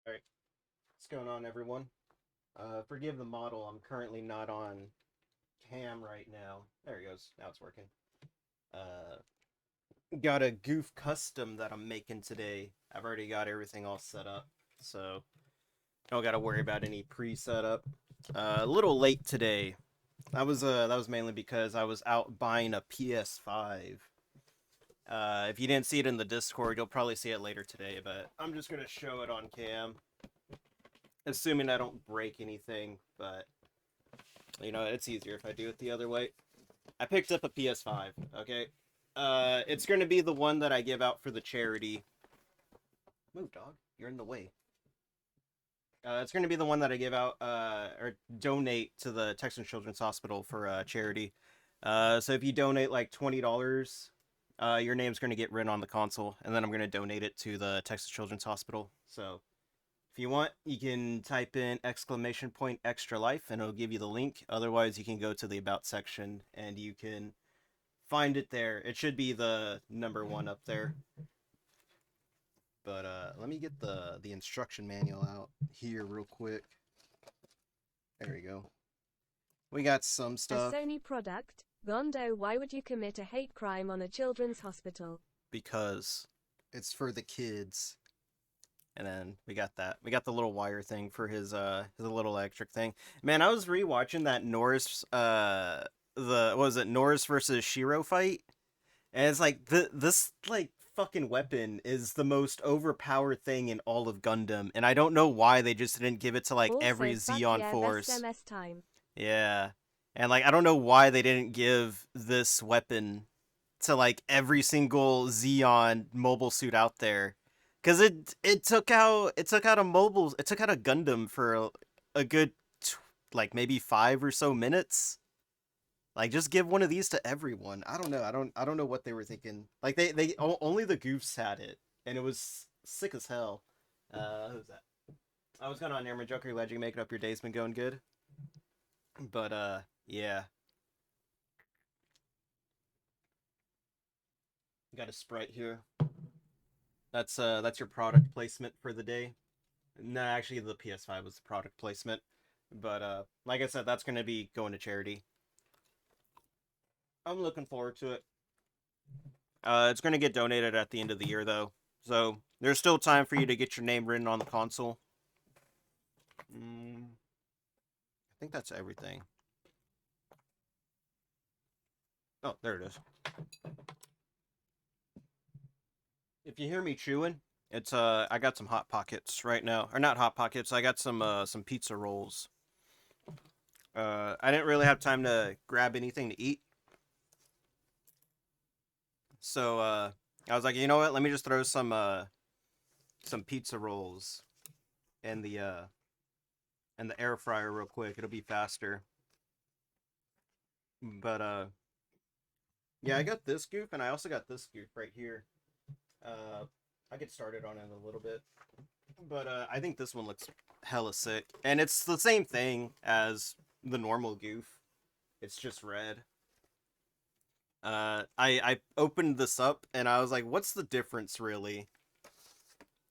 Alright, what's going on, everyone? Forgive the model, I'm currently not on cam right now. There he goes, now it's working. Uh, got a Gouf custom that I'm making today. I've already got everything all set up, so don't gotta worry about any pre-setup. A little late today. That was mainly because I was out buying a PS5. If you didn't see it in the Discord, you'll probably see it later today, but I'm just gonna show it on cam, assuming I don't break anything, but it's easier if I do it the other way. I picked up a PS5, okay? It's gonna be the one that I give out for the charity. Move, dog. You're in the way. It's gonna be the one that I give out, or donate to the Texas Children's Hospital for charity. So if you donate like $20, your name's gonna get written on the console, and then I'm gonna donate it to the Texas Children's Hospital. So if you want, you can type in exclamation point extra life and it'll give you the link. Otherwise, you can go to the about section and you can find it there. It should be the number one up there. But let me get the instruction manual out here real quick. There we go. We got some A stuff Sony product, Gondo. Why would you commit a hate crime on a children's hospital? because it's for the kids. And then we got that. We got the little wire thing for his little electric thing. Man, I was rewatching that Norris the what was it, Norris versus Shiro fight? And it's like this like fucking weapon is the most overpowered thing in all of Gundam, and I don't know why they just didn't give it to like every Also, fuck Xeon yeah, best Force. MS time. Yeah. And like I don't know why they didn't give this weapon to like every single Xeon mobile suit out there. Cuz it took out a Gundam for a good like maybe 5 or so minutes. Like just give one of these to everyone. I don't know. I don't know what they were thinking. Like only the Goofs had it and it was sick as hell. Who's that? I was going on Airman Joker Legend, making up your day's been going good. But yeah. Got a Sprite here. That's your product placement for the day. No, actually the PS5 was the product placement. But like I said, that's gonna be going to charity. I'm looking forward to it. It's gonna get donated at the end of the year though. So there's still time for you to get your name written on the console. I think that's everything. Oh, there it is. If you hear me chewing, it's I got some hot pockets right now. Or not hot pockets, I got some pizza rolls. I didn't really have time to grab anything to eat. So I was like, you know what? Let me just throw some pizza rolls in the air fryer real quick. It'll be faster. But yeah, I got this Gouf and I also got this Gouf right here. Uh I get started on it a little bit. But I think this one looks hella sick. And it's the same thing as the normal Gouf. It's just red. I opened this up and I was like, what's the difference really?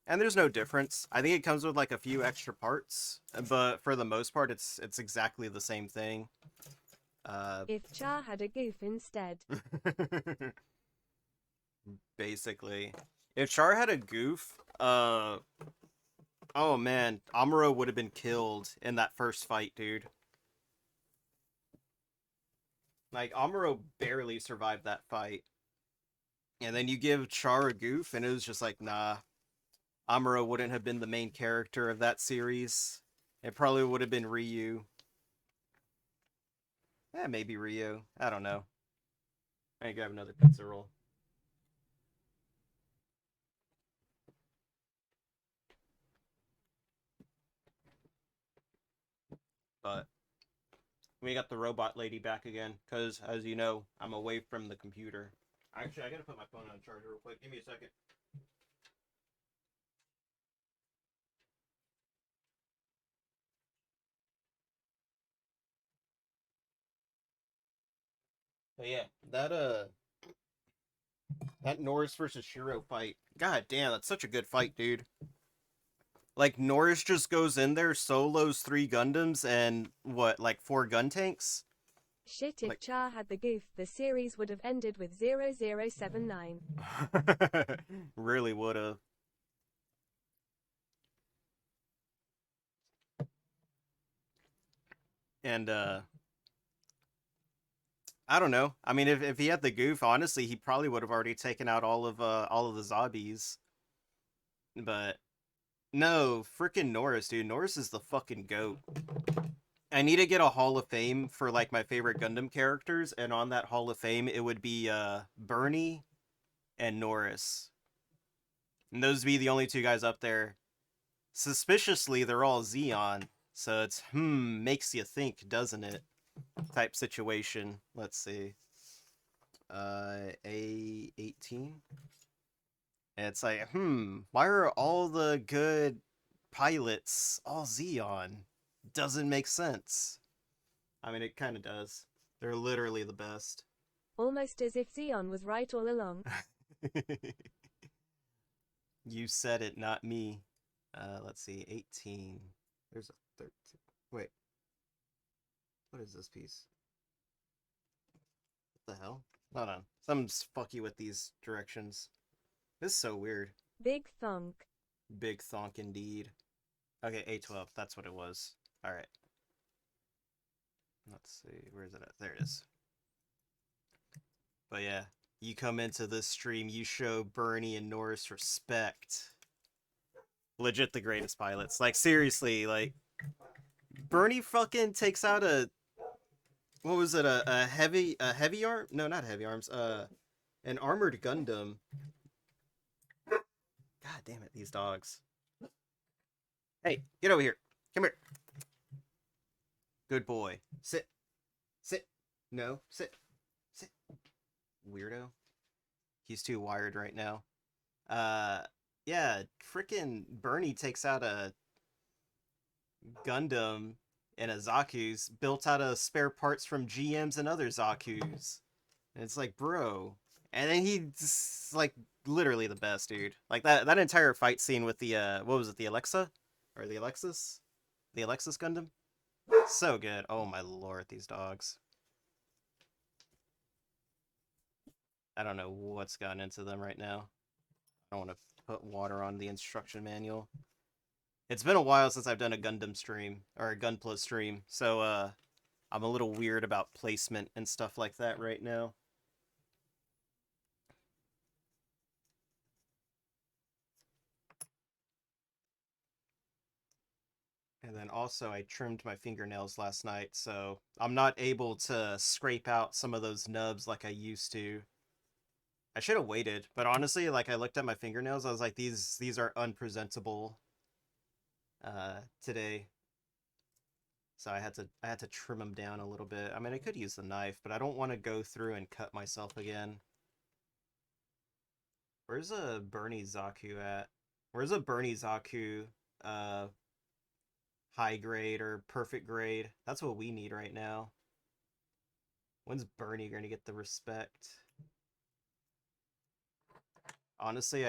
And there's no difference. I think it comes with like a few extra parts, but for the most part, it's exactly the same thing. If Char had a goof instead. Basically, if Char had a Gouf, oh man, Amuro would have been killed in that first fight, dude. Like Amuro barely survived that fight, and then you give Char a Gouf, and it was just like, nah, Amuro wouldn't have been the main character of that series. It probably would have been Ryu. Maybe Ryu. I don't know. I grab another pizza roll. But we got the robot lady back again, because, as you know, I'm away from the computer. Actually, I gotta put my phone on charger real quick. Give me a second. But yeah, that Norris versus Shiro fight. God damn, that's such a good fight, dude. Like, Norris just goes in there, solos 3 Gundams, and what, like 4 gun tanks? Shit, if Like, Char had the Gouf, the series would have ended with 0079. really would've. And, I don't know. I mean, if he had the Gouf, honestly, he probably would have already taken out all of the zombies. But, no, freaking Norris, dude. Norris is the fucking GOAT. I need to get a Hall of Fame for like my favorite Gundam characters, and on that Hall of Fame it would be Bernie and Norris. And those would be the only 2 guys up there. Suspiciously, they're all Xeon, so it's makes you think, doesn't it? Type situation. Let's see. A18. And it's like, why are all the good pilots all Xeon? Doesn't make sense. I mean, it kind of does. They're literally the best. Almost as if Xeon was right all along. You said it, not me. Let's see, 18. There's a 13. Wait. What is this piece? What the hell? Hold on. Something's fucky with these directions. This is so weird. Big thonk. Big thonk indeed. Okay, A12. That's what it was. Alright. Let's see. Where is it at? There it is. But yeah, you come into this stream, you show Bernie and Norris respect. Legit the greatest pilots. Like, seriously, like, Bernie fucking takes out a... What was it? A heavy arm? No, not heavy arms. An armored Gundam. God damn it, these dogs. Hey, get over here. Come here. Good boy. Sit. Sit. No, sit. Sit. Weirdo. He's too wired right now. Yeah, frickin' Bernie takes out a Gundam and a Zaku's built out of spare parts from GMs and other Zaku's. And it's like, bro. And then he's like literally the best, dude. Like that entire fight scene with the what was it, the Alexa? Or the Alexis? The Alexis Gundam? So good. Oh my lord, these dogs. I don't know what's gotten into them right now. I don't want to put water on the instruction manual. It's been a while since I've done a Gundam stream, or a Gunpla stream, so I'm a little weird about placement and stuff like that right now. And then also I trimmed my fingernails last night, so I'm not able to scrape out some of those nubs like I used to. I should have waited, but honestly, like I looked at my fingernails, I was like, these are unpresentable today. So I had to trim them down a little bit. I mean, I could use the knife, but I don't want to go through and cut myself again. Where's a Bernie Zaku at? Where's a Bernie Zaku high grade or perfect grade? That's what we need right now. When's Bernie going to get the respect? Honestly,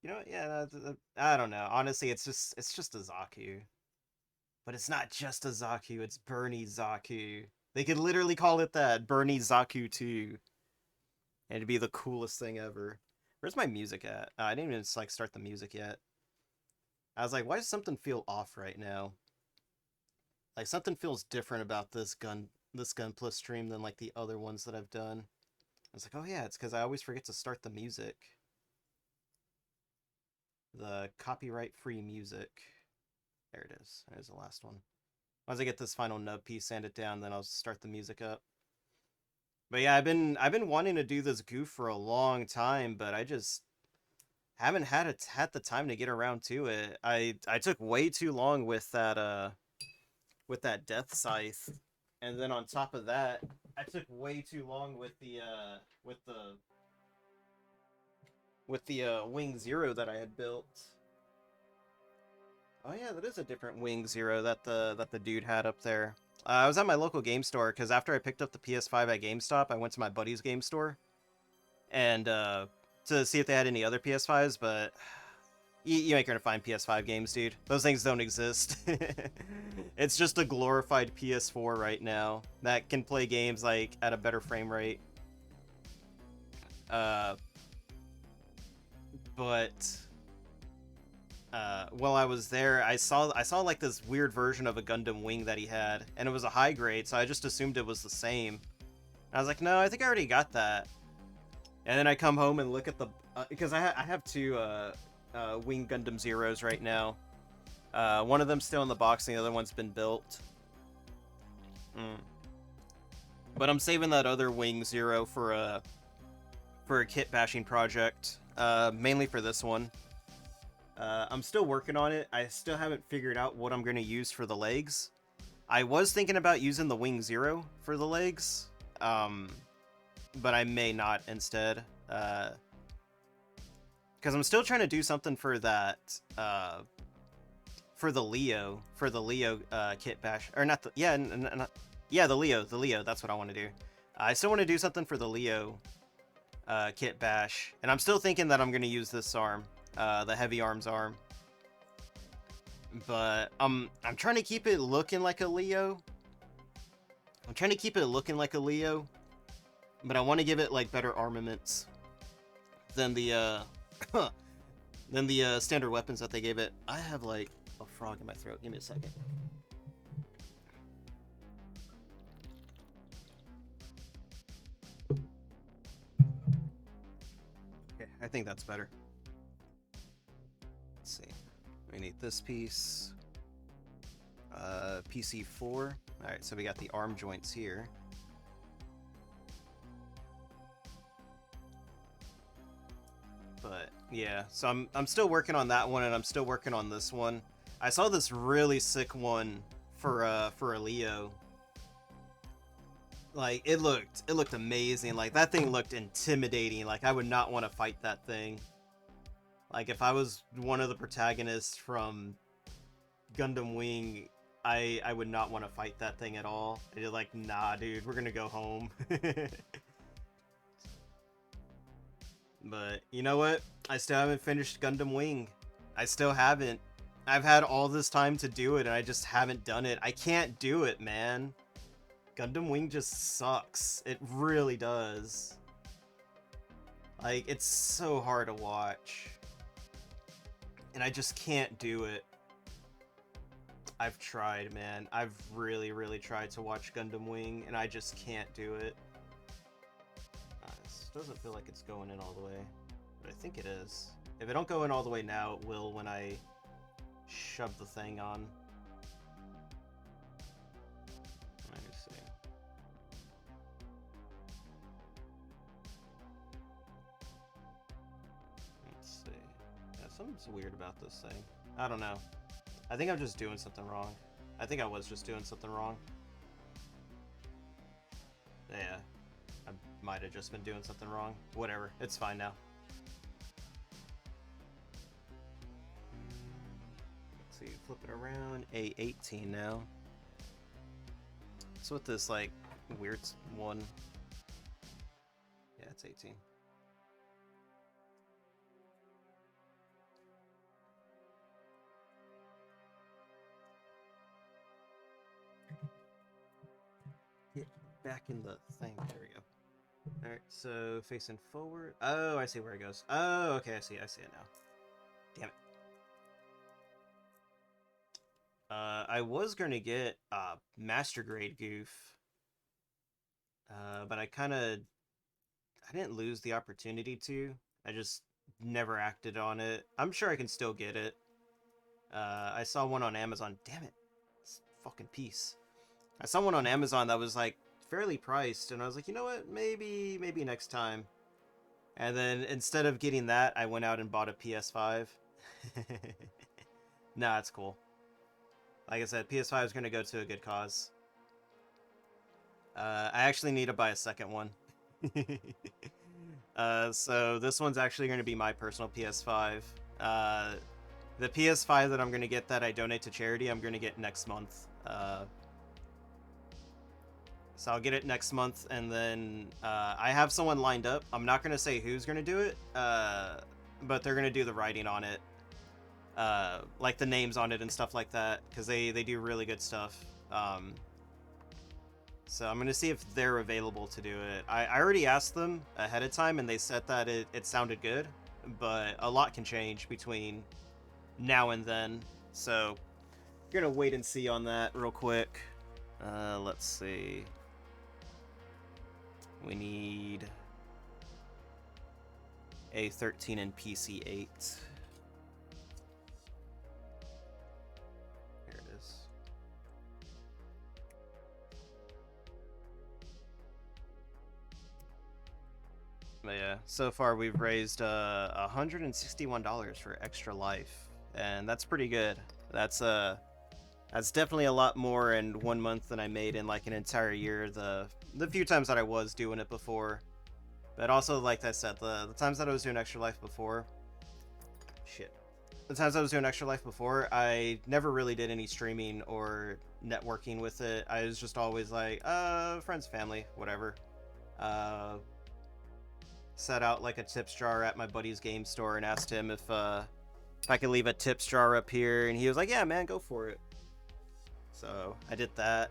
you know, yeah, I don't know. Honestly, it's just a Zaku. But it's not just a Zaku, it's Bernie Zaku. They could literally call it that, Bernie Zaku 2. And it'd be the coolest thing ever. Where's my music at? I didn't even like start the music yet. I was like, why does something feel off right now? Like something feels different about this Gunpla stream than like the other ones that I've done. I was like, oh yeah, it's because I always forget to start the music. The copyright-free music. There it is. There's the last one. Once I get this final nub piece, sand it down, then I'll start the music up. But yeah, I've been wanting to do this Gouf for a long time, but I just haven't had the time to get around to it. I took way too long with that Death Scythe, and then on top of that, I took way too long with the Wing Zero that I had built. Oh yeah, that is a different Wing Zero that the dude had up there. I was at my local game store because after I picked up the PS5 at GameStop, I went to my buddy's game store and to see if they had any other PS5s, but You ain't gonna find PS5 games, dude. Those things don't exist. It's just a glorified PS4 right now that can play games like at a better frame rate. Uh, but while I was there, I saw like this weird version of a Gundam Wing that he had, and it was a high grade, so I just assumed it was the same. And I was like, no, I think I already got that. And then I come home and look at the because I have two Wing Gundam Zeros right now. One of them's still in the box, and the other one's been built. But I'm saving that other Wing Zero for a kit bashing project, mainly for this one. I'm still working on it. I still haven't figured out what I'm going to use for the legs. I was thinking about using the Wing Zero for the legs, but I may not instead. Because I'm still trying to do something for that, for the Leo kit bash, or not the, yeah, the Leo, that's what I want to do. I still want to do something for the Leo kit bash, and I'm still thinking that I'm going to use this arm, the heavy arms arm. But I'm trying to keep it looking like a Leo. But I want to give it like better armaments than the standard weapons that they gave it. I have like a frog in my throat. Give me a second. Okay, I think that's better. Let's see. We need this piece. PC4. Alright, so we got the arm joints here. But yeah, so I'm still working on that one, and I'm still working on this one. I saw this really sick one for a Leo. Like it looked amazing. Like that thing looked intimidating. Like I would not want to fight that thing. Like if I was one of the protagonists from Gundam Wing, I would not want to fight that thing at all. You're like, nah, dude, we're gonna go home. But you know what? I still haven't finished Gundam Wing. I still haven't. I've had all this time to do it, and I just haven't done it. I can't do it, man. Gundam Wing just sucks. It really does. Like, it's so hard to watch. And I just can't do it. I've tried, man. I've really, really tried to watch Gundam Wing, and I just can't do it. This doesn't feel like it's going in all the way, but I think it is. If it don't go in all the way now, it will when I shove the thing on. Let me see. Let's see. Yeah, something's weird about this thing. I don't know. I think I'm just doing something wrong. I think I was just doing something wrong. Yeah. I might have just been doing something wrong. Whatever. It's fine now. Let's see. Flip it around. A18 now. So with this, like, weird one. Yeah, it's 18. Get back in the thing. There we go. Alright, so facing forward. Oh, I see where it goes. Oh, okay, I see it now. Damn it. I was gonna get master grade Gouf. But I didn't lose the opportunity to. I just never acted on it. I'm sure I can still get it. I saw one on Amazon. Damn it. This fucking piece. I saw one on Amazon that was like fairly priced, and I was like, you know what, maybe next time. And then instead of getting that, I went out and bought a PS5. Nah, it's cool. Like I said, PS5 is going to go to a good cause. I actually need to buy a second one. So this one's actually going to be my personal PS5. The PS5 that I'm going to get that I donate to charity, I'm going to get next month. So I'll get it next month, and then I have someone lined up. I'm not going to say who's going to do it, but they're going to do the writing on it. like the names on it and stuff like that, because they do really good stuff. So I'm gonna see if they're available to do it. I already asked them ahead of time, and they said that it sounded good, but a lot can change between now and then. So we're gonna wait and see on that real quick. Let's see. We need A13 and PC8. Here it is. But yeah, so far we've raised $161 for Extra Life, and that's pretty good. That's definitely a lot more in 1 month than I made in like an entire year. The few times that I was doing it before, but also like I said, the times that I was doing Extra Life before, shit. The times I was doing Extra Life before, I never really did any streaming or networking with it. I was just always like, friends, family, whatever. Set out like a tips jar at my buddy's game store and asked him if I could leave a tips jar up here, and he was like, yeah, man, go for it. So I did that.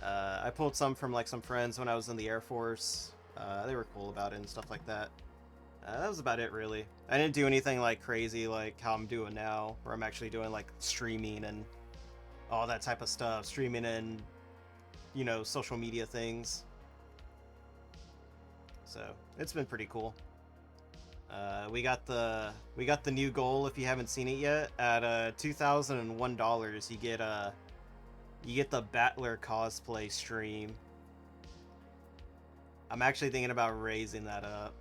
I pulled some from like some friends when I was in the Air Force. They were cool about it and stuff like that. That was about it, really. I didn't do anything like crazy like how I'm doing now, where I'm actually doing like streaming and all that type of stuff. Streaming and, you know, social media things. So it's been pretty cool. We got the new goal. If you haven't seen it yet, at $2,001, you get the Battler cosplay stream. I'm actually thinking about raising that up.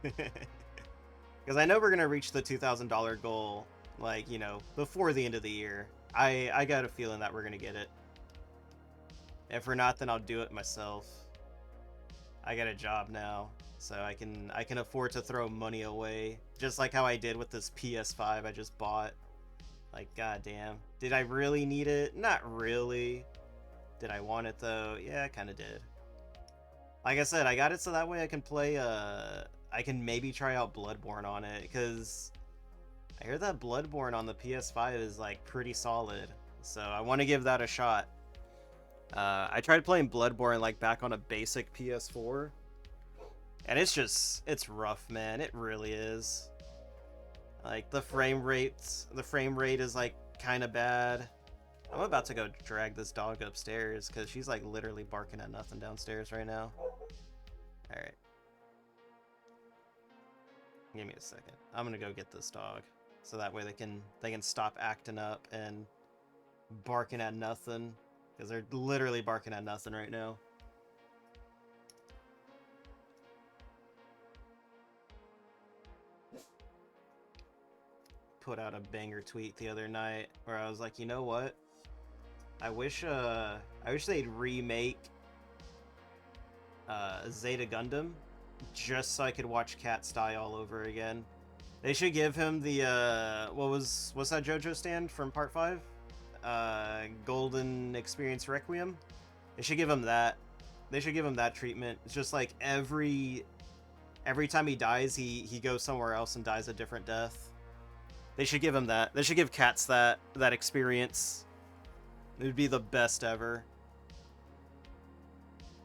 Because I know we're gonna reach the $2,000 goal, like, you know, before the end of the year. I got a feeling that we're gonna get it. If we're not, then I'll do it myself. I got a job now, so I can afford to throw money away, just like how I did with this PS5 I just bought. Like, goddamn, did I really need it? Not really. Did I want it though? Yeah, I kind of did. Like I said, I got it so that way I can play. I can maybe try out Bloodborne on it, because I hear that Bloodborne on the PS5 is like pretty solid. So I want to give that a shot. I tried playing Bloodborne like back on a basic PS4, and it's rough, man. It really is. Like the frame rate is like kind of bad. I'm about to go drag this dog upstairs because she's like literally barking at nothing downstairs right now. All right, give me a second. I'm gonna go get this dog so that way they can stop acting up and barking at nothing. Because they're literally barking at nothing right now. Put out a banger tweet the other night where I was like, you know what? I wish they'd remake Zeta Gundam just so I could watch Cats die all over again. They should give him the what's that JoJo stand from Part 5? Golden Experience Requiem. They should give him that. They should give him that treatment. It's just like every time he dies, he goes somewhere else and dies a different death. They should give him that. They should give Cats that experience. It would be the best ever.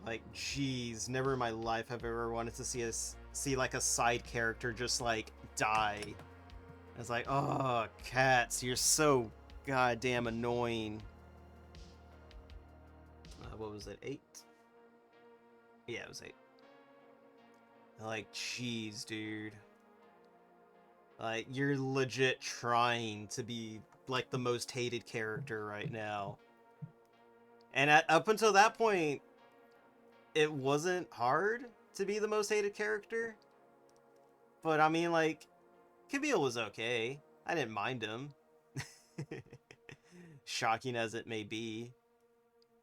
Like, jeez, never in my life have I ever wanted to see like a side character just like die. It's like, oh, Cats, you're so goddamn annoying. What was it? 8? Yeah, it was 8. Like, jeez, dude. Like, you're legit trying to be like the most hated character right now. And up until that point, it wasn't hard to be the most hated character. But I mean, like, Camille was okay. I didn't mind him. Shocking as it may be.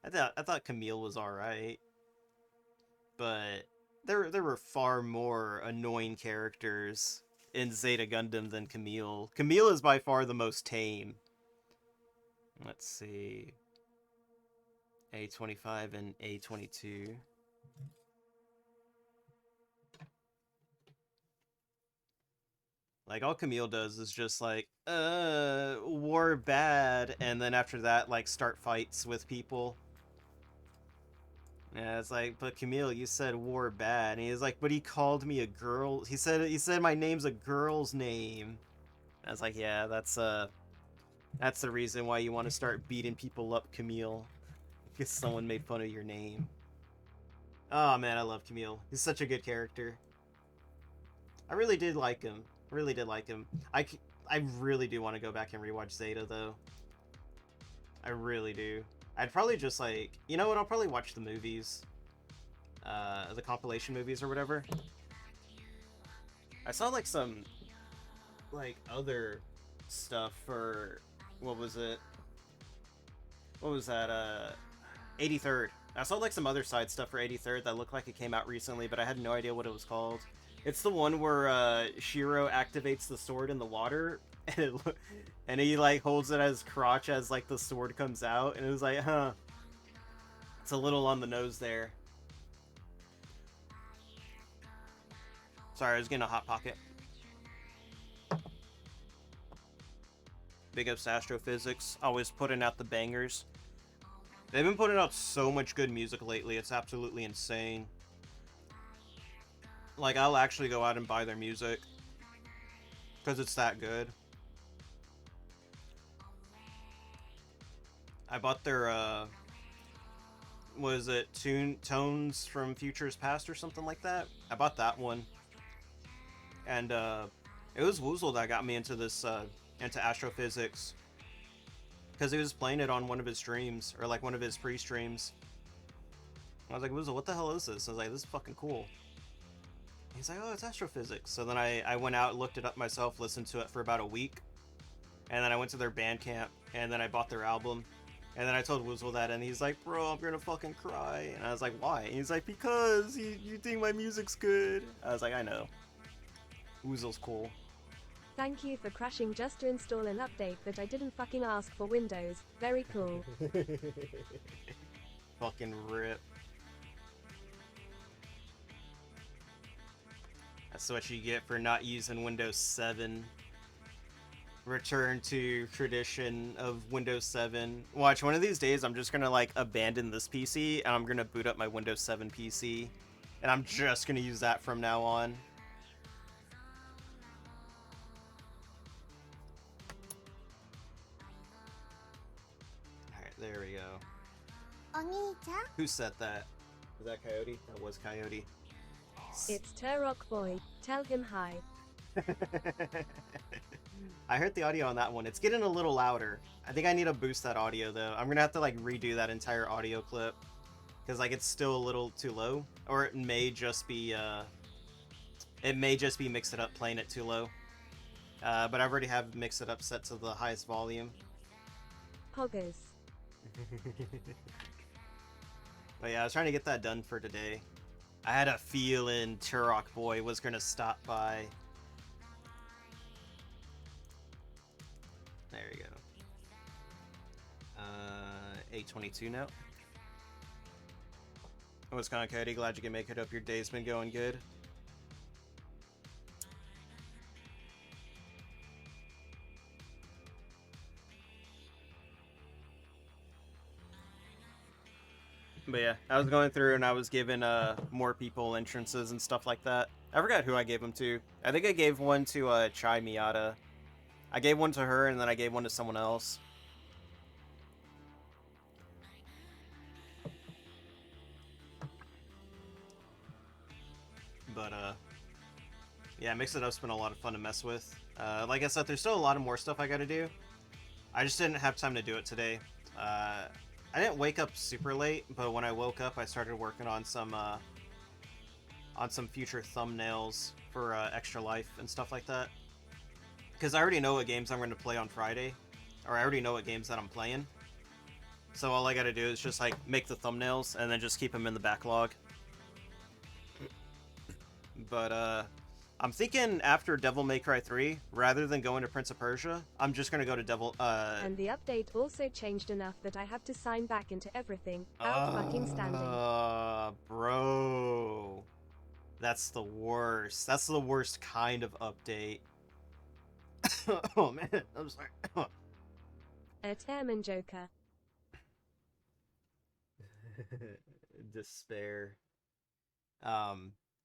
I thought Camille was alright. But there were far more annoying characters in Zeta Gundam than Camille. Camille is by far the most tame. Let's see. A25 and A22. Like, all Camille does is just, like, war bad, and then after that, like, start fights with people. Yeah, it's like, but Camille, you said war bad. And he's like, but he called me a girl. He said my name's a girl's name. I was like, yeah, that's the reason why you want to start beating people up, Camille. Because someone made fun of your name. Oh man, I love Camille. He's such a good character. I really did like him. Really did like him. I really do want to go back and rewatch Zeta though. I really do. I'd probably just like, you know what? I'll probably watch the movies, the compilation movies or whatever. I saw like some like other stuff for what was it? What was that? 83rd. I saw like some other side stuff for 83rd that looked like it came out recently, but I had no idea what it was called. It's the one where Shiro activates the sword in the water, and he like holds it as crotch as like the sword comes out, and it was like, huh. It's a little on the nose there. Sorry, I was getting a hot pocket. Big ups to Astrophysics, always putting out the bangers. They've been putting out so much good music lately, it's absolutely insane. Like, I'll actually go out and buy their music, because it's that good. I bought their, was it Tones from Futures Past or something like that? I bought that one. And, it was Woozle that got me into this, into Astrophysics. Because he was playing it on one of his streams, or like one of his pre-streams. I was like, Woozle, what the hell is this? I was like, this is fucking cool. He's like, oh, it's Astrophysics. So then I went out, looked it up myself, listened to it for about a week. And then I went to their Bandcamp, and then I bought their album. And then I told Woozle that, and he's like, bro, I'm gonna fucking cry. And I was like, why? And he's like, because you think my music's good. I was like, I know. Woozle's cool. Thank you for crashing just to install an update that I didn't fucking ask for Windows. Very cool. Fucking rip. That's what you get for not using Windows 7. Return to tradition of Windows 7. Watch, one of these days I'm just gonna like abandon this PC and I'm gonna boot up my Windows 7 PC. And I'm just gonna use that from now on. Alright, there we go. Who said that? Was that Coyote? That was Coyote. It's Turok Boy. Tell him hi. I heard the audio on that one. It's getting a little louder. I think I need to boost that audio though. I'm gonna have to like redo that entire audio clip because like it's still a little too low, or it may just be mix it up playing it too low. But I already have mix it up set to the highest volume. Poggers. But yeah, I was trying to get that done for today. I had a feeling Turok Boy was gonna stop by. There you go. 8:22 now. What's going on, Cody? Glad you can make it up. Your day's been going good. But yeah, I was going through and I was giving more people entrances and stuff like that. I forgot who I gave them to. I think I gave one to Chai Miata. I gave one to her and then I gave one to someone else. But yeah, Mix It Up's been a lot of fun to mess with. Like I said, there's still a lot of more stuff I gotta do. I just didn't have time to do it today. I didn't wake up super late, but when I woke up, I started working on some future thumbnails for Extra Life and stuff like that. Because I already know what games I'm going to play on Friday, or I already know what games that I'm playing. So all I got to do is just like make the thumbnails and then just keep them in the backlog. But I'm thinking after Devil May Cry 3, rather than going to Prince of Persia, I'm just gonna go to And the update also changed enough that I have to sign back into everything. Out fucking standing. Bro. That's the worst. That's the worst kind of update. Oh man, I'm sorry. Airman Joker. Despair. I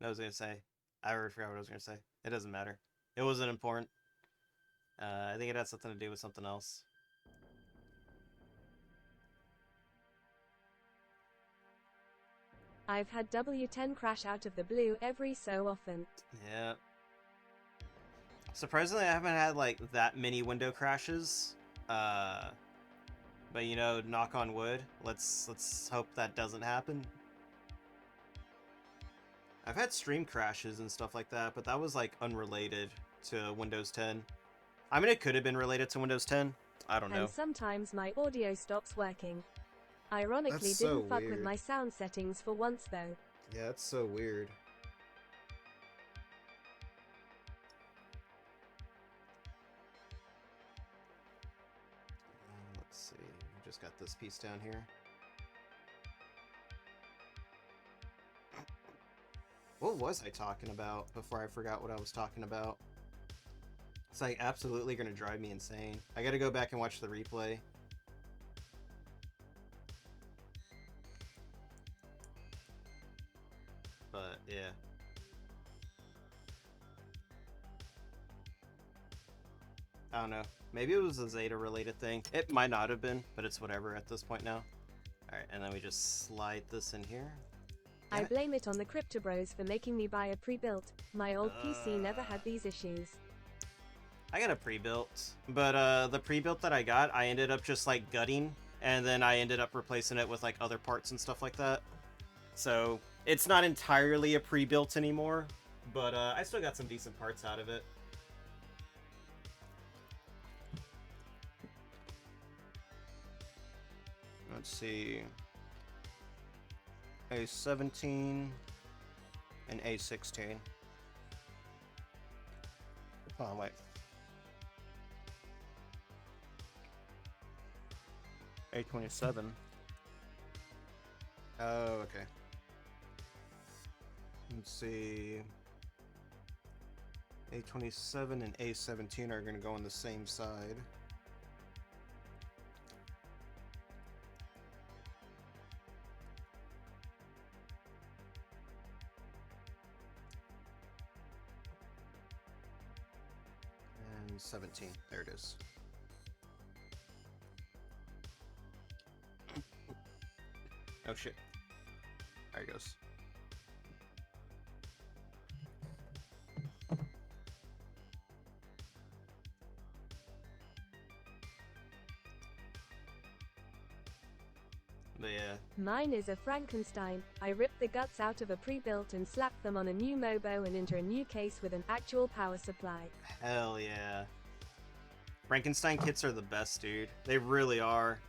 was gonna say. I already forgot what I was gonna say. It doesn't matter. It wasn't important. I think it had something to do with something else. I've had W10 crash out of the blue every so often. Yeah. Surprisingly, I haven't had like that many window crashes. But you know, knock on wood. Let's hope that doesn't happen. I've had stream crashes and stuff like that, but that was like unrelated to Windows 10. I mean, it could have been related to Windows 10. I don't know. And sometimes my audio stops working. Ironically, That's so didn't fuck with weird. my sound settings for once though. Yeah, that's so weird. Let's see. We just got this piece down here. What was I talking about before I forgot what I was talking about? It's like absolutely gonna drive me insane. I gotta go back and watch the replay. But yeah. I don't know. Maybe it was a Zeta related thing. It might not have been, but it's whatever at this point now. Alright, and then we just slide this in here. I blame it on the Crypto Bros for making me buy a pre-built. My old PC never had these issues. I got a pre-built, but the pre-built that I got, I ended up just like gutting, and then I ended up replacing it with like other parts and stuff like that. So it's not entirely a pre-built anymore, but I still got some decent parts out of it. Let's see. A17 and A16. Oh, wait. A27. Oh, okay. Let's see. A27 and A17 are going to go on the same side. And 17. There it is. Oh shit. There he goes. But yeah. Mine is a Frankenstein. I ripped the guts out of a pre-built and slapped them on a new Mobo and into a new case with an actual power supply. Hell yeah. Frankenstein kits are the best, dude. They really are.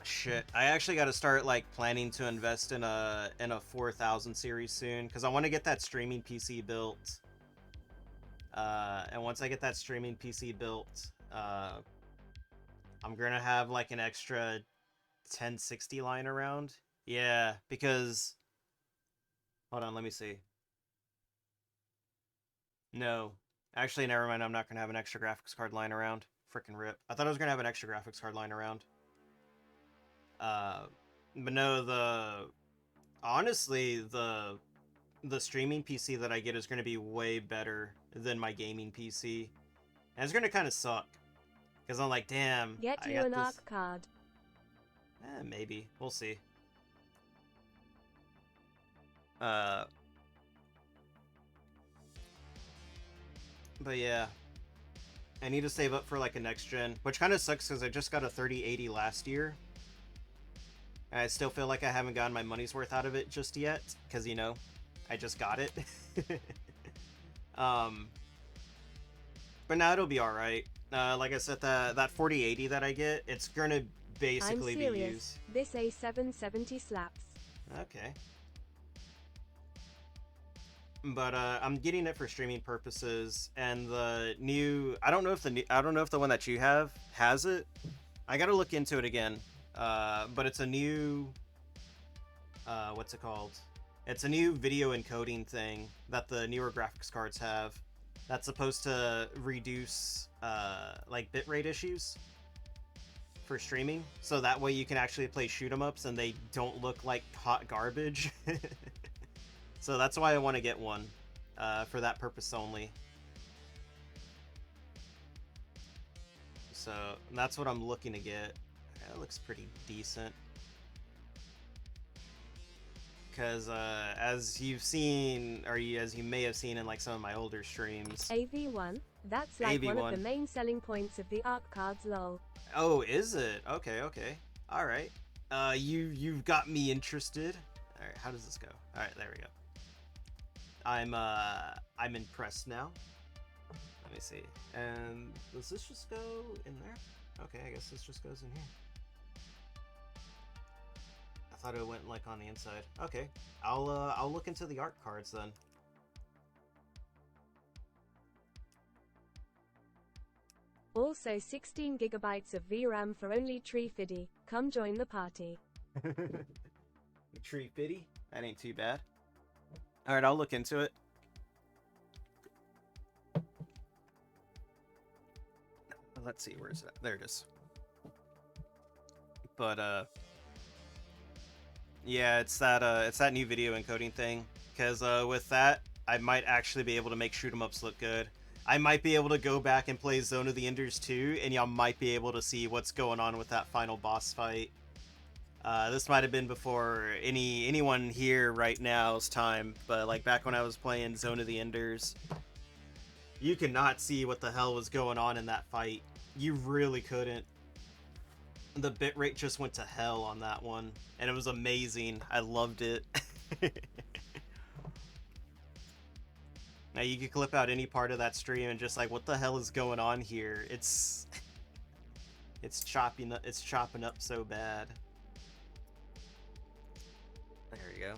Shit. I actually got to start like planning to invest in a 4000 series soon because I want to get that streaming PC built. And once I get that streaming PC built, I'm gonna have like an extra 1060 line around. Yeah, because hold on, let me see. No, actually, never mind. I'm not gonna have an extra graphics card lying around. Frickin' rip. I thought I was gonna have an extra graphics card lying around. But no, honestly, the streaming PC that I get is gonna be way better than my gaming PC, and it's gonna kind of suck because I'm like, damn. Get I you got an this... ARC card. Maybe we'll see. But yeah, I need to save up for like a next gen, which kind of sucks because I just got a 3080 last year. And I still feel like I haven't gotten my money's worth out of it just yet, because, you know, I just got it. But now it'll be alright. Like I said, that 4080 that I get, it's gonna basically I'm be serious. used. This A770 slaps. Okay. But I'm getting it for streaming purposes, and the new I don't know if the one that you have has it. I gotta look into it again. But it's a new what's it called? It's a new video encoding thing that the newer graphics cards have. That's supposed to reduce like bitrate issues for streaming, so that way you can actually play shoot 'em ups and they don't look like hot garbage. So that's why I want to get one, for that purpose only. So that's what I'm looking to get. That looks pretty decent. Because as you've seen, or as you may have seen in like some of my older streams, AV1, that's like AV1. one of the main selling points of the ARC cards, lol. Oh, is it? Okay, okay. All right. You've got me interested. All right, how does this go? All right, there we go. I'm impressed now. Let me see. And does this just go in there? Okay, I guess this just goes in here. I thought it went like on the inside. Okay, I'll look into the art cards then. Also 16 gigabytes of VRAM for only Tree Fiddy. Come join the party. Tree Fiddy? That ain't too bad. Alright, I'll look into it. Let's see, where is that? There it is. But, yeah, it's that new video encoding thing. Because, with that, I might actually be able to make shoot 'em ups look good. I might be able to go back and play Zone of the Enders 2, and y'all might be able to see what's going on with that final boss fight. This might have been before anyone here right now's time, but like back when I was playing Zone of the Enders, you could not see what the hell was going on in that fight. You really couldn't. The bitrate just went to hell on that one, and it was amazing. I loved it. Now you could clip out any part of that stream and just like, what the hell is going on here? It's chopping up so bad. There we go.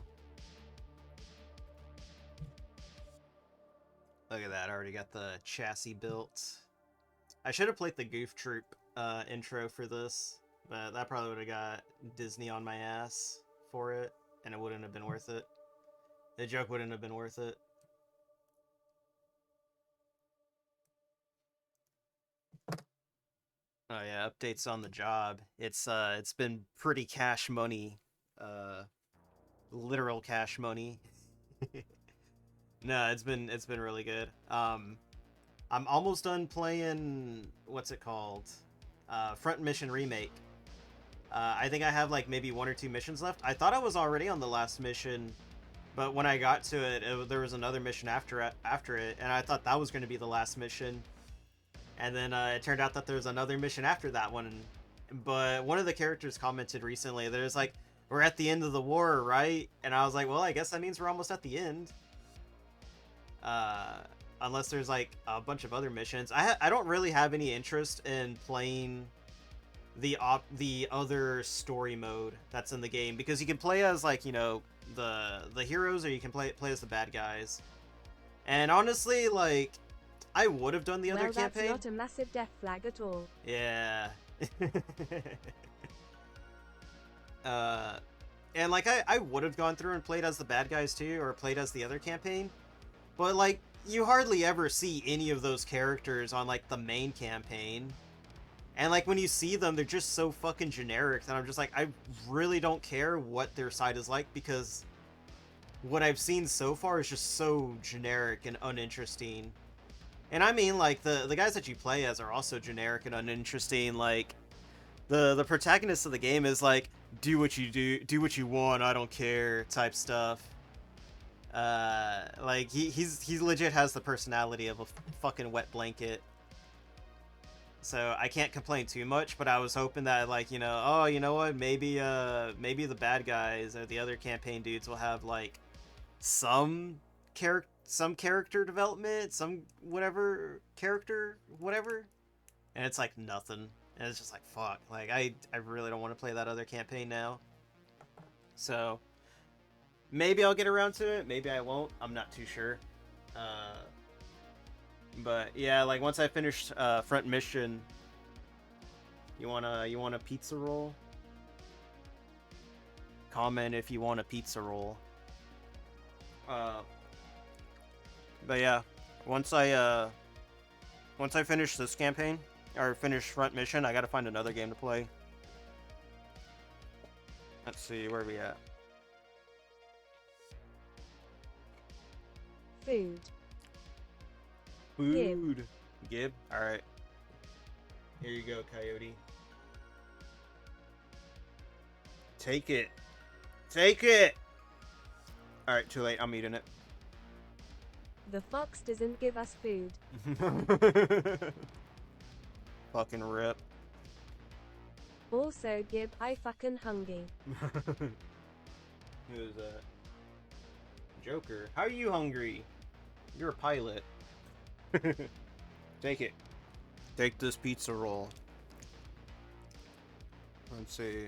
Look at that, I already got the chassis built. I should have played the Gouf Troop intro for this, but that probably would have got Disney on my ass for it, and it wouldn't have been worth it. The joke wouldn't have been worth it. Oh yeah, updates on the job. It's been pretty cash money, literal cash money. No, it's been really good. I'm almost done playing, what's it called? Front Mission Remake. I think I have like maybe 1 or 2 missions left. I thought I was already on the last mission, but when I got to it, there was another mission after it, and I thought that was going to be the last mission. And then it turned out that there was another mission after that one. But one of the characters commented recently, there's like, we're at the end of the war, right? And I was like, well, I guess that means we're almost at the end. Unless there's like a bunch of other missions. I don't really have any interest in playing the other story mode that's in the game, because you can play as like, you know, the heroes, or you can play as the bad guys. And honestly, like, I would have done the other campaign. That's not a massive death flag at all. Yeah. And like I would have gone through and played as the bad guys too, or played as the other campaign. But like, you hardly ever see any of those characters on like the main campaign. And like when you see them, they're just so fucking generic that I'm just like, I really don't care what their side is like, because what I've seen so far is just so generic and uninteresting. And I mean, like, the guys that you play as are also generic and uninteresting. Like, the protagonist of the game is like, do what you want, I don't care type stuff. Like, he legit has the personality of a fucking wet blanket. So I can't complain too much, but I was hoping that, like, you know, oh, you know what, maybe the bad guys or the other campaign dudes will have like some character development, some whatever, and it's like nothing. And it's just like, fuck, like I really don't want to play that other campaign now. So maybe I'll get around to it, maybe I won't, I'm not too sure. But yeah, like once I finish Front Mission, you want a pizza roll? Comment if you want a pizza roll. Uh, but yeah, once I finish this campaign or finish front mission, I gotta find another game to play. Let's see, where are we at? Food. Food. Gib. All right. Here you go, Coyote. Take it. Take it. All right, too late. I'm eating it. The fox doesn't give us food. Fucking rip. Also, Gib, I fucking hungry. Who is that? Joker. How are you hungry? You're a pilot. Take it. Take this pizza roll. Let's see.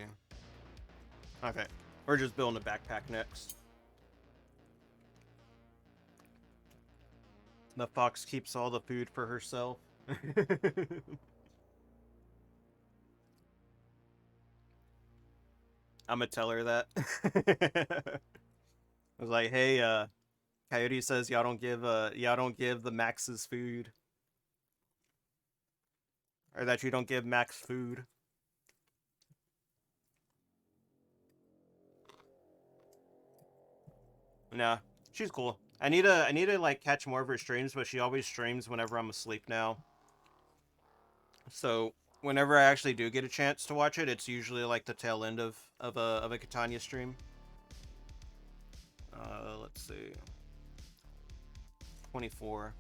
Okay. We're just building a backpack next. The fox keeps all the food for herself. I'm gonna tell her that. I was like, hey, Coyote says y'all don't give the Maxes food. Or that you don't give Max food. Nah, she's cool. I need to like catch more of her streams, but she always streams whenever I'm asleep now. So whenever I actually do get a chance to watch it, it's usually like the tail end of a Catania stream. Let's see. 24.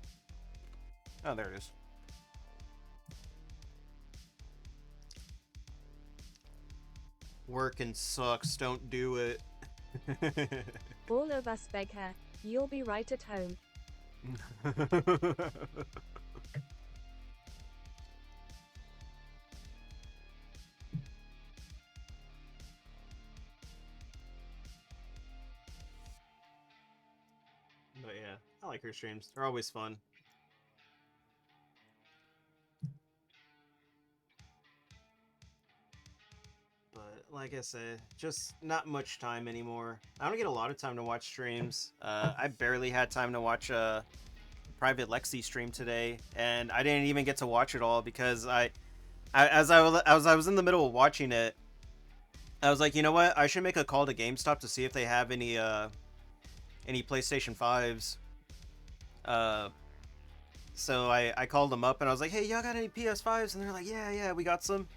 Oh, there it is. Working sucks. Don't do it. All of us beg her. You'll be right at home. But yeah, I like her streams. They're always fun. But like I said, just not much time anymore. I don't get a lot of time to watch streams. I barely had time to watch a Private Lexi stream today, and I didn't even get to watch it all because as I was in the middle of watching it, I was like, you know what? I should make a call to GameStop to see if they have any PlayStation 5s. So I called them up and I was like, hey, y'all got any PS5s? And they're like, yeah, we got some.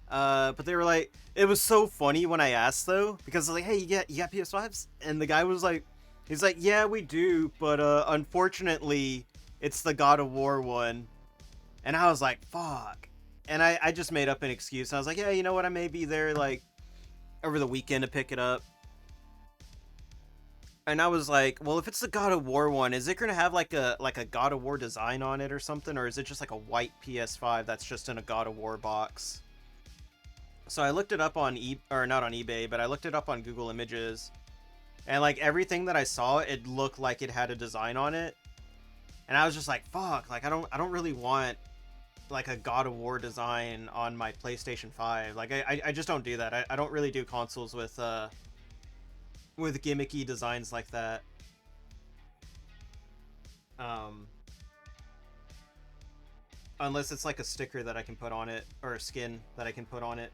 But they were like, it was so funny when I asked though, because I was like, hey, you got PS5s? And the guy was like, he's like, yeah, we do, but unfortunately, it's the God of War one. And I was like, fuck. And I just made up an excuse. I was like, yeah, you know what? I may be there like over the weekend to pick it up. And I was like, well, if it's the God of War one, is it gonna have like a God of War design on it or something, or is it just like a white PS5 that's just in a God of War box? So I looked it up on not on eBay, but I looked it up on Google Images, and like everything that I saw, it looked like it had a design on it, and I was just like, fuck, like I don't really want like a God of War design on my PlayStation 5. Like I just don't do that. I don't really do consoles with gimmicky designs like that. Unless it's like a sticker that I can put on it, or a skin that I can put on it.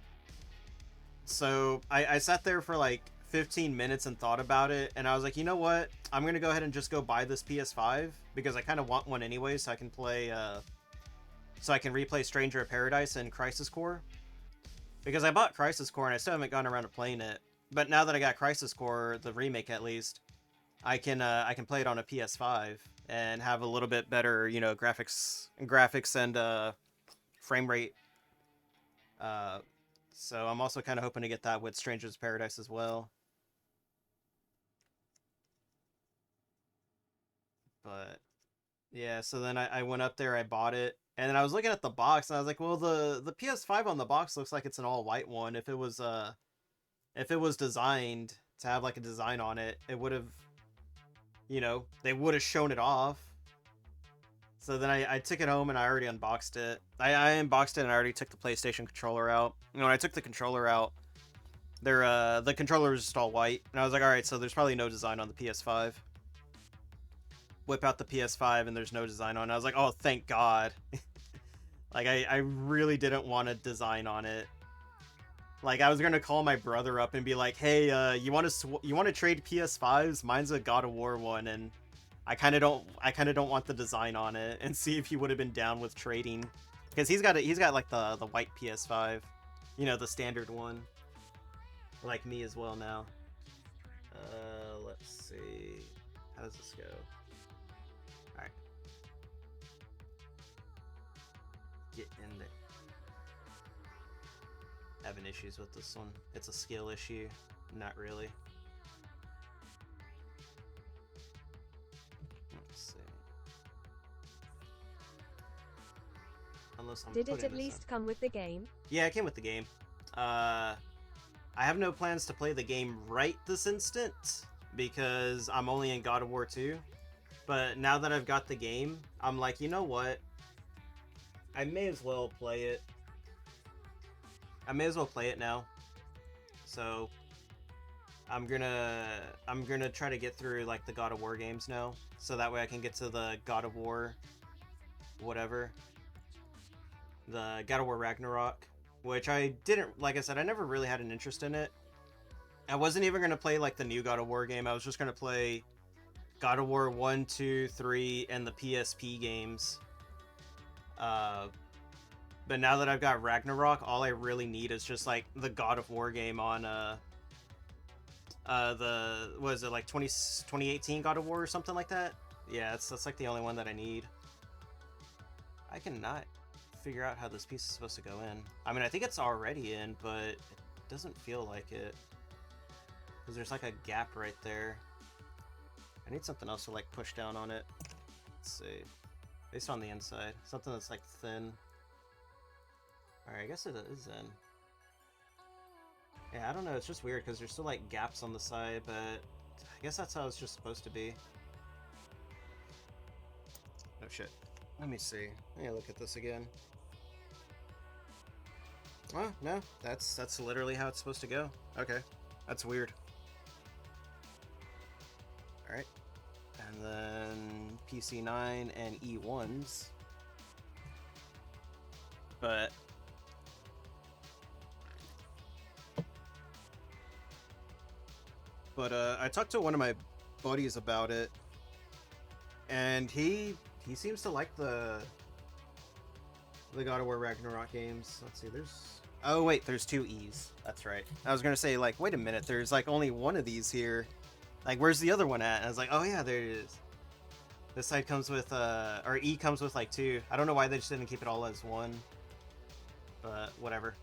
So I sat there for like 15 minutes and thought about it, and I was like, you know what? I'm gonna go ahead and just go buy this PS5 because I kind of want one anyway, so I can play, so I can replay Stranger of Paradise and Crisis Core. Because I bought Crisis Core and I still haven't gone around to playing it. But now that I got Crisis Core, the remake at least, I can play it on a PS5 and have a little bit better, you know, graphics and frame rate. So I'm also kind of hoping to get that with Stranger's Paradise as well. But yeah, so then I went up there, I bought it, and then I was looking at the box, and I was like, well, the PS5 on the box looks like it's an all white one. If it was designed to have like a design on it, it would have, you know, they would have shown it off. So then I took it home and I already unboxed it. I unboxed it and I already took the PlayStation controller out. And when I took the controller out, the controller was just all white. And I was like, alright, so there's probably no design on the PS5. whip out the PS5 and there's no design on it. I was like, oh, thank God. Like, I really didn't want a design on it. Like, I was gonna call my brother up and be like, hey, you want to trade PS5s? Mine's a God of War one, and I kind of don't want the design on it, and see if he would have been down with trading, because he's got like the white PS5, you know, the standard one, like me as well now. Let's see, how does this go? All right, get in there. Having issues with this one. It's a skill issue, not really. Let's see. Unless I'm Did it putting at this least in. come with the game? Yeah, it came with the game. I have no plans to play the game right this instant, because I'm only in God of War 2. But now that I've got the game, I'm like, you know what? I may as well play it. I may as well play it now. So I'm gonna try to get through like the God of War games now, so that way I can get to the God of War whatever. The God of War Ragnarok, which I didn't, like I said, I never really had an interest in it. I wasn't even gonna play like the new God of War game. I was just gonna play God of War 1, 2, 3, and the PSP games. But now that I've got Ragnarok, all I really need is just like the God of War game on the, what is it, like 2018 God of War or something like that? Yeah, that's like the only one that I need. I cannot figure out how this piece is supposed to go in. I mean, I think it's already in, but it doesn't feel like it, because there's like a gap right there. I need something else to like push down on it. Let's see. Based on the inside. Something that's like thin. Alright, I guess it is in. Yeah, I don't know, it's just weird because there's still like gaps on the side, but I guess that's how it's just supposed to be. Oh shit. Let me see. Let me look at this again. Oh, no, that's literally how it's supposed to go. Okay. That's weird. Alright. And then PC9 and E1s. But I talked to one of my buddies about it, and he seems to like the God of War Ragnarok games. Let's see, oh wait, there's two E's. That's right. I was gonna say, like, wait a minute, there's like only one of these here. Like, where's the other one at? And I was like, oh yeah, there it is. This side comes with or E comes with like two. I don't know why they just didn't keep it all as one, but whatever.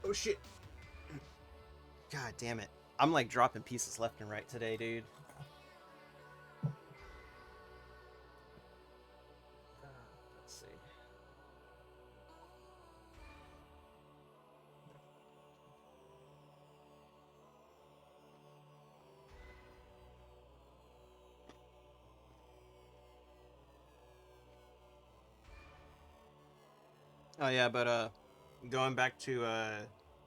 Oh shit. God damn it. I'm like dropping pieces left and right today, dude. Let's see. Oh yeah, but going back to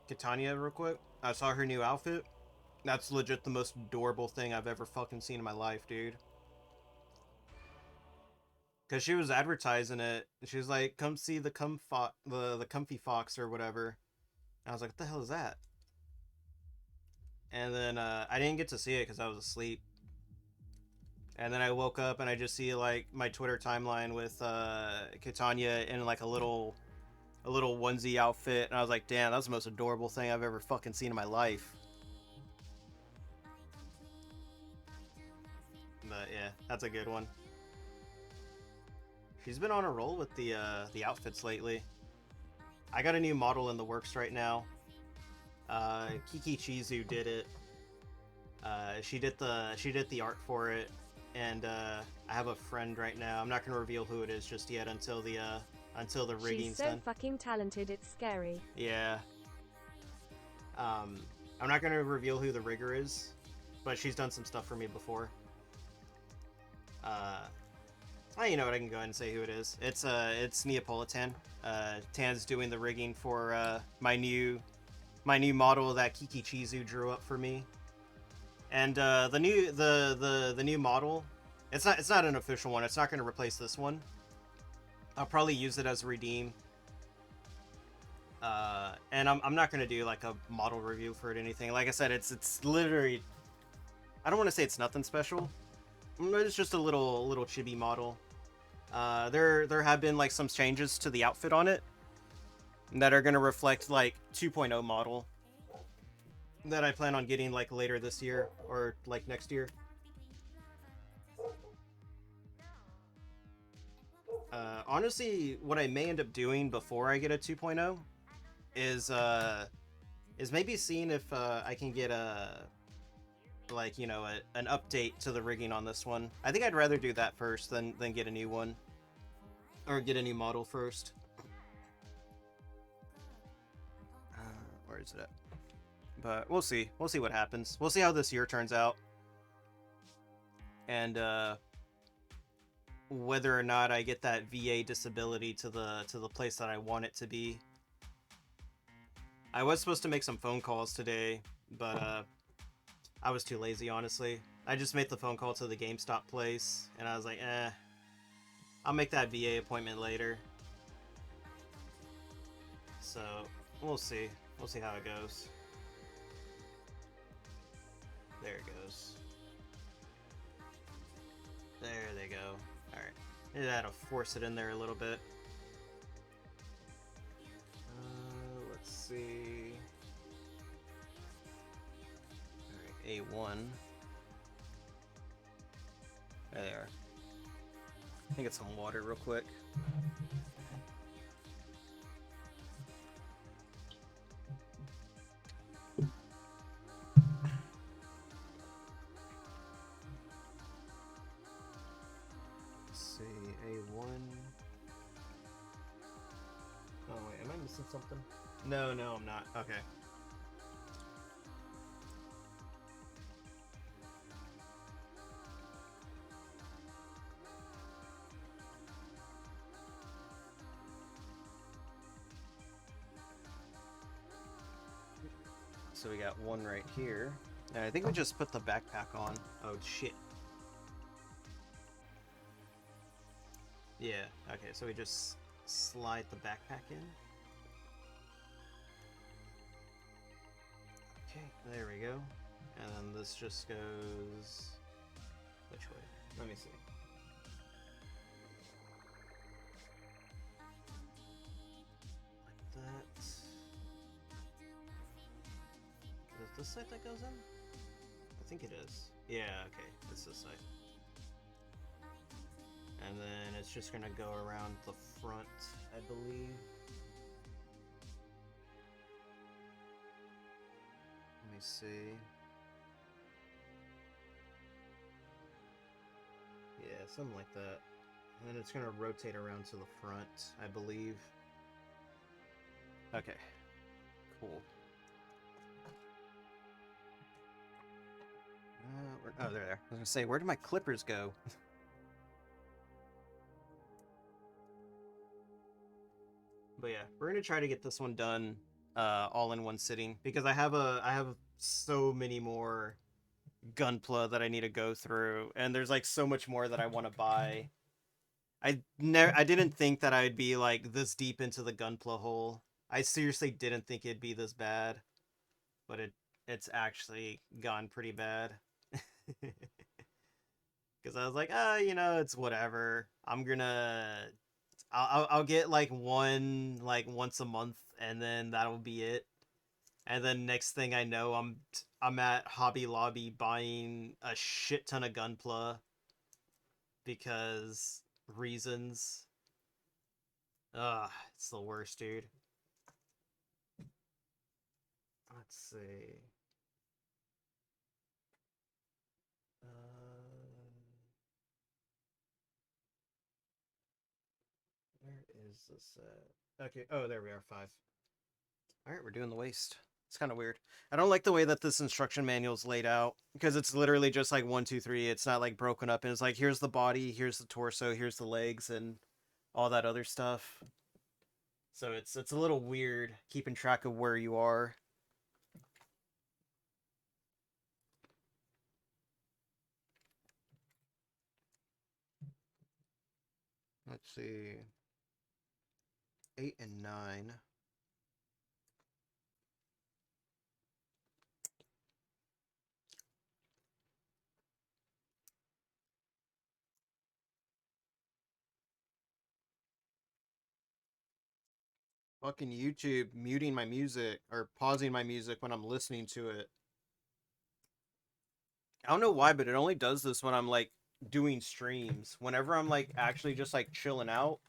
Catania real quick. I saw her new outfit. That's legit the most adorable thing I've ever fucking seen in my life, dude. Cause she was advertising it. She was like, "Come see the the comfy fox or whatever." And I was like, "What the hell is that?" And then I didn't get to see it because I was asleep. And then I woke up and I just see like my Twitter timeline with Catania in like a little onesie outfit, and I was like, "Damn, that's the most adorable thing I've ever fucking seen in my life." But yeah, that's a good one. She's been on a roll with the outfits lately. I got a new model in the works right now. Kiki Chizu did it. She did the art for it, and I have a friend right now. I'm not gonna reveal who it is just yet until the rigging's She's so done. fucking talented, it's scary. Yeah. I'm not gonna reveal who the rigger is, but she's done some stuff for me before. You know what? I can go ahead and say who it is. It's Neapolitan. Tan's doing the rigging for my new model that Kiki Chizu drew up for me. And the new model, it's not an official one. It's not going to replace this one. I'll probably use it as a redeem. And I'm not going to do like a model review for it or anything. Like I said, it's literally, I don't want to say it's nothing special. It's just a little chibi model. There have been like some changes to the outfit on it that are going to reflect like 2.0 model that I plan on getting like later this year or like next year. Honestly, what I may end up doing before I get a 2.0 is maybe seeing if I can get a like an update to the rigging on this one. I think I'd rather do that first than get a new one or get a new model first. Where is it at? But we'll see. We'll see what happens. We'll see how this year turns out, and whether or not I get that VA disability to the place that I want it to be. I was supposed to make some phone calls today, but I was too lazy, honestly. I just made the phone call to the GameStop place, and I was like, I'll make that VA appointment later. So, we'll see. We'll see how it goes. There it goes. There they go. Alright. Maybe I had to force it in there a little bit. Let's see. Alright, A1. There they are. I think get some water real quick. A1. Oh wait, am I missing something? No, I'm not. Okay. So we got one right here. And I think we just put the backpack on. Oh shit. Yeah, okay, so we just slide the backpack in. Okay, there we go. And then this just goes... which way? Let me see. Like that. Is it this side that goes in? I think it is. Yeah, okay, it's this side. And then it's just gonna go around the front, I believe. Let me see. Yeah, something like that. And then it's gonna rotate around to the front, I believe. Okay. Cool. Oh, they're there. I was gonna say, where did my clippers go? But yeah, we're gonna try to get this one done all in one sitting because I have so many more Gunpla that I need to go through, and there's like so much more that I want to buy. I didn't think that I'd be like this deep into the Gunpla hole. I seriously didn't think it'd be this bad, but it's actually gone pretty bad. Because I was like, it's whatever. I'll get like one like once a month, and then that'll be it. And then next thing I know, I'm at Hobby Lobby buying a shit ton of Gunpla because reasons. Ugh, it's the worst, dude. Let's see. Where is this at? Okay, oh, there we are, 5. Alright, we're doing the waist. It's kind of weird. I don't like the way that this instruction manual is laid out because it's literally just like 1, 2, 3. It's not like broken up and it's like here's the body, here's the torso, here's the legs, and all that other stuff. So it's a little weird keeping track of where you are. Let's see. 8 and 9. Fucking YouTube muting my music or pausing my music when I'm listening to it. I don't know why, but it only does this when I'm like doing streams. Whenever I'm like actually just like chilling out,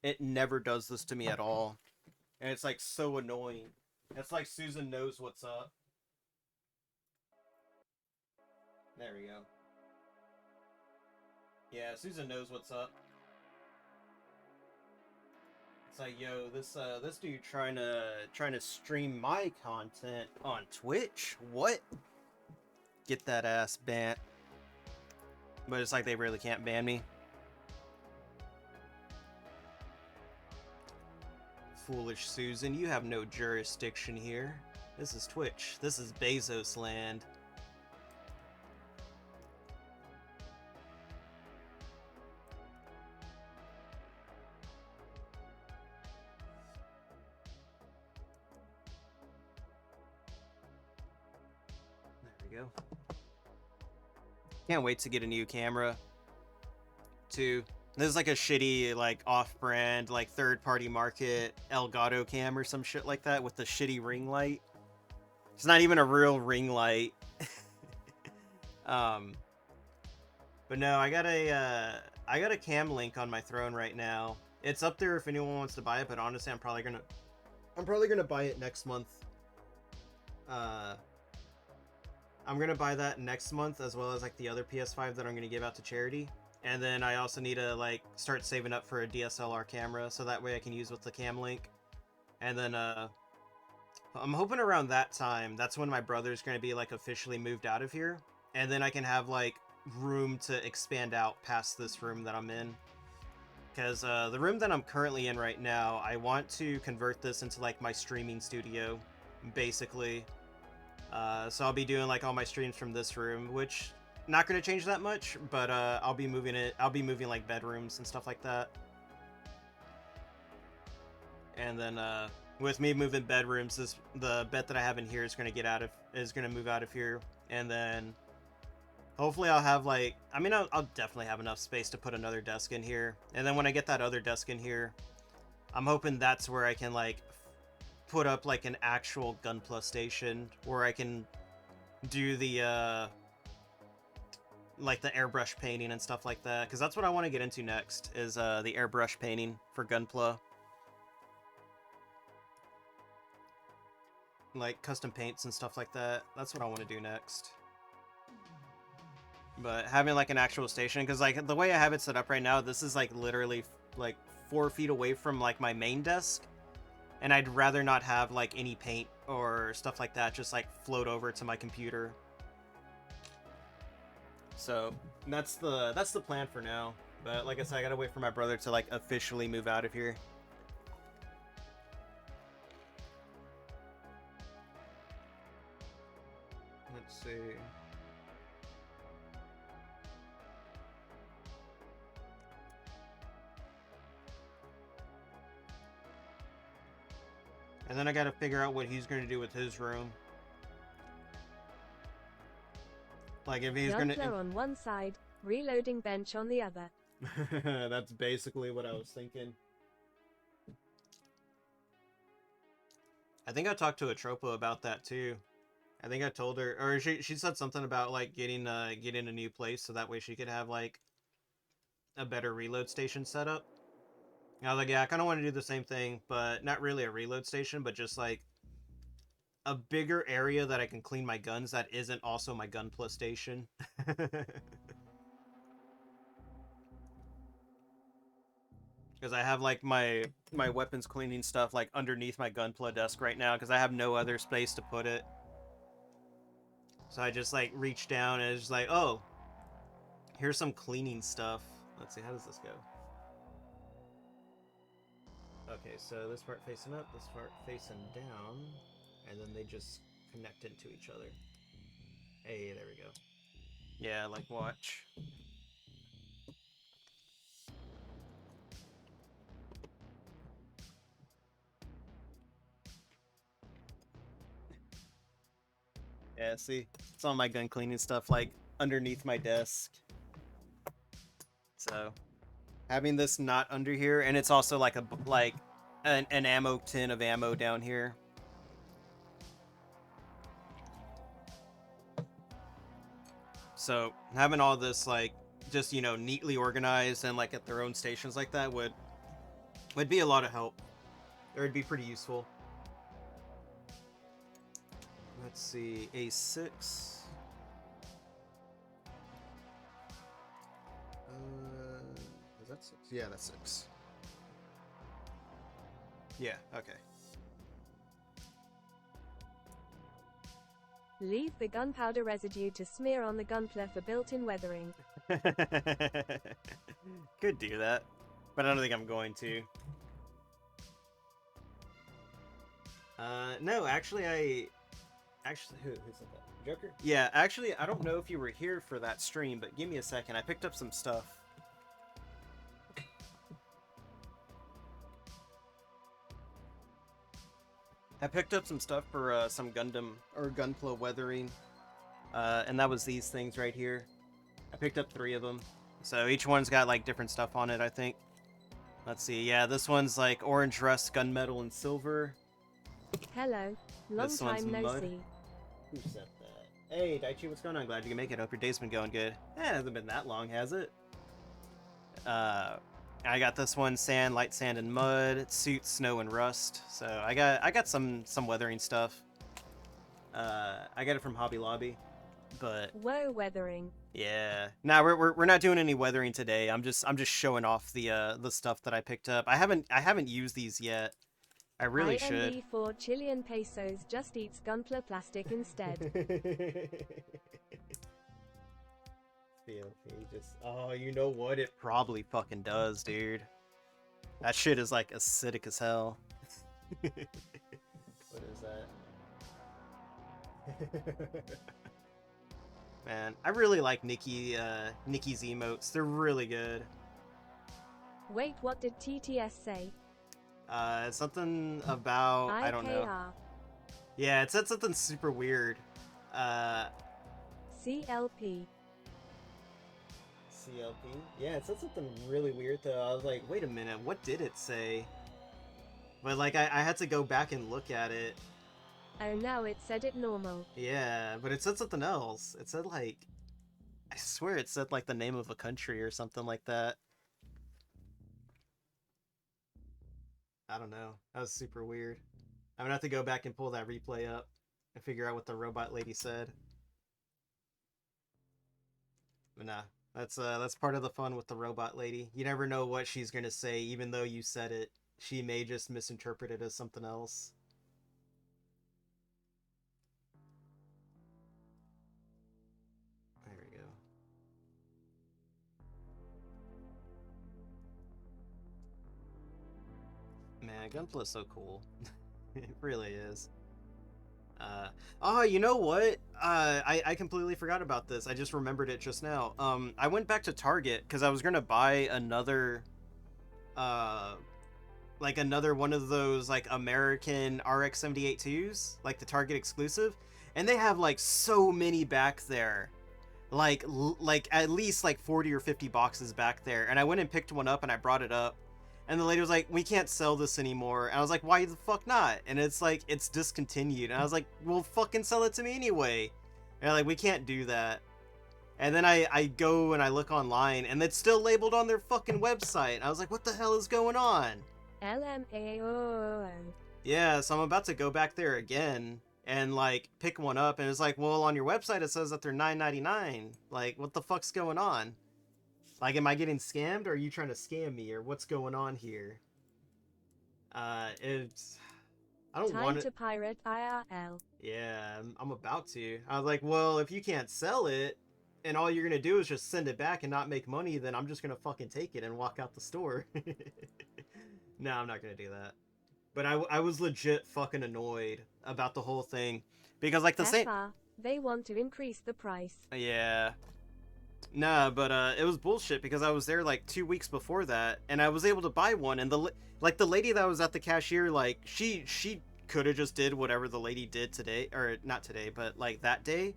it never does this to me at all. And it's like so annoying. It's like Susan knows what's up. There we go. Yeah, Susan knows what's up. It's like, yo, this dude trying to stream my content on Twitch? What? Get that ass banned. But it's like they really can't ban me. Foolish Susan, you have no jurisdiction here. This is Twitch. This is Bezos land. There we go. Can't wait to get a new camera, too. This is like a shitty, like, off-brand, like, third-party market Elgato cam or some shit like that with the shitty ring light. It's not even a real ring light. But no, I got a cam link on my throne right now. It's up there if anyone wants to buy it, but honestly, I'm probably gonna buy it next month. I'm gonna buy that next month, as well as like the other PS5 that I'm gonna give out to charity. And then I also need to like start saving up for a DSLR camera, so that way I can use with the cam link. And then I'm hoping around that time, that's when my brother's gonna be like officially moved out of here, and then I can have like room to expand out past this room that I'm in. Because the room that I'm currently in right now, I want to convert this into like my streaming studio, basically. So I'll be doing like all my streams from this room, which not going to change that much, but I'll be moving like bedrooms and stuff like that. And then with me moving bedrooms, the bed that I have in here is going to move out of here, and then hopefully I'll have like, I mean, I'll definitely have enough space to put another desk in here. And then when I get that other desk in here, I'm hoping that's where I can like put up like an actual Gunpla station where I can do the like the airbrush painting and stuff like that, because that's what I want to get into next, is the airbrush painting for Gunpla. Like custom paints and stuff like that. That's what I want to do next. But having like an actual station, because like the way I have it set up right now, this is like literally like 4 feet away from like my main desk, and I'd rather not have like any paint or stuff like that just like float over to my computer. So that's the plan for now. But like I said, I gotta wait for my brother to like officially move out of here. Let's see. And then I gotta figure out what he's gonna do with his room. Like if he's Gunpla gonna on one side, reloading bench on the other. That's basically what I was thinking. I think I talked to Atropa about that too. I think I told her, or she said something about like getting a new place so that way she could have like a better reload station setup. And I was like, yeah, I kind of want to do the same thing, but not really a reload station, but just like a bigger area that I can clean my guns that isn't also my Gunpla station. Because I have like my weapons cleaning stuff like underneath my Gunpla desk right now, because I have no other space to put it. So I just like reach down and it's just like, oh, here's some cleaning stuff. Let's see, how does this go? Okay, so this part facing up, this part facing down, and then they just connect into each other. Hey, there we go. Yeah, like watch. Yeah, see, some of my gun cleaning stuff like underneath my desk. So having this not under here, and it's also like an ammo tin of ammo down here. So having all this like just neatly organized and like at their own stations like that would be a lot of help. It would be pretty useful. Let's see, A6. Is that 6? Yeah, that's 6. Yeah, okay. Leave the gunpowder residue to smear on the gunpla for built-in weathering. Could do that, but I don't think I'm going to. No, actually, who said that? Joker? Yeah, actually, I don't know if you were here for that stream, but give me a second. I picked up some stuff. I picked up some stuff for some Gundam or Gunpla weathering, and that was these things right here. I picked up 3 of them, so each one's got like different stuff on it, I think. Let's see, yeah, this one's like orange rust, gunmetal, and silver. Hello, long time no see. Who said that? Hey, Daichi, what's going on? Glad you can make it. Hope your day's been going good. It hasn't been that long, has it? I got this one, sand, light sand, and mud. Suit, snow, and rust. So I got some weathering stuff. I got it from Hobby Lobby, but whoa, weathering. Yeah. Nah, we're not doing any weathering today. I'm just showing off the stuff that I picked up. I haven't used these yet. I really should. IMD for Chilean pesos just eats gunpla plastic instead. Oh, you know what? It probably fucking does, dude. That shit is like acidic as hell. What is that? Man, I really like Nikki's emotes. They're really good. Wait, what did TTS say? Something about I don't know. Yeah, it said something super weird. CLP. CLP? Yeah, it said something really weird though. I was like, wait a minute, what did it say? But like, I had to go back and look at it. Oh no, it said it normal. Yeah, but it said something else. It said like, I swear it said like the name of a country or something like that. I don't know. That was super weird. I'm gonna have to go back and pull that replay up and figure out what the robot lady said. But nah, that's part of the fun with the robot lady. You never know what she's gonna say, even though you said it. She may just misinterpret it as something else. There we go. Man, Gunpla is so cool. It really is. Oh, you know what? I completely forgot about this. I just remembered it just now. I went back to Target because I was gonna buy another, like another one of those like American RX-78-2s, like the Target exclusive, and they have like so many back there, like at least like 40 or 50 boxes back there. And I went and picked one up and I brought it up. And the lady was like, we can't sell this anymore. And I was like, why the fuck not? And it's like, it's discontinued. And I was like, well, fucking sell it to me anyway. And like, we can't do that. And then I go and I look online and it's still labeled on their fucking website. And I was like, what the hell is going on? LMAO. Yeah, so I'm about to go back there again and like pick one up. And it's like, well, on your website it says that they're $9.99. Like, what the fuck's going on? Like, am I getting scammed, or are you trying to scam me, or what's going on here? I don't want to pirate IRL. Yeah, I'm about to. I was like, well, if you can't sell it, and all you're gonna do is just send it back and not make money, then I'm just gonna fucking take it and walk out the store. No, I'm not gonna do that. But I was legit fucking annoyed about the whole thing, because like the same. They want to increase the price. Yeah. Nah, but it was bullshit because I was there like 2 weeks before that, and I was able to buy one, and the lady that was at the cashier, like she could have just did whatever the lady did today, or not today, but like that day,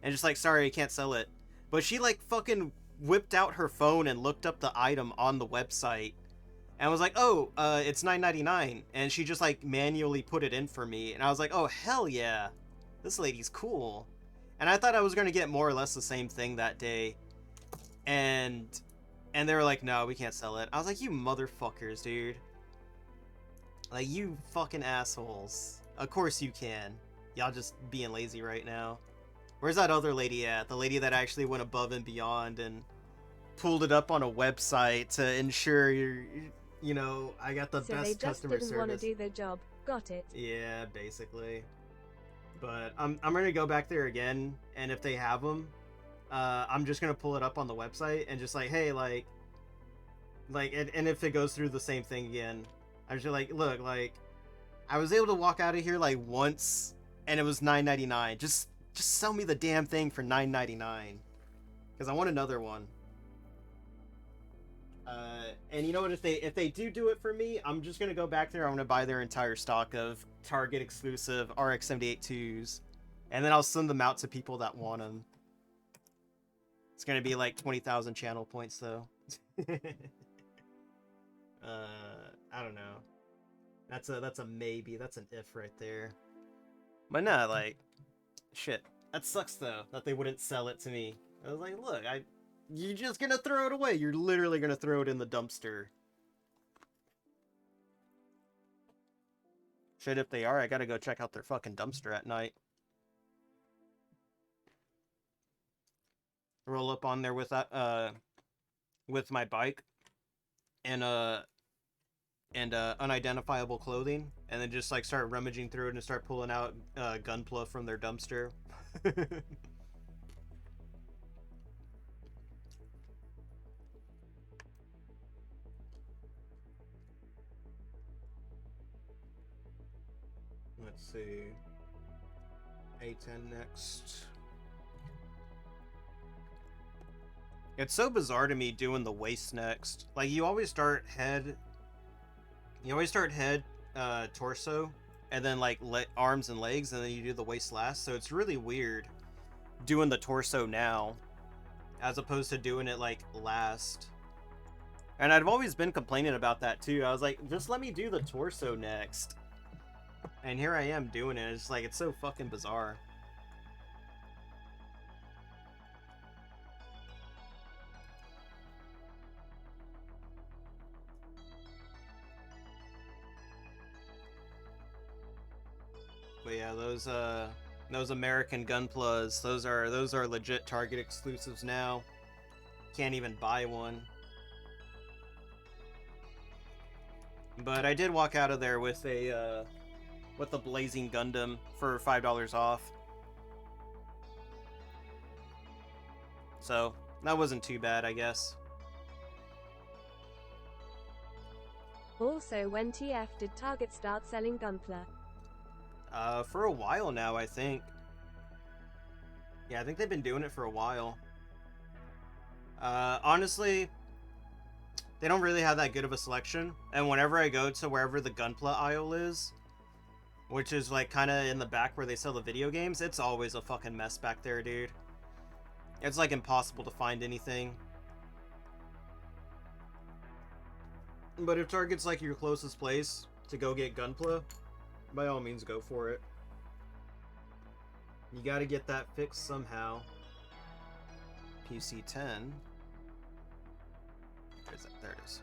and just like, sorry, I can't sell it. But she like fucking whipped out her phone and looked up the item on the website and was like, oh, it's $9.99, and she just like manually put it in for me, and I was like, oh hell yeah, this lady's cool. And I thought I was gonna get more or less the same thing that day, and they were like, no, we can't sell it. I was like, you motherfuckers, dude. Like, you fucking assholes. Of course you can. Y'all just being lazy right now. Where's that other lady at? The lady that actually went above and beyond and pulled it up on a website to ensure you know, I got the so best customer they just didn't want to service. do their job. Got it. Yeah, basically. But I'm gonna go back there again, and if they have them, I'm just gonna pull it up on the website and just like, hey, like, and if it goes through the same thing again, I'm just like, look, like, I was able to walk out of here like once, and it was $9.99. Just sell me the damn thing for $9.99, because I want another one. And you know what? If they do it for me, I'm just gonna go back there. I'm gonna buy their entire stock of Target exclusive RX-78 and then I'll send them out to people that want them. It's gonna be like 20,000 channel points though. I don't know. That's a maybe. That's an if right there. But nah, like, shit. That sucks though that they wouldn't sell it to me. I was like, look, you're just gonna throw it away. You're literally gonna throw it in the dumpster. Shit, if they are, I gotta go check out their fucking dumpster at night. Roll up on there with that, with my bike and unidentifiable clothing, and then just like start rummaging through it and start pulling out gunpla from their dumpster. Let's see. A10 next. It's so bizarre to me doing the waist next. Like, you always start head, torso, and then like arms and legs, and then you do the waist last. So it's really weird doing the torso now, as opposed to doing it like last. And I've always been complaining about that too. I was like, just let me do the torso next. And here I am doing it. It's like, it's so fucking bizarre. But yeah, those American Gunplas, those are legit Target exclusives now. Can't even buy one. But I did walk out of there with a Blazing Gundam for $5 off. So that wasn't too bad, I guess. Also, when TF did Target start selling Gunpla? For a while now, I think. Yeah, I think they've been doing it for a while. Honestly, they don't really have that good of a selection. And whenever I go to wherever the Gunpla aisle is, which is like kind of in the back where they sell the video games, it's always a fucking mess back there, dude. It's like impossible to find anything. But if Target's like your closest place to go get Gunpla, by all means go for it. You gotta get that fixed somehow. PC-10. Where's that? There it is.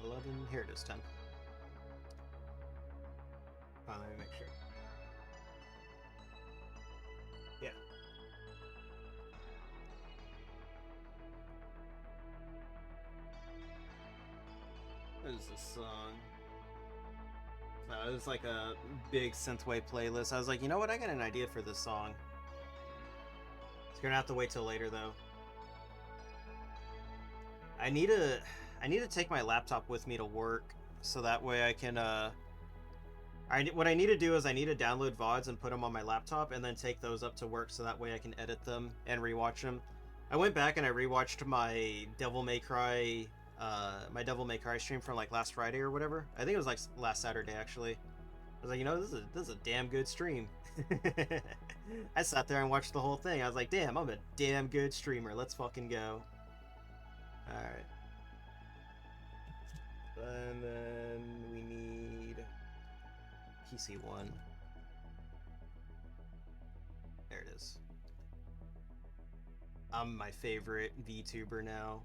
11. Here it is, 10. Let me make sure. Yeah. What is this song? It was like a big synthwave playlist. I was like, you know what? I got an idea for this song. It's gonna have to wait till later, though. I need to take my laptop with me to work, so that way I can, what I need to do is I need to download VODs and put them on my laptop, and then take those up to work, so that way I can edit them and rewatch them. I went back and I rewatched my Devil May Cry my Devil May Cry stream from like last Friday or whatever. I think it was like last Saturday actually. I was like, you know, this is a damn good stream. I sat there and watched the whole thing. I was like, damn, I'm a damn good streamer. Let's fucking go. Alright. And then we need PC1. There it is. I'm my favorite VTuber now.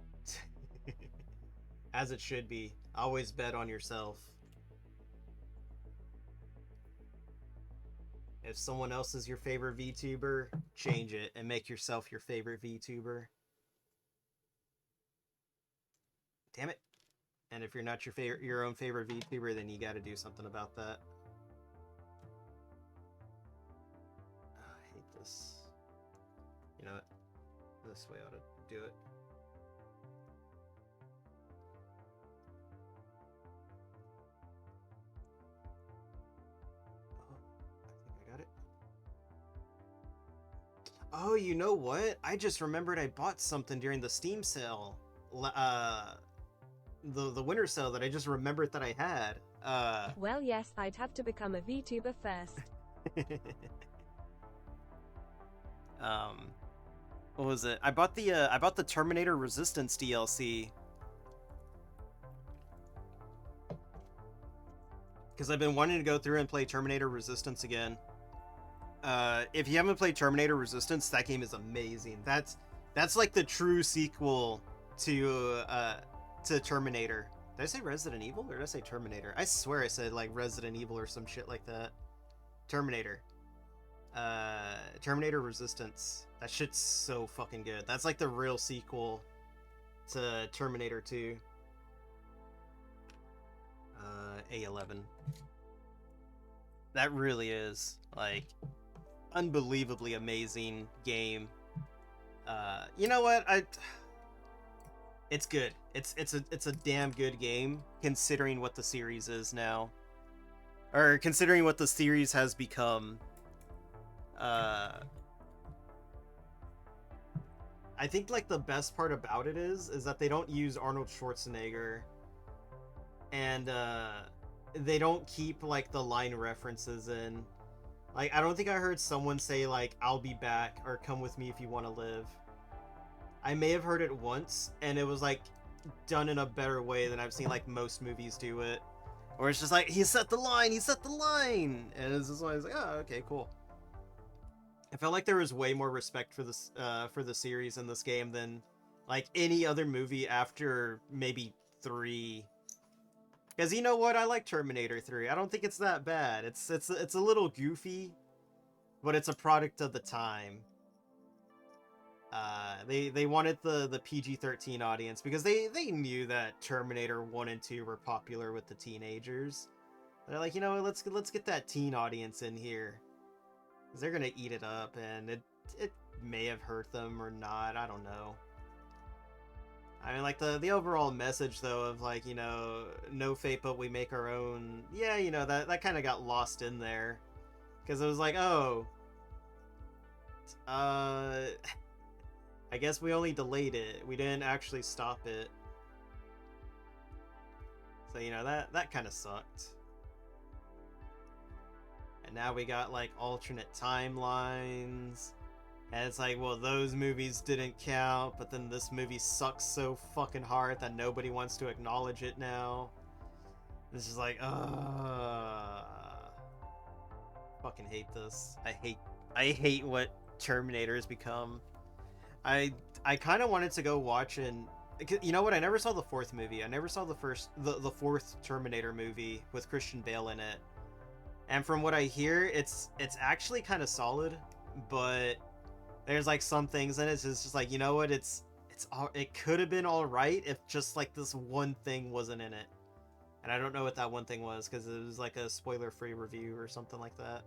As it should be. Always bet on yourself. If someone else is your favorite VTuber, change it and make yourself your favorite VTuber. Damn it. And if you're not your own favorite VTuber, then you gotta do something about that. Oh, I hate this. You know what? This way ought to do it. Oh, you know what? I just remembered I bought something during the Steam sale. The winter sale that I just remembered that I had. Well, yes, I'd have to become a VTuber first. What was it? I bought the Terminator Resistance DLC. Because I've been wanting to go through and play Terminator Resistance again. If you haven't played Terminator Resistance, that game is amazing. That's like the true sequel to Terminator. Did I say Resident Evil or did I say Terminator? I swear I said like Resident Evil or some shit like that. Terminator. Terminator Resistance. That shit's so fucking good. That's like the real sequel to Terminator 2. A11. That really is like unbelievably amazing game. You know what? It's good. It's a damn good game considering what the series is now. Or considering what the series has become. I think like the best part about it is that they don't use Arnold Schwarzenegger, and they don't keep like the line references in. Like, I don't think I heard someone say like "I'll be back" or "Come with me if you want to live." I may have heard it once, and it was like done in a better way than I've seen like most movies do it, or it's just like he set the line, and it's just like, oh, okay, cool. I felt like there was way more respect for this for the series in this game than like any other movie after maybe 3. Because you know what, I like Terminator 3. I don't think it's that bad. It's a little goofy, but it's a product of the time. They wanted the PG-13 audience because they knew that Terminator 1 and 2 were popular with the teenagers. They're like, you know, let's get that teen audience in here. Because they're gonna eat it up, and it may have hurt them or not, I don't know. I mean, like, the overall message, though, of, like, you know, no fate but we make our own, yeah, you know, that kind of got lost in there. Because it was like, oh, I guess we only delayed it. We didn't actually stop it. So, you know, that kind of sucked. And now we got, like, alternate timelines. And it's like, well, those movies didn't count, but then this movie sucks so fucking hard that nobody wants to acknowledge it now. It's just like, fucking hate this. I hate what Terminator has become. I kind of wanted to go watch and... You know what? I never saw the 4th movie. I never saw the 4th Terminator movie with Christian Bale in it. And from what I hear, it's actually kind of solid, but there's like some things in it. It's just like, you know what? It could have been all right if just like this one thing wasn't in it. And I don't know what that one thing was because it was like a spoiler-free review or something like that,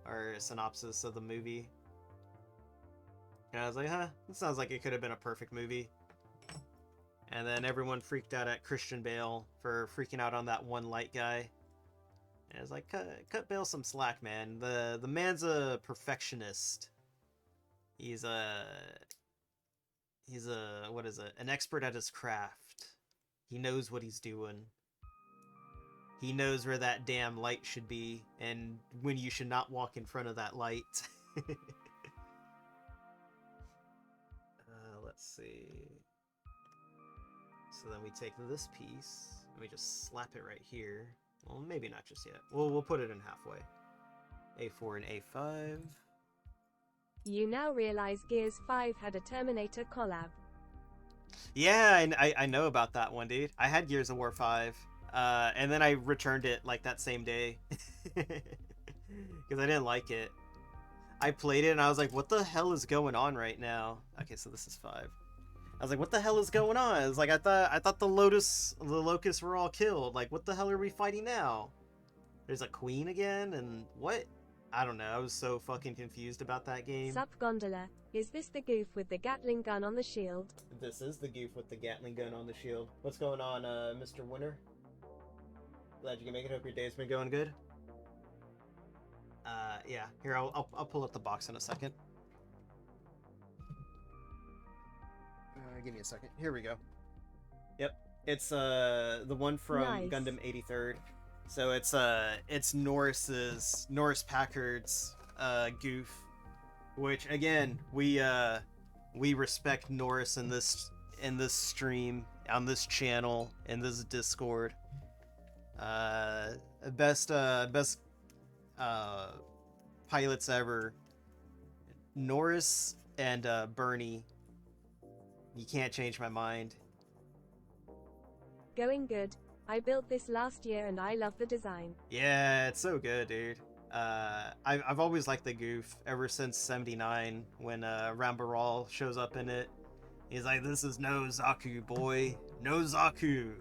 or a synopsis of the movie. And I was like, huh, this sounds like it could have been a perfect movie. And then everyone freaked out at Christian Bale for freaking out on that one light guy. And it's like, cut Bale some slack, man. The man's a perfectionist. He's a what is it? An expert at his craft. He knows what he's doing. He knows where that damn light should be, and when you should not walk in front of that light. Let's see. So then we take this piece, and we just slap it right here. Well, maybe not just yet. We'll put it in halfway. A4 and A5. You now realize Gears 5 had a Terminator collab. Yeah, I know about that one, dude. I had Gears of War 5. And then I returned it like that same day. Because I didn't like it. I played it and I was like, what the hell is going on right now? Okay, so this is 5. I was like, what the hell is going on? It's like I thought the locusts were all killed. Like, what the hell are we fighting now? There's a queen again, and what? I don't know. I was so fucking confused about that game. Sup Gondola, is this the Gouf with the Gatling gun on the shield? This is the Gouf with the Gatling gun on the shield. What's going on, Mr. Winter? Glad you can make it. Hope your day's been going good. Yeah. Here, I'll pull up the box in a second. Give me a second. Here we go. Yep, it's the one from Nice. Gundam 83rd. So it's Norris Packard's Gouf, which again we respect Norris in this stream, on this channel, in this Discord. Best pilots ever. Norris and Bernie. You can't change my mind. Going good. I built this last year and I love the design. Yeah, it's so good, dude. I've always liked the Gouf ever since '79 when Rambaral shows up in it. He's like, "This is no Zaku, boy, no Zaku,"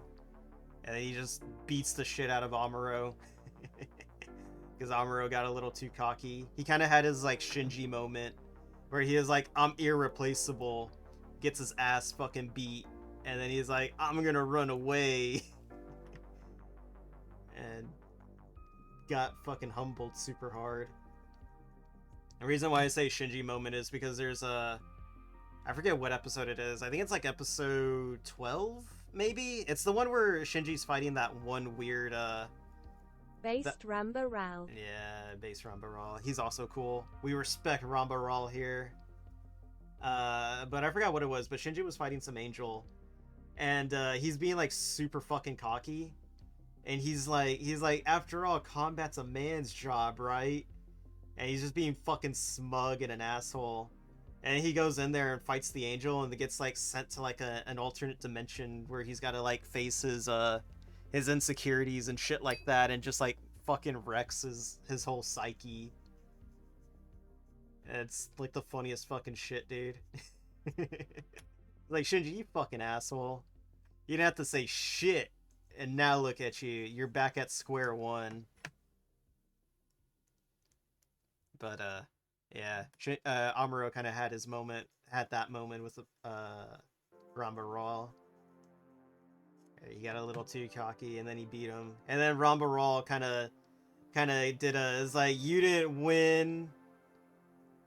and then he just beats the shit out of Amuro because Amuro got a little too cocky. He kind of had his like Shinji moment where he is like, "I'm irreplaceable," gets his ass fucking beat, and then he's like, "I'm gonna run away." And got fucking humbled super hard. The reason why I say Shinji moment is because there's I forget what episode it is. I think it's like episode 12, maybe? It's the one where Shinji's fighting that one weird, Based Ramba Ral. Yeah, base Rambaral. He's also cool. We respect Rambaral here. But I forgot what it was, but Shinji was fighting some angel. And, he's being, like, super fucking cocky. And he's like, after all, combat's a man's job, right? And he's just being fucking smug and an asshole. And he goes in there and fights the angel and gets like sent to like an alternate dimension where he's got to like face his insecurities and shit like that, and just like fucking wrecks his whole psyche. And it's like the funniest fucking shit, dude. Like, Shinji, you fucking asshole. You didn't have to say shit. And now look at you. You're back at square one. But, yeah. Amuro kind of had that moment with Ramba Raw. He got a little too cocky, and then he beat him. And then Ramba Raw kind of did it's like, you didn't win.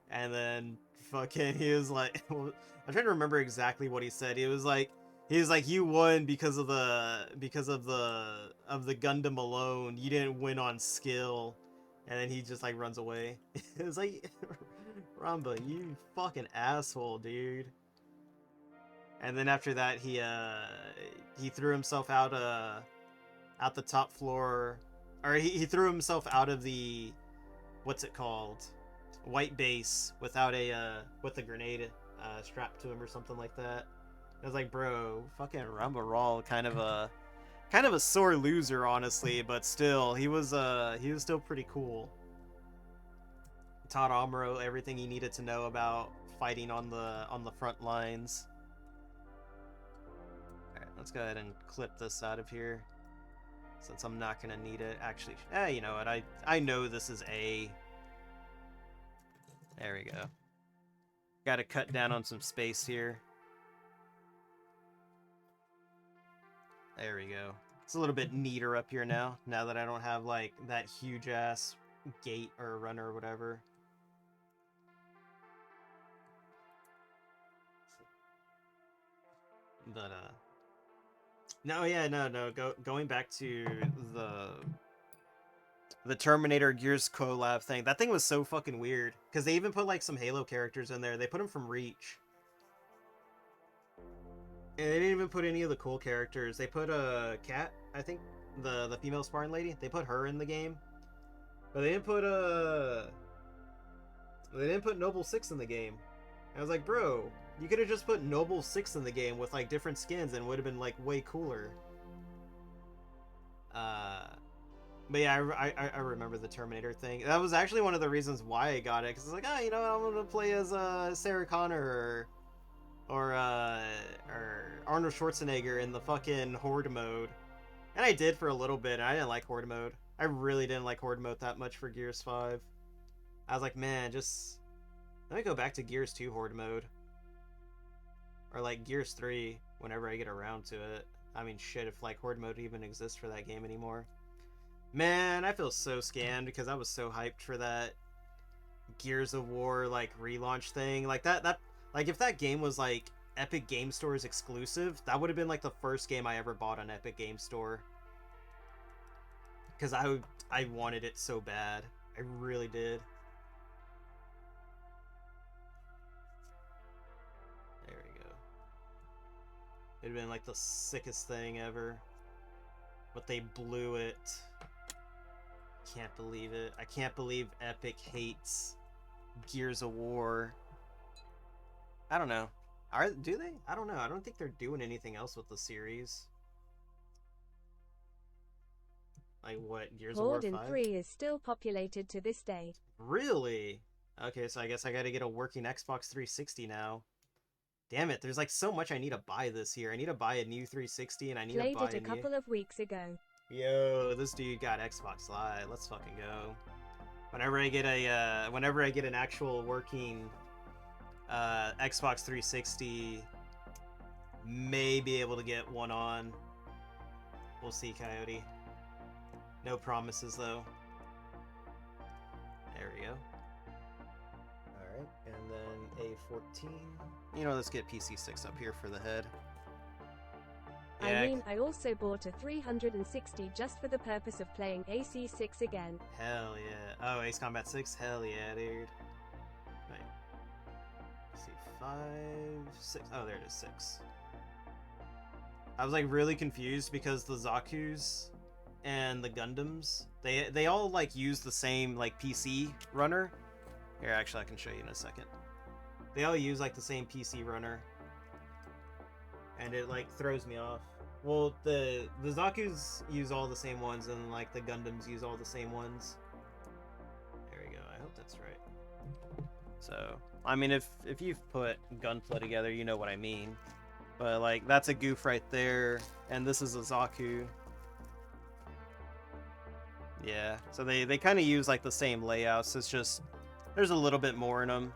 And then fucking, he was like, I'm trying to remember exactly what he said. He was like, you won because of the Gundam alone. You didn't win on skill. And then he just like runs away. It was like, Ramba, you fucking asshole, dude. And then after that, he threw himself out the top floor, or he threw himself out of the, what's it called, white base without with a grenade strapped to him or something like that. I was like, bro, fucking Ramba Raw, kind of a sore loser, honestly, but still, he was still pretty cool. Taught Amuro everything he needed to know about fighting on the front lines. Alright, let's go ahead and clip this out of here, since I'm not gonna need it. Actually, you know what? I know this is A. There we go. Gotta cut down on some space here. There we go. It's a little bit neater up here now that I don't have like that huge ass gate or runner or whatever. But No, yeah, no. Going back to the the Terminator Gears collab thing. That thing was so fucking weird because they even put like some Halo characters in there. They put them from Reach, and they didn't even put any of the cool characters. They put a Cat, I think, the female Spartan lady. They put her in the game, but they didn't put Noble Six in the game. And I was like, bro, you could have just put Noble Six in the game with like different skins and would have been like way cooler. Uh, But yeah, I remember the Terminator thing. That was actually one of the reasons why I got it, because it's like, you know, I'm gonna play as Sarah Connor or Arnold Schwarzenegger in the fucking Horde mode, and I did for a little bit. And I didn't like Horde mode. I really didn't like Horde mode that much for Gears 5. I was like, man, just let me go back to Gears 2 Horde mode, or like Gears 3 whenever I get around to it. I mean, shit, if like Horde mode even exists for that game anymore. Man, I feel so scammed because I was so hyped for that Gears of War like relaunch thing. Like that like if that game was like Epic Game Store's exclusive, that would have been like the first game I ever bought on Epic Game Store. Cuz I wanted it so bad. I really did. There we go. It'd been like the sickest thing ever. But they blew it. Can't believe it. I can't believe Epic hates Gears of War. I don't know. Do they? I don't know. I don't think they're doing anything else with the series. Like what? Gears of War Horde in 5? 3 is still populated to this day. Really? Okay, so I guess I gotta get a working Xbox 360 now. Damn it, there's like so much I need to buy this year. I need to buy a new 360 and I need Played to buy it a new... couple of weeks ago. Yo, this dude got Xbox Live. Let's fucking go. Whenever I get an actual working Xbox 360, may be able to get one on. We'll see, Coyote. No promises though. There we go. Alright, and then A14. You know, let's get PC6 up here for the head. I mean, I also bought a 360 just for the purpose of playing AC6 again. Hell yeah. Oh, Ace Combat 6? Hell yeah, dude. Wait. Let's see, 5, 6. Oh, there it is, 6. I was like really confused because the Zaku's and the Gundams, they all like use the same like PC runner. Here, actually, I can show you in a second. They all use like the same PC runner, and it like throws me off. Well, the Zaku's use all the same ones, and like the Gundams use all the same ones. There we go. I hope that's right. So, I mean, if you've put Gunpla together, you know what I mean. But like, that's a Gouf right there, and this is a Zaku. Yeah, so they kind of use like the same layouts. It's just there's a little bit more in them.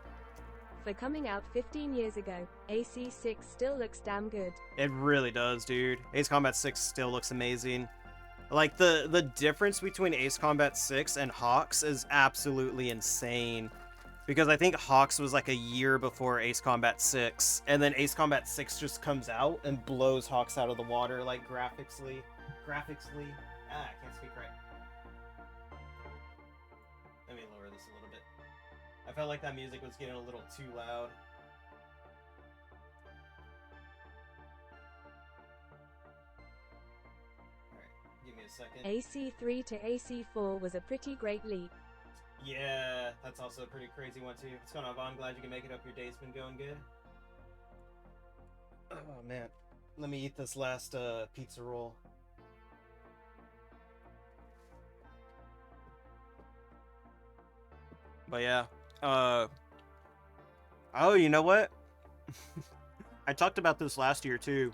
For coming out 15 years ago, AC6 still looks damn good. It really does, dude. Ace Combat 6 still looks amazing. Like the difference between Ace Combat 6 and Hawks is absolutely insane. Because I think Hawks was like a year before Ace Combat 6, and then Ace Combat 6 just comes out and blows Hawks out of the water, like graphically. I can't speak right. Let me lower this a little bit. I felt like that music was getting a little too loud. Alright, give me a second. AC3 to AC4 was a pretty great leap. Yeah, that's also a pretty crazy one too. What's going on, Vaughn? Glad you can make it. Hope your day's been going good. Oh man, let me eat this last pizza roll. But yeah, oh, you know what? I talked about this last year too.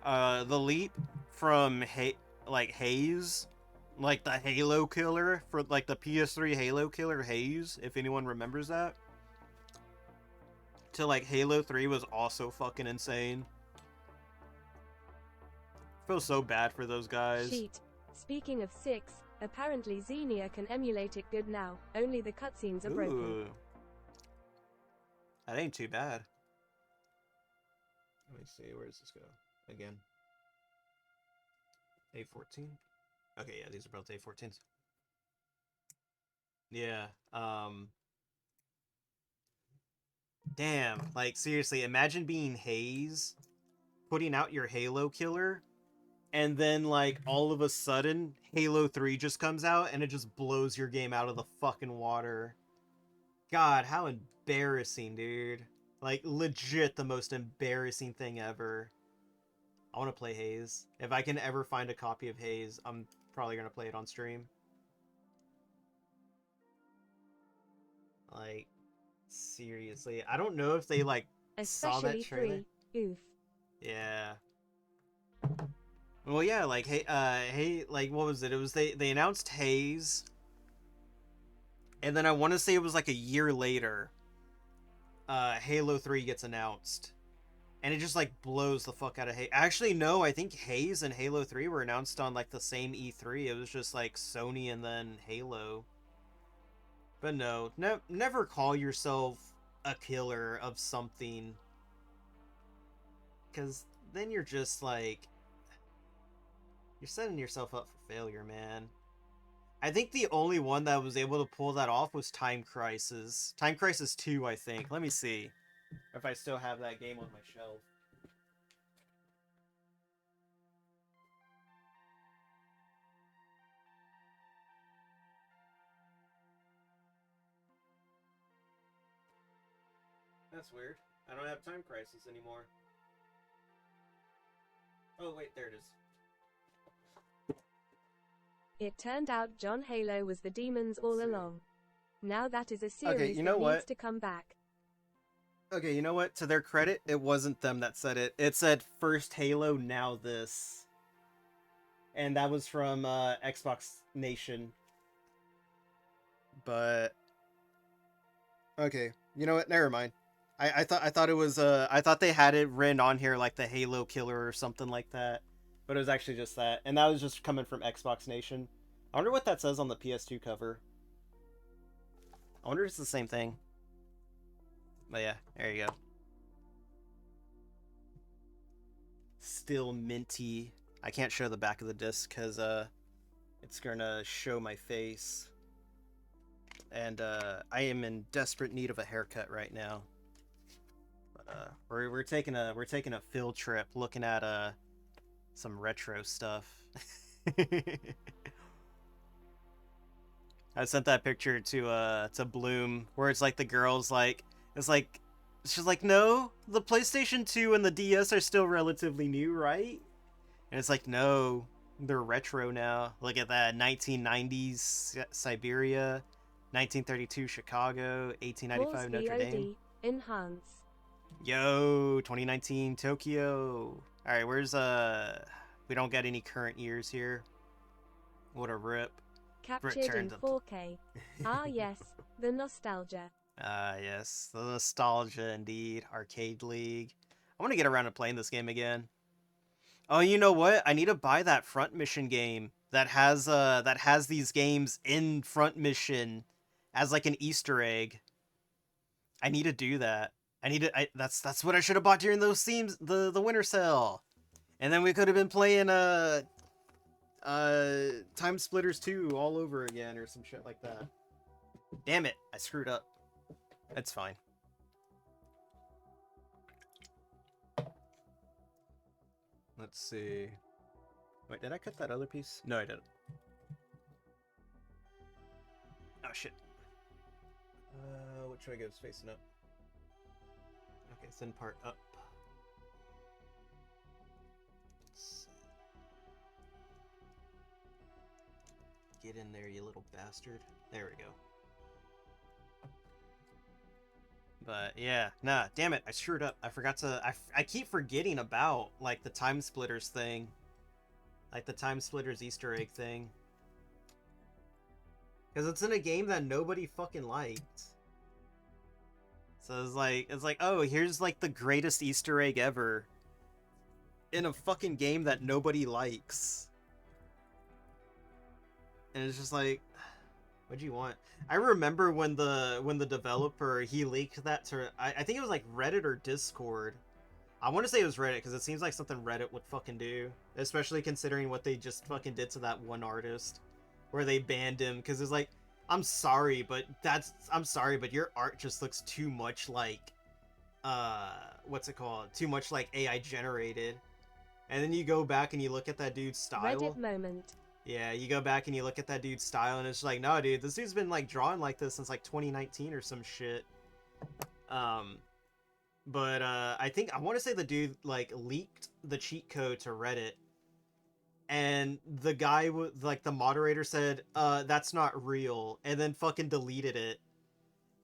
The leap from Haze, like the Halo killer for like the PS3 Halo killer Haze, if anyone remembers that, to like Halo 3 was also fucking insane. Feel so bad for those guys. Sheet. Speaking of 6, apparently Xenia can emulate it good now, only the cutscenes are broken. Ooh. That ain't too bad. Let me see, where does this go? Again. A14. Okay, yeah, these are both A14s. Yeah. Damn. Like seriously, imagine being Haze, putting out your Halo killer, and then like all of a sudden Halo 3 just comes out and it just blows your game out of the fucking water. God, how embarrassing, dude. Like legit the most embarrassing thing ever. I want to play Haze. If I can ever find a copy of Haze, I'm probably going to play it on stream. Like seriously, I don't know if they like saw that Especially trailer. 3, Gouf. Yeah. Well, yeah, like like what was it? It was they announced Haze, and then I want to say it was like a year later, Halo 3 gets announced, and it just like blows the fuck out of Haze. Actually, no, I think Haze and Halo 3 were announced on like the same E3. It was just like Sony and then Halo. But no, never call yourself a killer of something, because then you're just like you're setting yourself up for failure, man. I think the only one that was able to pull that off was Time Crisis. Time Crisis 2, I think. Let me see if I still have that game on my shelf. That's weird. I don't have Time Crisis anymore. Oh, wait, there it is. It turned out John Halo was the demons all along. Now that is a series Okay, you know that what? needs to come back. Okay, you know what? To their credit, it wasn't them that said it. It said first Halo, now this. And that was from Xbox Nation. But okay, you know what? Never mind. I thought it was I thought they had it written on here like the Halo killer or something like that. But it was actually just that. And that was just coming from Xbox Nation. I wonder what that says on the PS2 cover. I wonder if it's the same thing. But yeah, there you go. Still minty. I can't show the back of the disc because it's gonna show my face. And I am in desperate need of a haircut right now. But we're taking a field trip looking at some retro stuff. I sent that picture to Bloom where it's like the girl's like it's like she's like, no, the PlayStation 2 and the DS are still relatively new, right? And it's like, no, they're retro now. Look at that, 1990s Siberia, 1932 Chicago, 1895 Notre Dame. Enhance. Yo, 2019 Tokyo. All right, where's we don't get any current years here. What a rip. Captured in 4K. Ah yes, the nostalgia. Ah yes, the nostalgia indeed. Arcade League. I want to get around to playing this game again. Oh, you know what? I need to buy that Front Mission game that has these games in Front Mission as like an Easter egg. I need to do that. That's what I should have bought during those themes the winter sale. And then we could have been playing Time Splitters 2 all over again or some shit like that. Damn it, I screwed up. It's fine. Let's see. Wait, did I cut that other piece? No, I didn't. Oh shit. Which way goes facing up? Okay, send part up. Get in there, you little bastard. There we go. But yeah, nah, damn it, I screwed up. I forgot to. I keep forgetting about like the Time Splitters thing, like the Time Splitters Easter egg thing, because it's in a game that nobody fucking liked. So it's like, oh, here's like the greatest Easter egg ever in a fucking game that nobody likes. And it's just like, what'd you want? I remember when the developer he leaked that to I think it was like Reddit or Discord, I want to say it was Reddit because it seems like something Reddit would fucking do, especially considering what they just fucking did to that one artist, where they banned him because it's like, I'm sorry, but your art just looks too much like, what's it called? Too much like AI generated. And then you go back and you look at that dude's style. Reddit moment. Yeah, you go back and you look at that dude's style, and it's like, no, dude, this dude's been like drawing like this since like 2019 or some shit. Um, but I want to say the dude like leaked the cheat code to Reddit, and the guy like the moderator said, that's not real, and then fucking deleted it.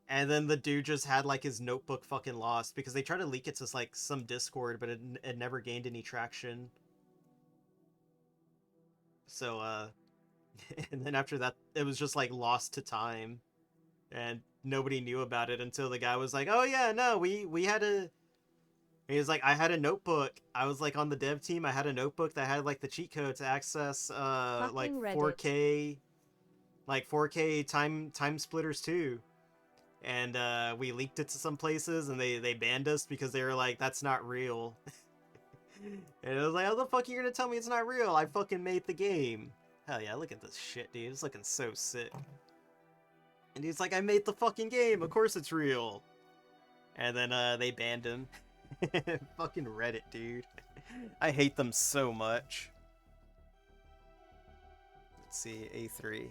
And then the dude just had like his notebook fucking lost because they tried to leak it to like some Discord, but it never gained any traction. So and then after that, it was just like lost to time, and nobody knew about it until the guy was like, "Oh yeah, no, we had a." He was like, "I had a notebook. I was like on the dev team. I had a notebook that had like the cheat code to access like Fucking Reddit. 4K, like 4K time splitters too." And we leaked it to some places, and they banned us because they were like, "That's not real." And it was like, "How the fuck are you gonna tell me it's not real? I fucking made the game." Hell yeah, look at this shit, dude. It's looking so sick. And he's like, "I made the fucking game. Of course it's real." And then they banned him. Fucking Reddit, dude. I hate them so much. Let's see, A3.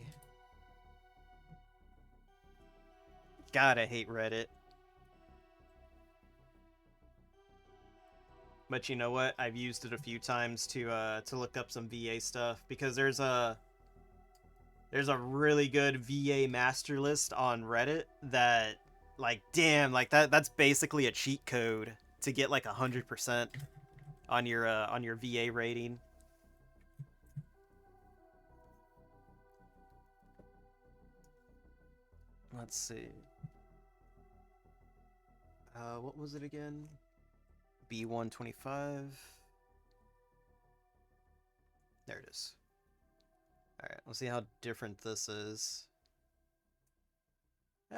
God, I hate Reddit. But you know what? I've used it a few times to look up some VA stuff because there's a really good VA master list on Reddit that, like, damn, like that's basically a cheat code to get like 100% on your VA rating. Let's see. What was it again? B125. There it is. Alright, let's see how different this is.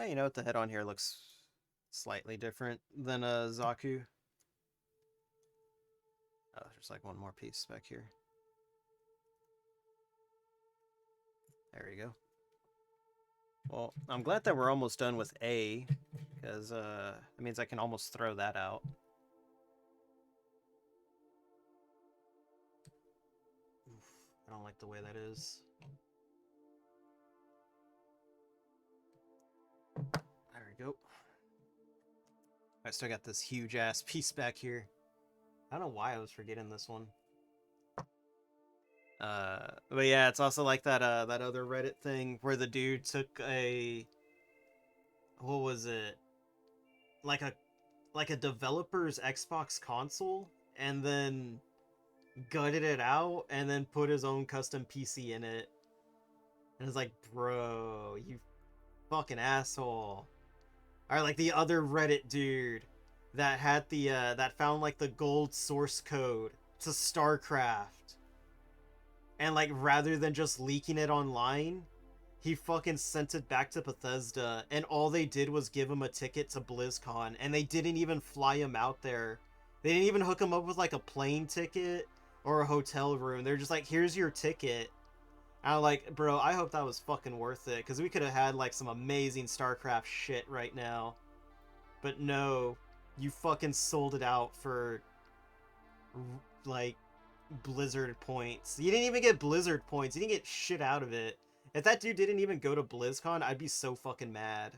You know what? The head on here looks slightly different than Zaku. Oh, there's like one more piece back here. There we go. Well, I'm glad that we're almost done with A, because that means I can almost throw that out. Oof, I don't like the way that is. There we go. I still got this huge ass piece back here. I don't know why I was forgetting this one. But yeah, it's also like that that other Reddit thing where the dude took a, what was it? Like a developer's Xbox console and then gutted it out and then put his own custom PC in it. And it's like, bro, you fucking asshole. Or like the other Reddit dude that had the that found like the gold source code to StarCraft. And like rather than just leaking it online, he fucking sent it back to Bethesda, and all they did was give him a ticket to BlizzCon, and they didn't even fly him out there. They didn't even hook him up with like a plane ticket or a hotel room. They're just like, here's your ticket. And I'm like, bro, I hope that was fucking worth it, because we could have had like some amazing StarCraft shit right now. But no, you fucking sold it out for like Blizzard points. You didn't even get Blizzard points. You didn't get shit out of it. If that dude didn't even go to BlizzCon, I'd be so fucking mad.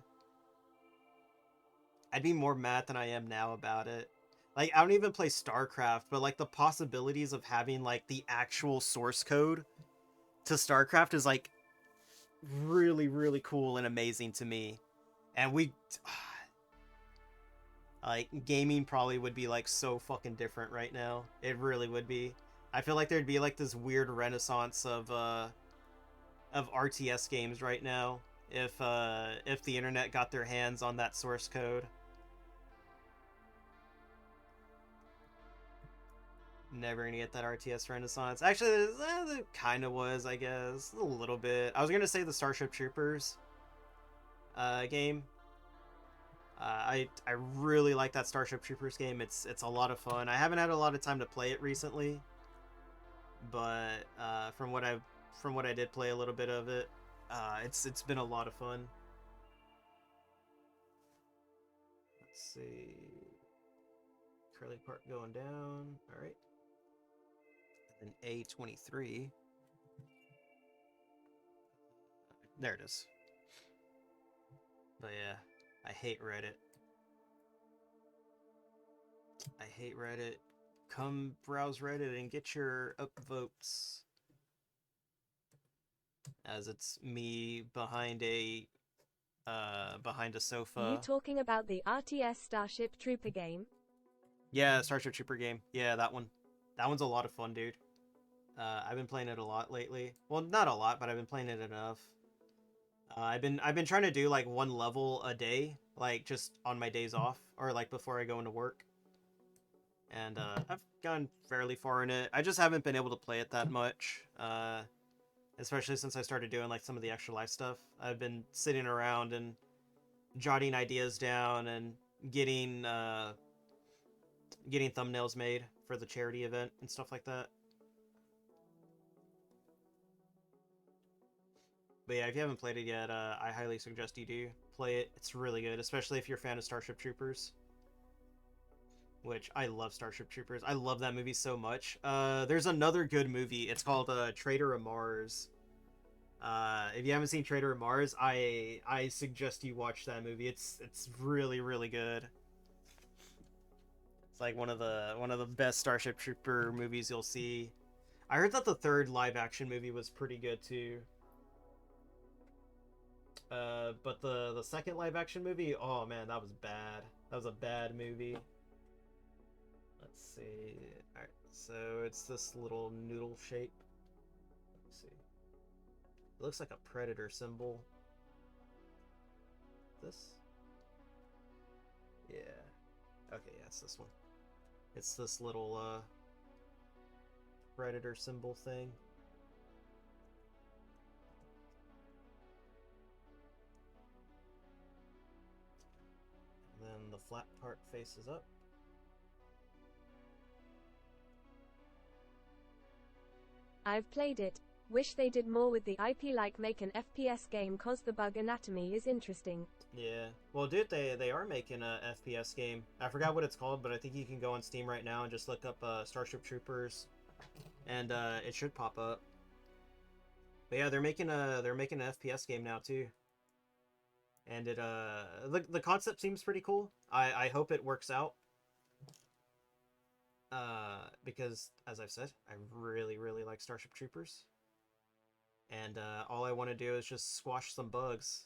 I'd be more mad than I am now about it. Like, I don't even play StarCraft, but like the possibilities of having like the actual source code to StarCraft is like really, really cool and amazing to me. And like, gaming probably would be like so fucking different right now. It really would be. I feel like there'd be like this weird renaissance of RTS games right now if the internet got their hands on that source code. Never gonna get that RTS renaissance. Actually, there kind of was, I guess, a little bit. I was gonna say the Starship Troopers game, I really like that Starship Troopers game. It's a lot of fun. I haven't had a lot of time to play it recently, but from what I did play a little bit of it, it's been a lot of fun. Let's see, Curly Park going down. All right, and then A23. There it is. But yeah, I hate Reddit. I hate Reddit. Come browse Reddit and get your upvotes. As it's me behind a You sofa. talking about the RTS Starship Trooper game? Yeah, Starship Trooper game. Yeah, that one. That one's a lot of fun, dude. I've been playing it a lot lately. Well, not a lot, but I've been playing it enough. I've been trying to do like one level a day, like just on my days off or like before I go into work. And I've gone fairly far in it. I just haven't been able to play it that much. Especially since I started doing like some of the extra life stuff. I've been sitting around and jotting ideas down and getting getting thumbnails made for the charity event and stuff like that. But yeah, if you haven't played it yet, I highly suggest you do play it. It's really good, especially if you're a fan of Starship Troopers. Which I love Starship Troopers. I love that movie so much. There's another good movie. It's called Traitor of Mars. If you haven't seen Traitor of Mars, I suggest you watch that movie. It's really really good. It's like one of the best Starship Trooper movies you'll see. I heard that the third live action movie was pretty good too. But the second live action movie, oh man, that was bad. That was a bad movie. Let's see. All right, so it's this little noodle shape. Let's see. It looks like a predator symbol. This? Yeah. Okay, yeah, it's this one. It's this little predator symbol thing. And then the flat part faces up. I've played it. Wish they did more with the IP, like make an FPS game, cause the bug anatomy is interesting. Yeah. Well, dude, they are making a FPS game. I forgot what it's called, but I think you can go on Steam right now and just look up Starship Troopers, and it should pop up. But yeah, they're making an FPS game now too. And it the concept seems pretty cool. I hope it works out. Because as I've said, I really really like Starship Troopers. And all I want to do is just squash some bugs.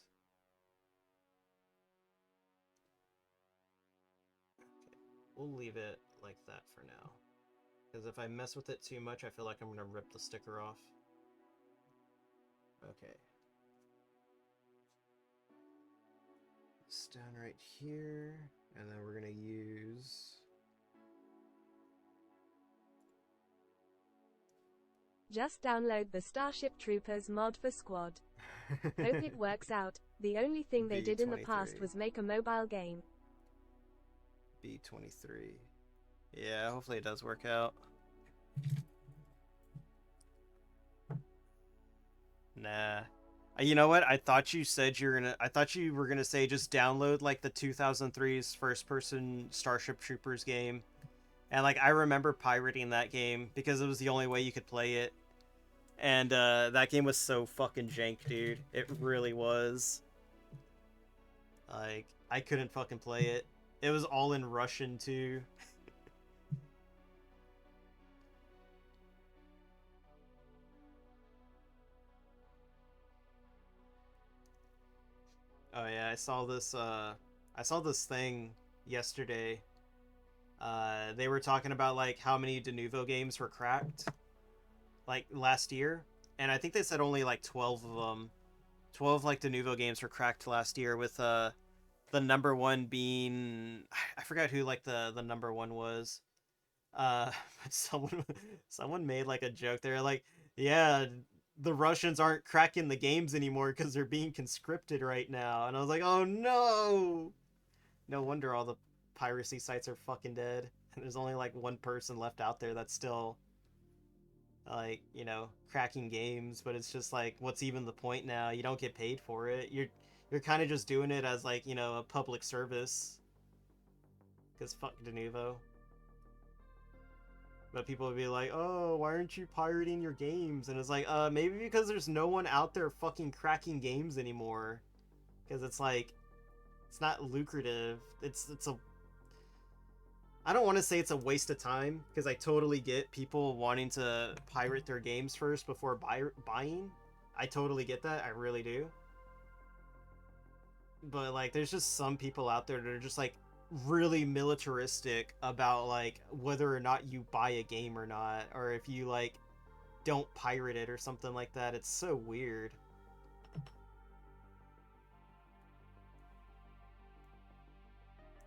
We'll leave it like that for now. Because if I mess with it too much, I feel like I'm going to rip the sticker off. Okay. It's down right here. And then we're going to use... Just download the Starship Troopers mod for Squad. Hope it works out. The only thing they did in the past B23. was make a mobile game. B23. Yeah, hopefully it does work out. Nah. You know what? I thought you were gonna say just download like the 2003's first-person Starship Troopers game, and like I remember pirating that game because it was the only way you could play it, and that game was so fucking jank, dude. It really was. Like I couldn't fucking play it. It was all in Russian too. Oh yeah, I saw this thing yesterday. They were talking about like how many Denuvo games were cracked like last year, and I think they said only like 12 of them. 12 like Denuvo games were cracked last year, with the number one being, I forgot who like the number one was. Someone someone made like a joke. They're like, yeah, the Russians aren't cracking the games anymore because they're being conscripted right now. And I was like, oh no, No wonder all the piracy sites are fucking dead. And there's only like one person left out there that's still like, you know, cracking games, but it's just like, what's even the point now? You don't get paid for it. You're kind of just doing it as like, you know, a public service. Cause fuck Denuvo. But people would be like, oh, why aren't you pirating your games? And it's like, maybe because there's no one out there fucking cracking games anymore. Because it's like, it's not lucrative. It's a... I don't want to say it's a waste of time, because I totally get people wanting to pirate their games first before buying. I totally get that. I really do. But, like, there's just some people out there that are just, like, really militaristic about like whether or not you buy a game or not, or if you like don't pirate it or something like that. It's so weird.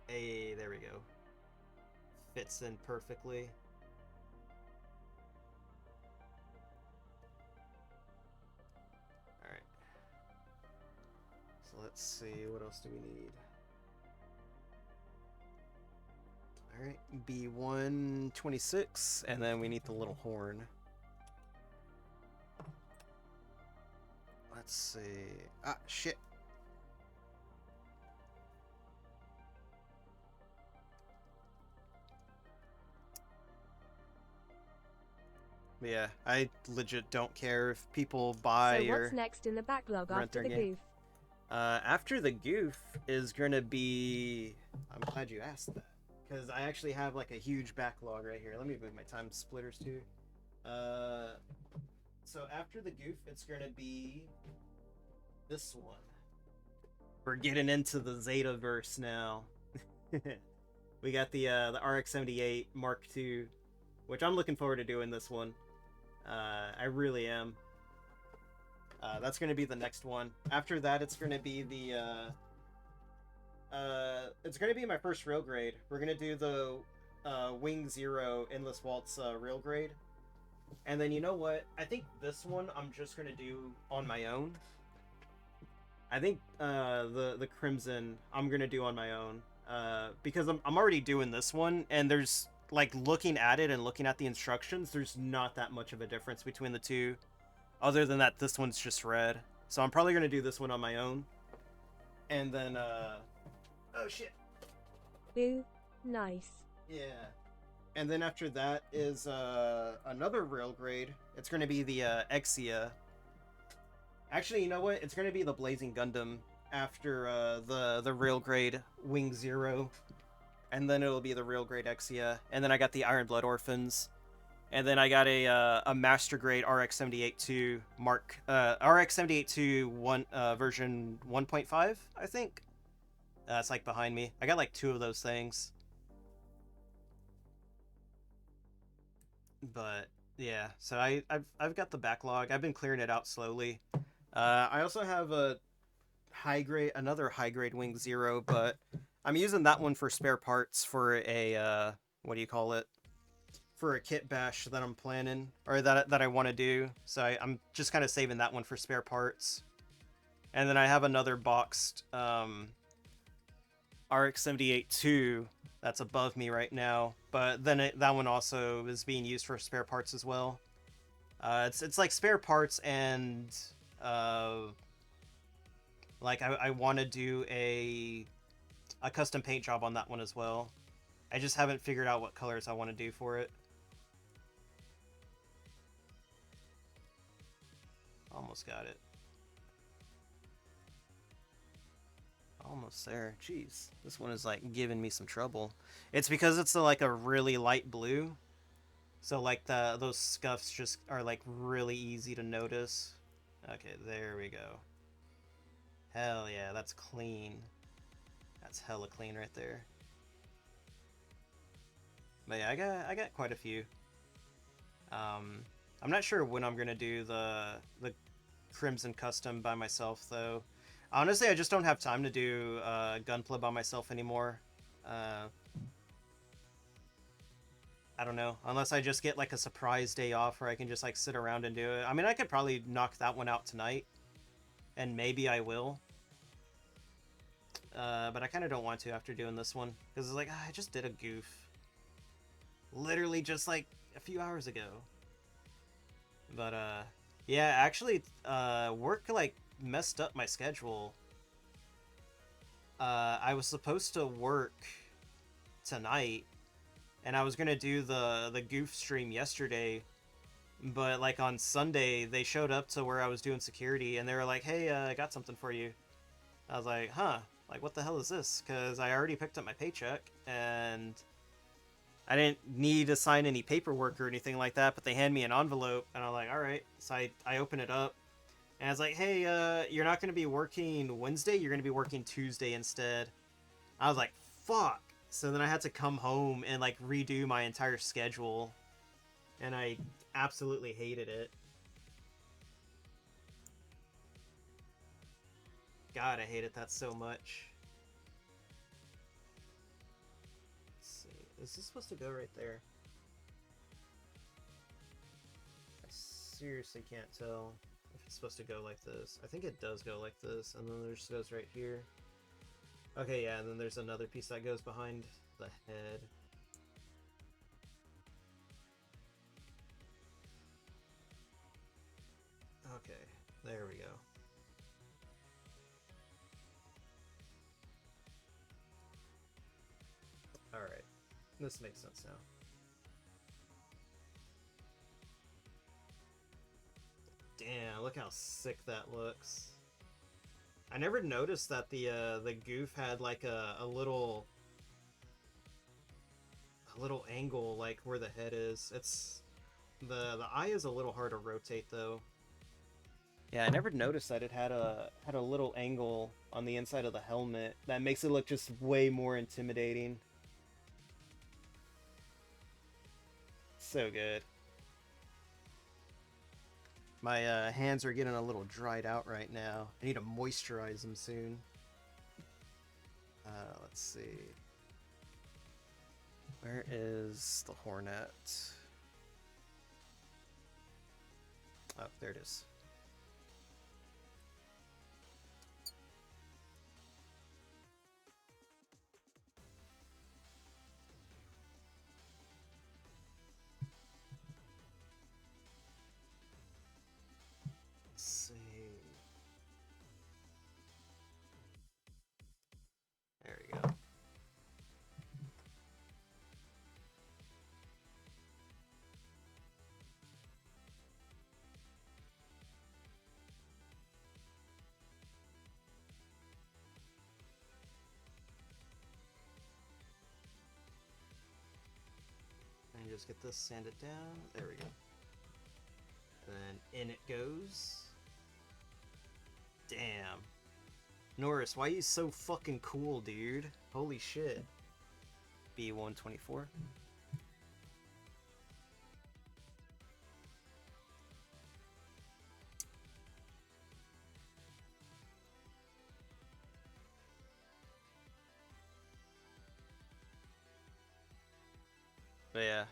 Hey, there we go. Fits in perfectly. Alright. So let's see, what else do we need? Alright, B126, and then we need the little horn. Let's see. Ah, shit. Yeah, I legit don't care if people buy So or what's next in the backlog rent after their the game. Gouf? After the Gouf is gonna be... I'm glad you asked that, because I actually have like a huge backlog right here. Let me move my time splitters too. So after the Gouf, it's gonna be this one. We're getting into the Zetaverse now. We got the RX-78 Mark II, which I'm looking forward to doing this one. I really am. That's going to be the next one. After that, it's going to be the it's going to be my first rail grade. We're going to do the Wing Zero Endless Waltz rail grade. And then you know what? I think this one I'm just going to do on my own. I think the Crimson I'm going to do on my own. Because I'm already doing this one, and there's like looking at it and looking at the instructions, there's not that much of a difference between the two, other than that this one's just red. So I'm probably gonna do this one on my own, and then oh shit, Ooh, nice. yeah, and then after that is another rail grade. It's gonna be the Exia. Actually, you know what? It's gonna be the Blazing Gundam after the rail grade Wing Zero. And then it'll be the real grade Exia, and then I got the Iron Blood Orphans, and then I got a master grade RX-78-2 Mark RX-78-2 one version 1.5, I think. It's like behind me. I got like 2 of those things. But yeah, so I've got the backlog. I've been clearing it out slowly. I also have another high grade Wing Zero, but I'm using that one for spare parts for a what do you call it? For a kit bash that I'm planning, or that I want to do. So I'm just kind of saving that one for spare parts. And then I have another boxed RX-78-2 that's above me right now, but then that one also is being used for spare parts as well. It's like spare parts and like I want to do a custom paint job on that one as well. I just haven't figured out what colors I want to do for it. Almost got it. Almost there. Jeez, this one is like giving me some trouble. It's because it's like a really light blue, so like those scuffs just are like really easy to notice. Okay, there we go. Hell yeah, that's clean. That's hella clean right there. But yeah, I got quite a few. I'm not sure when I'm gonna do the Crimson Custom by myself though. Honestly, I just don't have time to do Gunpla by myself anymore. I don't know, unless I just get like a surprise day off where I can just like sit around and do it. I mean, I could probably knock that one out tonight, and maybe I will. but I kind of don't want to after doing this one because it's like I just did a goof, literally just like a few hours ago. But yeah, actually, work like messed up my schedule. I was supposed to work tonight, and I was gonna do the goof stream yesterday, but like on Sunday they showed up to where I was doing security, and they were like, "Hey, I got something for you." I was like, "Huh? Like, what the hell is this?" Because I already picked up my paycheck, and I didn't need to sign any paperwork or anything like that, but they hand me an envelope, and I'm like, all right. So I open it up, and I was like, hey, you're not going to be working Wednesday, you're going to be working Tuesday instead. I was like, fuck. So then I had to come home and, like, redo my entire schedule, and I absolutely hated it. God, I hated that so much. Is this supposed to go right there? I seriously can't tell if it's supposed to go like this. I think it does go like this, and then there just goes right here. Okay, yeah, and then there's another piece that goes behind the head. Okay, there we go. Alright, this makes sense now. Damn, look how sick that looks. I never noticed that the goof had like a little angle like where the head is. It's the eye is a little hard to rotate though. Yeah, I never noticed that it had a little angle on the inside of the helmet that makes it look just way more intimidating. So good. My hands are getting a little dried out right now. I need to moisturize them soon. Let's see. Where is the Hornet? Oh, there it is. Let's see. There we go. And just get this, sand it down. There we go. And then in it goes. Damn. Norris, why are you so fucking cool, dude? Holy shit. B124. But yeah,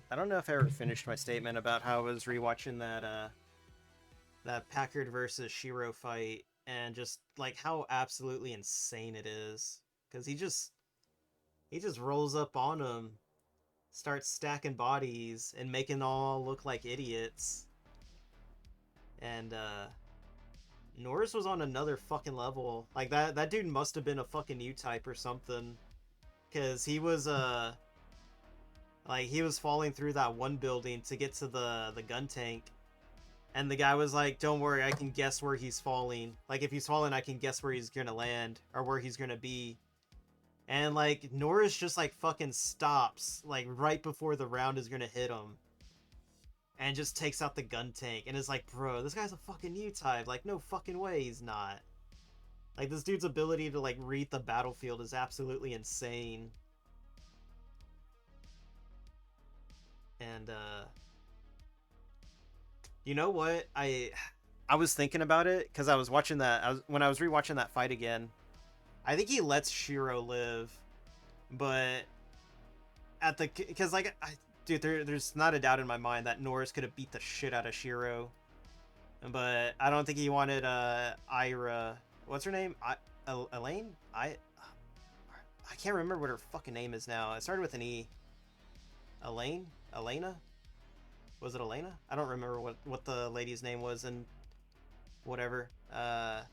I don't know if I ever finished my statement about how I was rewatching that Packard versus Shiro fight, and just like how absolutely insane it is, because he just rolls up on him, starts stacking bodies and making them all look like idiots, and Norris was on another fucking level. Like that dude must have been a fucking U-type or something, because he was like, he was falling through that one building to get to the gun tank. And the guy was like, don't worry, I can guess where he's falling. Like, if he's falling, I can guess where he's gonna land. Or where he's gonna be. And, like, Norris just, like, fucking stops. Like, right before the round is gonna hit him. And just takes out the gun tank. And is like, bro, this guy's a fucking U-type. Like, no fucking way he's not. Like, this dude's ability to, like, read the battlefield is absolutely insane. And you know what? I was thinking about it because I was watching that. When I was rewatching that fight again, I think he lets Shiro live, but because like dude, there's not a doubt in my mind that Norris could have beat the shit out of Shiro, but I don't think he wanted Ira. What's her name? Elaine? I can't remember what her fucking name is now. It started with an E. Elaine? Elena? Was it Elena? I don't remember what the lady's name was and whatever. But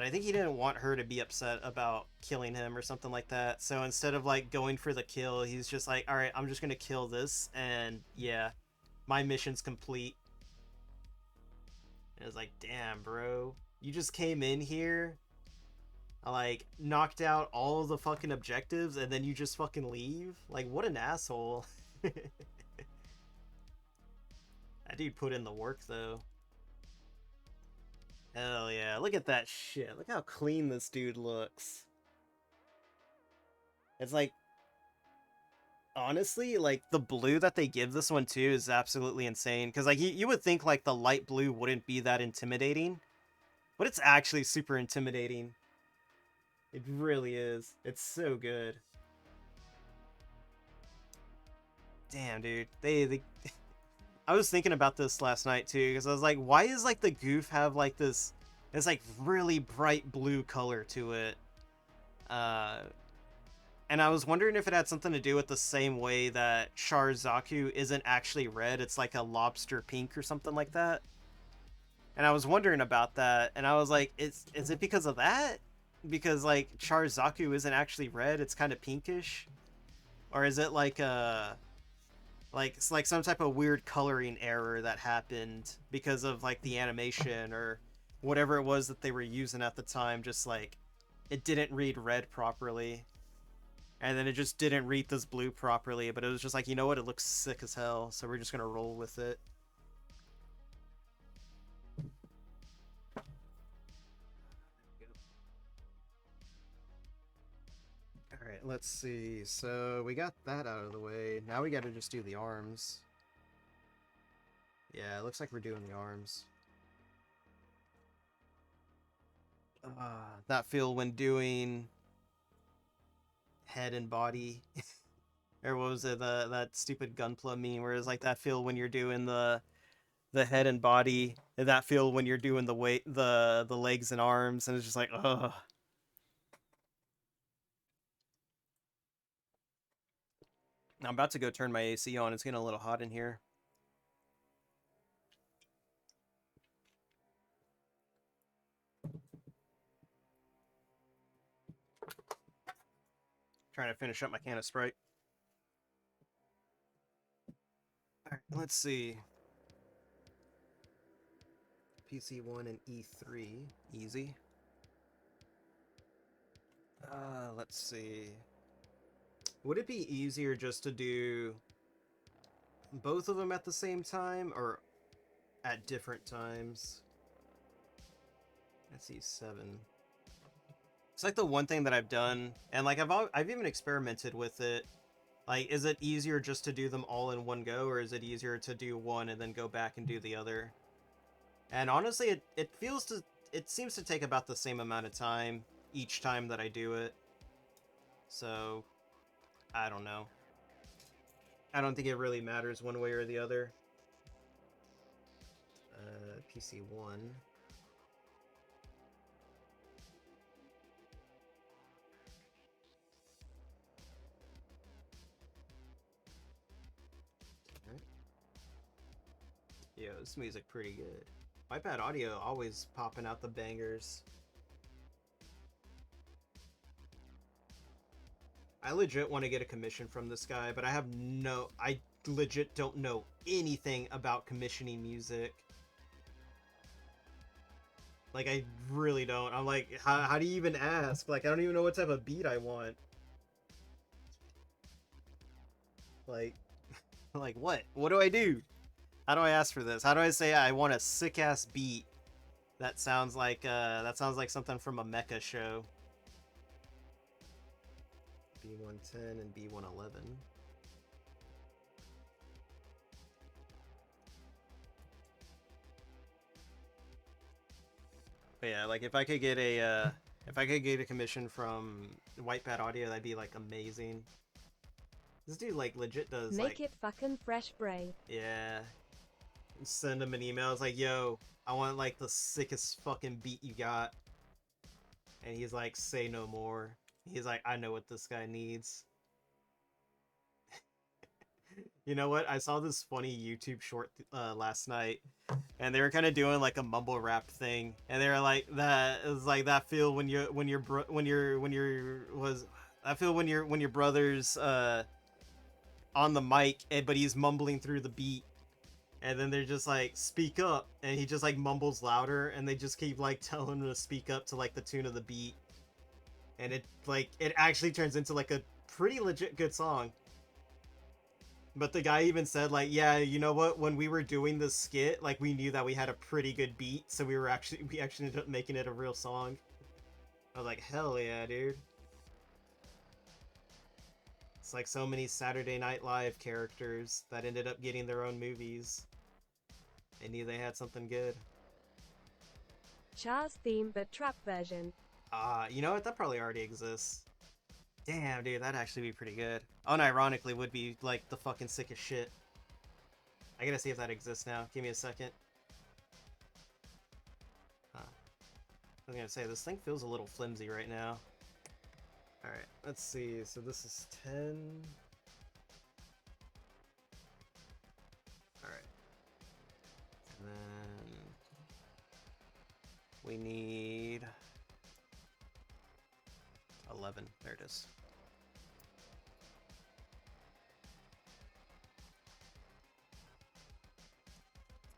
I think he didn't want her to be upset about killing him or something like that. So instead of like going for the kill, he's just like, all right, I'm just gonna kill this, and yeah, my mission's complete. And it's like, damn, bro, you just came in here, like knocked out all of the fucking objectives, and then you just fucking leave. Like, what an asshole. That dude put in the work though. Hell yeah, look at that shit. Look how clean this dude looks. It's like, honestly, like, the blue that they give this one too is absolutely insane. Because, like, you would think, like, the light blue wouldn't be that intimidating. But it's actually super intimidating. It really is. It's so good. Damn, dude. They I was thinking about this last night too, because I was like, why is like the Gouf have like this like really bright blue color to it? And I was wondering if it had something to do with the same way that Zaku isn't actually red, it's like a lobster pink or something like that. And I was wondering about that, and I was like, is it because of that? Because like Zaku isn't actually red, it's kind of pinkish? Or is it like it's like some type of weird coloring error that happened because of like the animation or whatever it was that they were using at the time, just like it didn't read red properly, and then it just didn't read this blue properly, but it was just like, you know what, it looks sick as hell, so we're just gonna roll with it. Alright, let's see. So we got that out of the way. Now we gotta just do the arms. Yeah, it looks like we're doing the arms. That feel when doing head and body. Or what was it, that stupid Gunpla meme where it's like that feel when you're doing the head and body, and that feel when you're doing the weight, the legs and arms, and it's just like, ugh. I'm about to go turn my AC on. It's getting a little hot in here. Trying to finish up my can of Sprite. Alright, let's see. PC1 and E3. Easy. Let's see. Would it be easier just to do both of them at the same time, or at different times? Let's see, 7. It's like the one thing that I've done, and like I've even experimented with it. Like, is it easier just to do them all in one go, or is it easier to do one and then go back and do the other? And honestly, it seems to take about the same amount of time each time that I do it. So, I don't know. I don't think it really matters one way or the other. PC1. Yo, this music pretty good. iPad audio always popping out the bangers. I legit want to get a commission from this guy, but I legit don't know anything about commissioning music. Like, I really don't. I'm like, how do you even ask? Like, I don't even know what type of beat I want. Like, like what? What do I do? How do I ask for this? How do I say I want a sick-ass beat that sounds like something from a mecha show? B110 and B111. But yeah, like if I could get a commission from Whitepad Audio, that'd be like amazing. This dude like legit does Make it fucking fresh, Bray. Yeah. Send him an email. It's like, yo, I want like the sickest fucking beat you got. and he's like, "Say no more." He's like, "I know what this guy needs." You know what? I saw this funny YouTube short last night, and they were kind of doing like a mumble rap thing, and they were like, "That is like that feel when you're was that feel when your brother's on the mic, but he's mumbling through the beat." And then they're just like, "Speak up," and he just like mumbles louder, and they just keep like telling him to speak up to like the tune of the beat, and it actually turns into like a pretty legit good song. But the guy even said like, "Yeah, you know what? When we were doing this skit, like we knew that we had a pretty good beat, so we actually ended up making it a real song." I was like, "Hell yeah, dude!" It's like so many Saturday Night Live characters that ended up getting their own movies. They knew they had something good. Char's theme but trap version. You know what? That probably already exists. Damn, dude, that'd actually be pretty good. Unironically, would be like the fucking sickest shit. I gotta see if that exists now. Give me a second. Huh. I was gonna say, this thing feels a little flimsy right now. Alright, let's see. So this is 10. Alright. And then we need 11. There it is.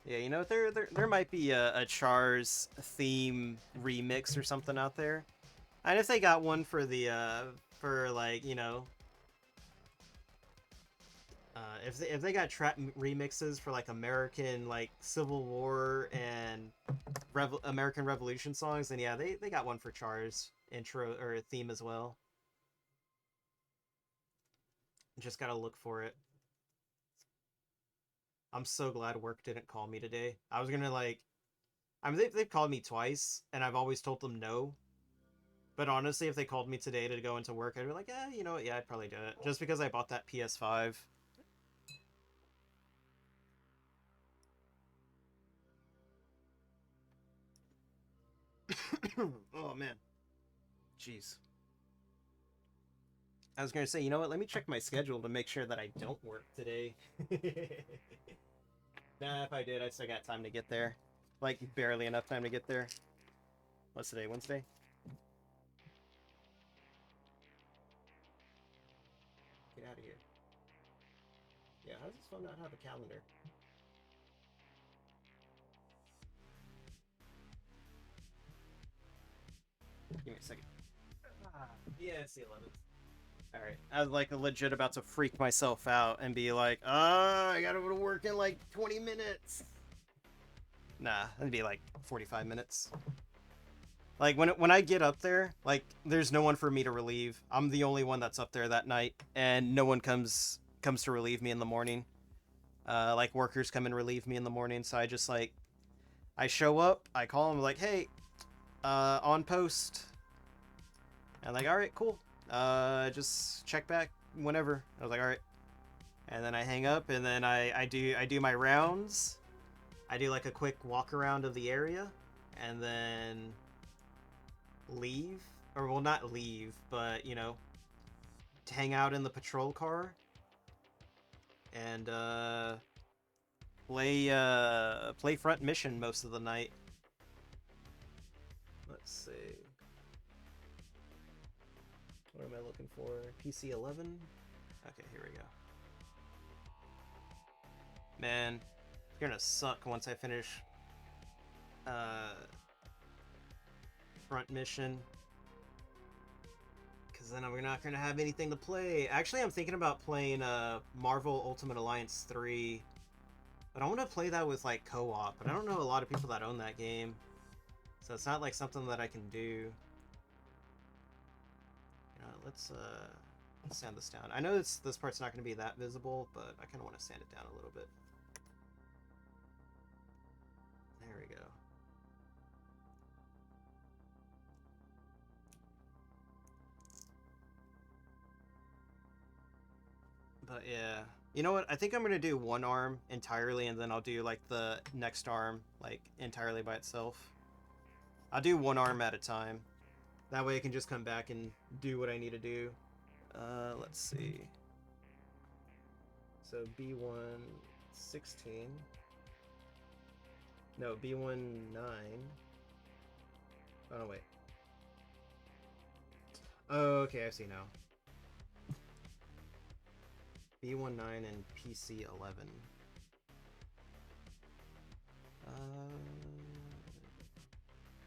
Yeah, you know, there might be a Char's theme remix or something out there. And if they got one for the for like, you know, if they got trap remixes for like American like Civil War and American Revolution songs, then yeah, they got one for Char's intro or theme as well. Just gotta look for it. I'm so glad work didn't call me today. I was gonna like, I mean they've called me twice and I've always told them no. But honestly, if they called me today to go into work, I'd be like, you know what, yeah, I'd probably do it. Just because I bought that PS5. Oh man. Jeez. I was gonna say, you know what, let me check my schedule to make sure that I don't work today. Nah, if I did, I still got time to get there. Like, barely enough time to get there. What's today, Wednesday? Get out of here. Yeah, how does this phone not have a calendar? Give me a second. Yeah, it's the 11th. Alright, I was like legit about to freak myself out and be like, I gotta go to work in like 20 minutes. Nah, it'd be like 45 minutes. Like when I get up there, like there's no one for me to relieve. I'm the only one that's up there that night, and no one comes to relieve me in the morning. Like workers come and relieve me in the morning, so I just like I show up, I call them like, hey, on post. And like, all right, cool. Just check back whenever. I was like, all right. And then I hang up, and then I do my rounds. I do like a quick walk around of the area, and then leave, or well, not leave, but you know, to hang out in the patrol car and play front mission most of the night. Let's see. What am I looking for? PC 11? Okay, here we go. Man, it's gonna suck once I finish front mission, because then I'm not gonna have anything to play. Actually, I'm thinking about playing Marvel Ultimate Alliance 3, but I want to play that with like co-op, but I don't know a lot of people that own that game, so it's not like something that I can do. Let's sand this down. I know this part's not going to be that visible, but I kind of want to sand it down a little bit. There we go. But yeah, you know what? I think I'm going to do one arm entirely, and then I'll do like the next arm like entirely by itself. I'll do one arm at a time. That way I can just come back and do what I need to do. Let's see. So B1 16. No, B1 9. Oh no, wait. Oh, okay, I see now. B1 9 and PC 11.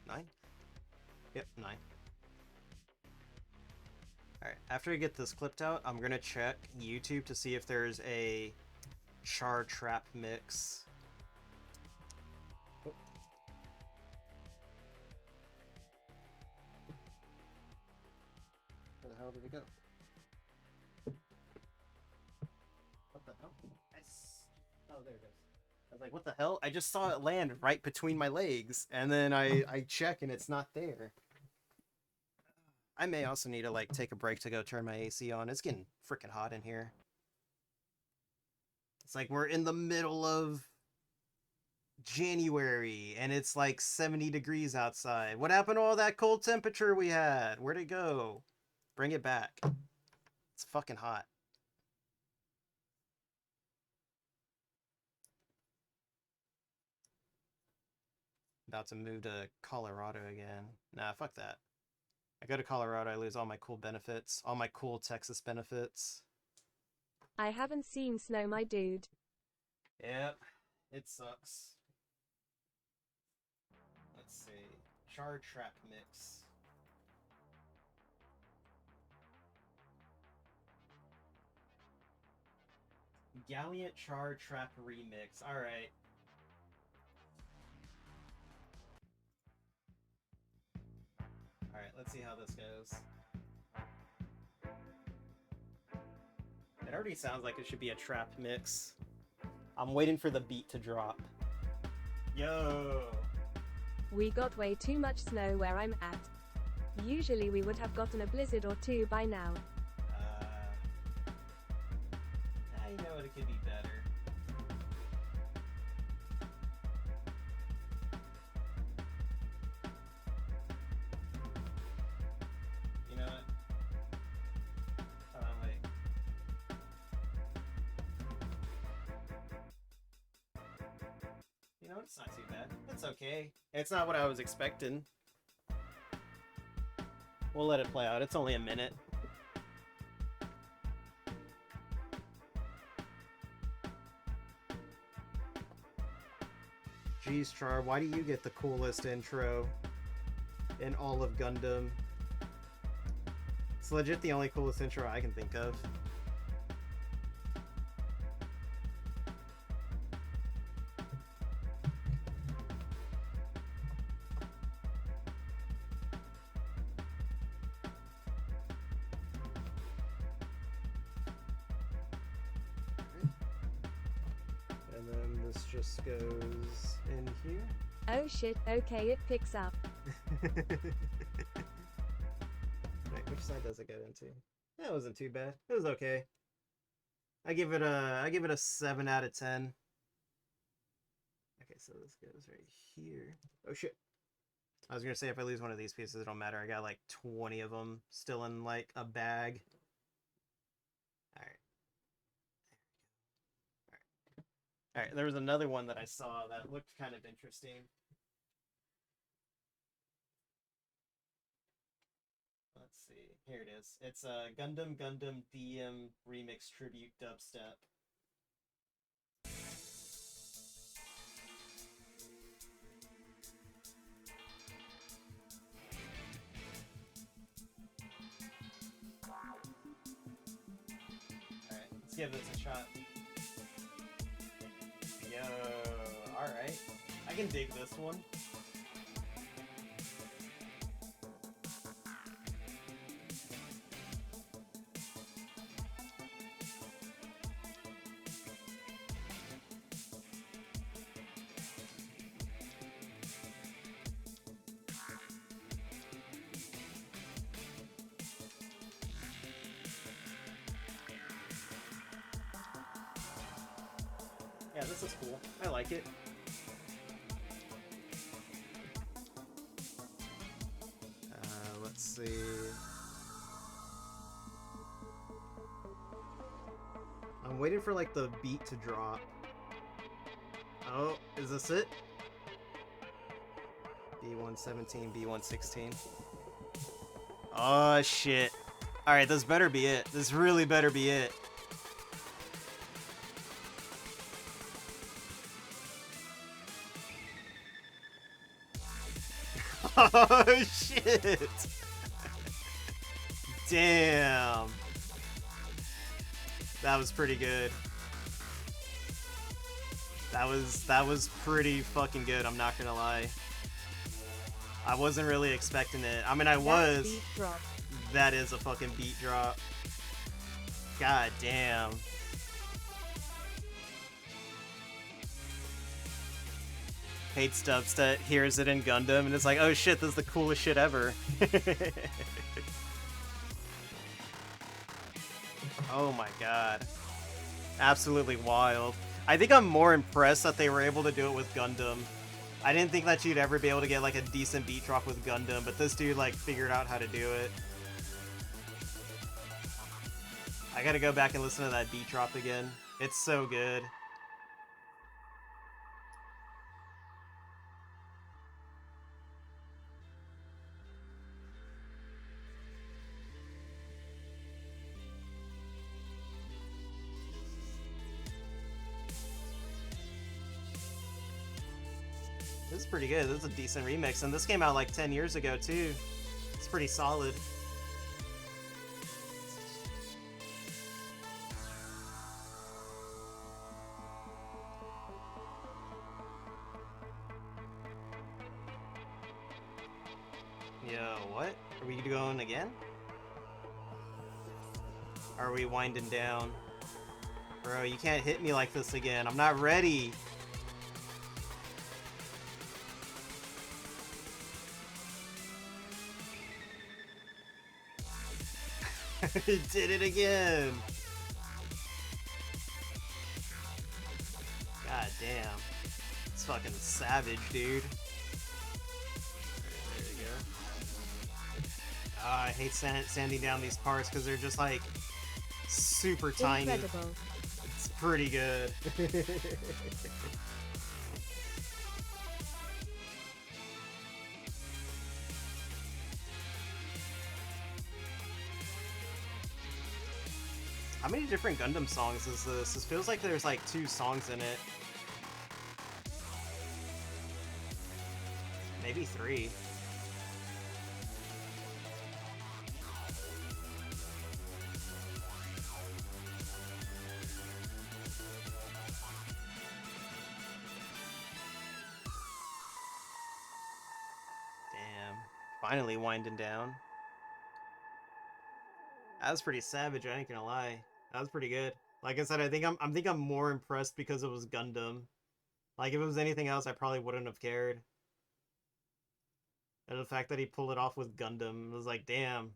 9? Yep, 9. Alright, after I get this clipped out, I'm gonna check YouTube to see if there's a char trap mix. Oh. Where the hell did it go? What the hell? Oh, there it goes. I was like, what the hell? I just saw it land right between my legs, and then I check and it's not there. I may also need to like take a break to go turn my AC on. It's getting freaking hot in here. It's like we're in the middle of January and it's like 70 degrees outside. What happened to all that cold temperature we had? Where'd it go? Bring it back. It's fucking hot. About to move to Colorado again. Nah, fuck that. I go to Colorado, I lose all my cool benefits. All my cool Texas benefits. I haven't seen snow, my dude. Yep, it sucks. Let's see. Char trap mix. Galliant char trap remix. Alright. Alright, let's see how this goes. It already sounds like it should be a trap mix. I'm waiting for the beat to drop. Yo! We got way too much snow where I'm at. Usually we would have gotten a blizzard or two by now. You know what, it could be better. You know what? Hold on, wait. You know, it's not too bad. It's okay. It's not what I was expecting. We'll let it play out. It's only a minute. Jeez, Char, why do you get the coolest intro in all of Gundam? It's legit the only coolest intro I can think of. And then this just goes in here. Oh shit, okay, it picks up. Wait, which side does it go into? That wasn't too bad. It was okay. I give it a 7 out of 10. Okay, so this goes right here. Oh shit. I was gonna say if I lose one of these pieces, it don't matter. I got like 20 of them still in like a bag. Alright. Alright, there was another one that I saw that looked kind of interesting. Let's see. Here it is. It's a Gundam DM Remix Tribute Dubstep. Alright, let's give this a shot. Yo, alright. I can dig this one. Yeah, this is cool. I like it. Let's see. I'm waiting for like the beat to drop. Oh, is this it? B117, B116. Oh shit. Alright, this better be it. This really better be it. Oh shit! Damn. That was pretty good. That was pretty fucking good, I'm not gonna lie. I wasn't really expecting it. I mean, I was. Beat drop. That is a fucking beat drop. God damn. Hates dubstep, hears it in Gundam, and it's like, oh shit, this is the coolest shit ever. Oh my god. Absolutely wild. I think I'm more impressed that they were able to do it with Gundam. I didn't think that you'd ever be able to get like a decent beat drop with Gundam, but this dude like figured out how to do it. I gotta go back and listen to that beat drop again. It's so good. This is pretty good. This is a decent remix, and this came out like 10 years ago too. It's pretty solid. Yo, what? Are we going again? Are we winding down? Bro, you can't hit me like this again. I'm not ready. He did it again. God damn. It's fucking savage, dude. There you go. I hate sanding down these parts because they're just like super tiny. Incredible. It's pretty good. How many different Gundam songs is this? This feels like there's like 2 songs in it. Maybe 3. Damn. Finally winding down. That was pretty savage, I ain't gonna lie. That was pretty good. Like I said, I think I'm more impressed because it was Gundam. Like if it was anything else, I probably wouldn't have cared. And the fact that he pulled it off with Gundam was like, damn.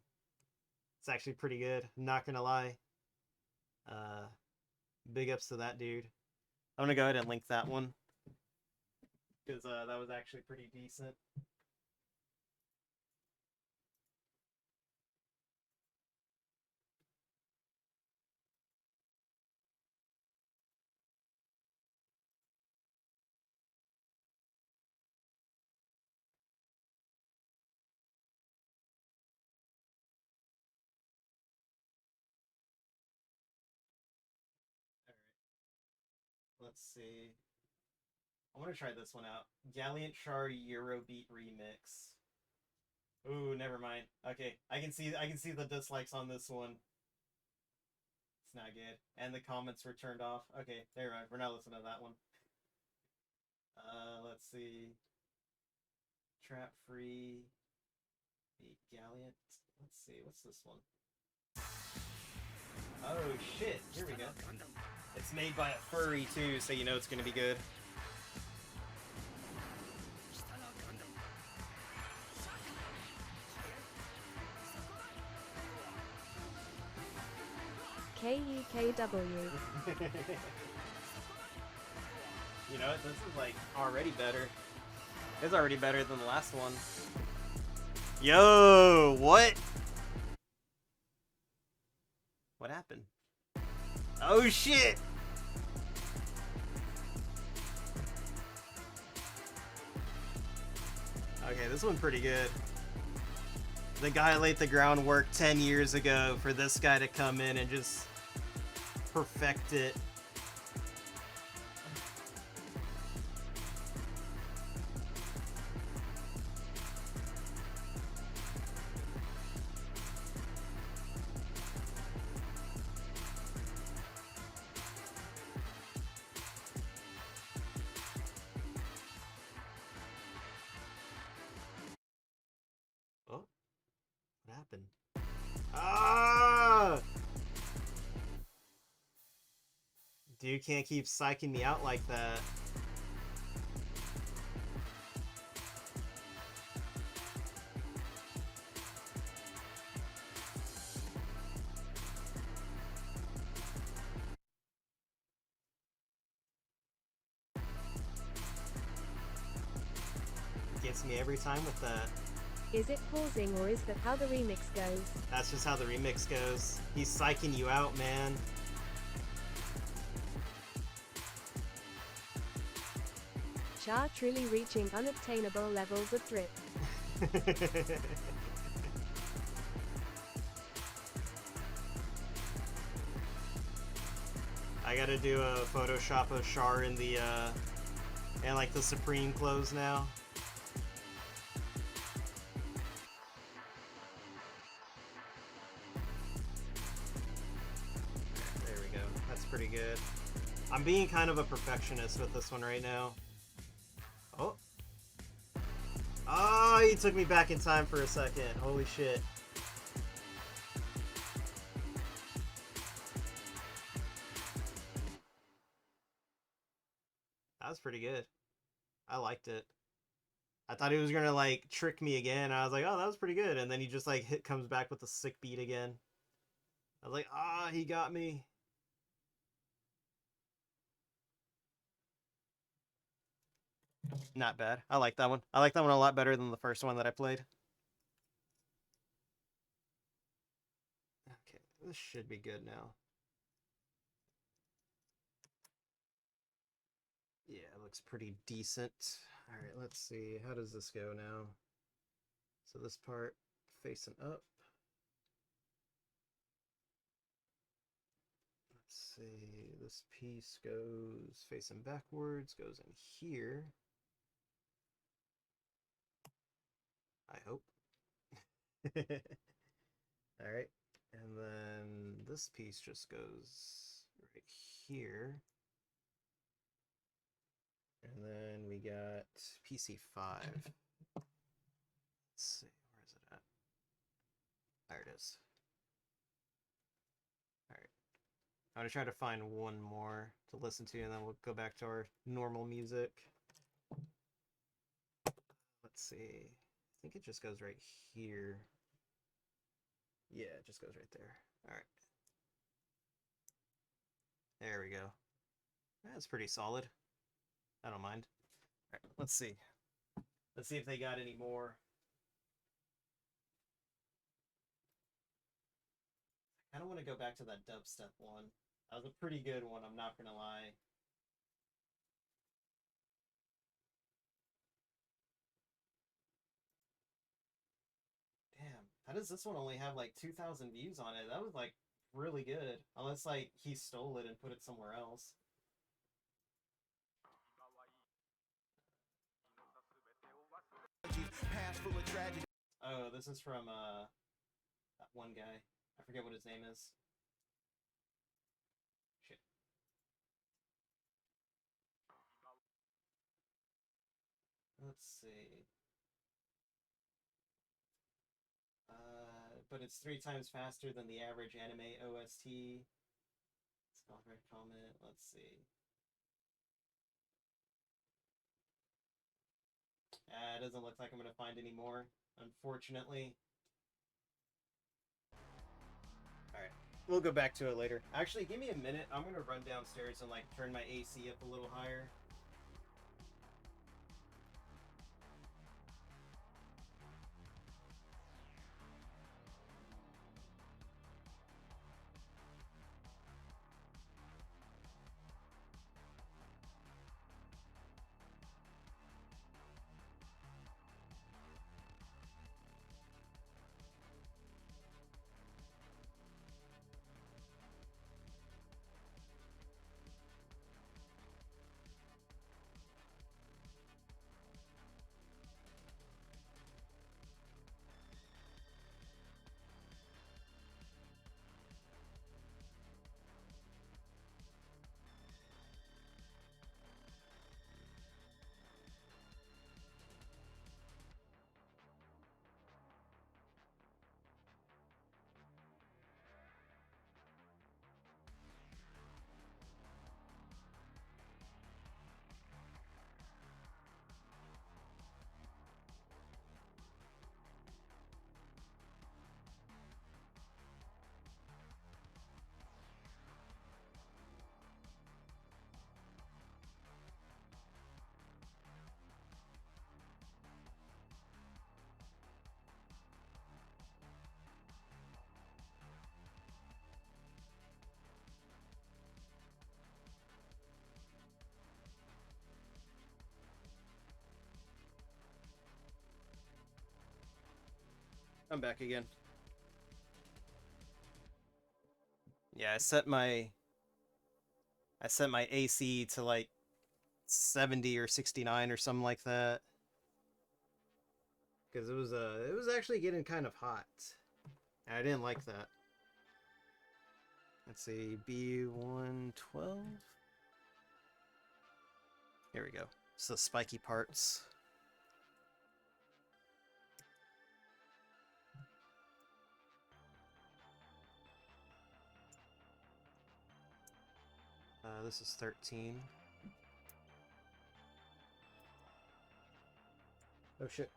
It's actually pretty good. I'm not gonna lie. Big ups to that dude. I'm gonna go ahead and link that one. Because that was actually pretty decent. Let's see. I want to try this one out. Gallant Char Eurobeat remix. Ooh, never mind. Okay, I can see the dislikes on this one. It's not good, and the comments were turned off. Okay, never mind. We're not listening to that one. Let's see. Trap Free. Beat Gallant. Let's see. What's this one? Oh shit! Here we go. It's made by a furry too, so you know it's gonna be good. KUKW. You know what? This is like already better. It's already better than the last one. Yo, what? What happened? Oh shit! Okay, this one's pretty good. The guy laid the groundwork 10 years ago for this guy to come in and just perfect it. Oh, what happened? Ah! Dude can't keep psyching me out like that. Gets me every time with that. Is it pausing or is that how the remix goes? That's just how the remix goes. He's psyching you out, man. Char truly reaching unobtainable levels of drip. I gotta do a Photoshop of Char in the and like the Supreme clothes now. There we go. That's pretty good. I'm being kind of a perfectionist with this one right now. Oh. Oh, he took me back in time for a second. Holy shit. That was pretty good. I liked it. I thought he was gonna like trick me again. I was like, oh, that was pretty good. And then he just like comes back with a sick beat again. I was like, ah, he got me. Not bad. I like that one. I like that one a lot better than the first one that I played. Okay, this should be good now. Yeah, it looks pretty decent. All right, let's see. How does this go now? So this part facing up. Let's see. This piece goes facing backwards, goes in here. I hope. All right. And then this piece just goes right here. And then we got PC5. Let's see, where is it at? There it is. All right. I'm going to try to find one more to listen to, and then we'll go back to our normal music. Let's see. I think it just goes right here. Yeah, it just goes right there. All right. There we go. That's pretty solid. I don't mind. All right, let's see. Let's see if they got any more. I don't want to go back to that dubstep one. That was a pretty good one, I'm not gonna lie. Damn, how does this one only have like 2,000 views on it? That was like really good. Unless like he stole it and put it somewhere else. Oh, this is from that one guy. I forget what his name is. Shit. Let's see. But it's 3 times faster than the average anime OST. Copyright comment. Let's see. It doesn't look like I'm gonna find any more, unfortunately. Alright, we'll go back to it later. Actually, give me a minute. I'm gonna run downstairs and like turn my AC up a little higher. I'm back again. Yeah, I set my AC to like 70 or 69 or something like that. Because it was actually getting kind of hot. And I didn't like that. Let's see, B112. Here we go. It's the spiky parts. This is 13. Oh shit.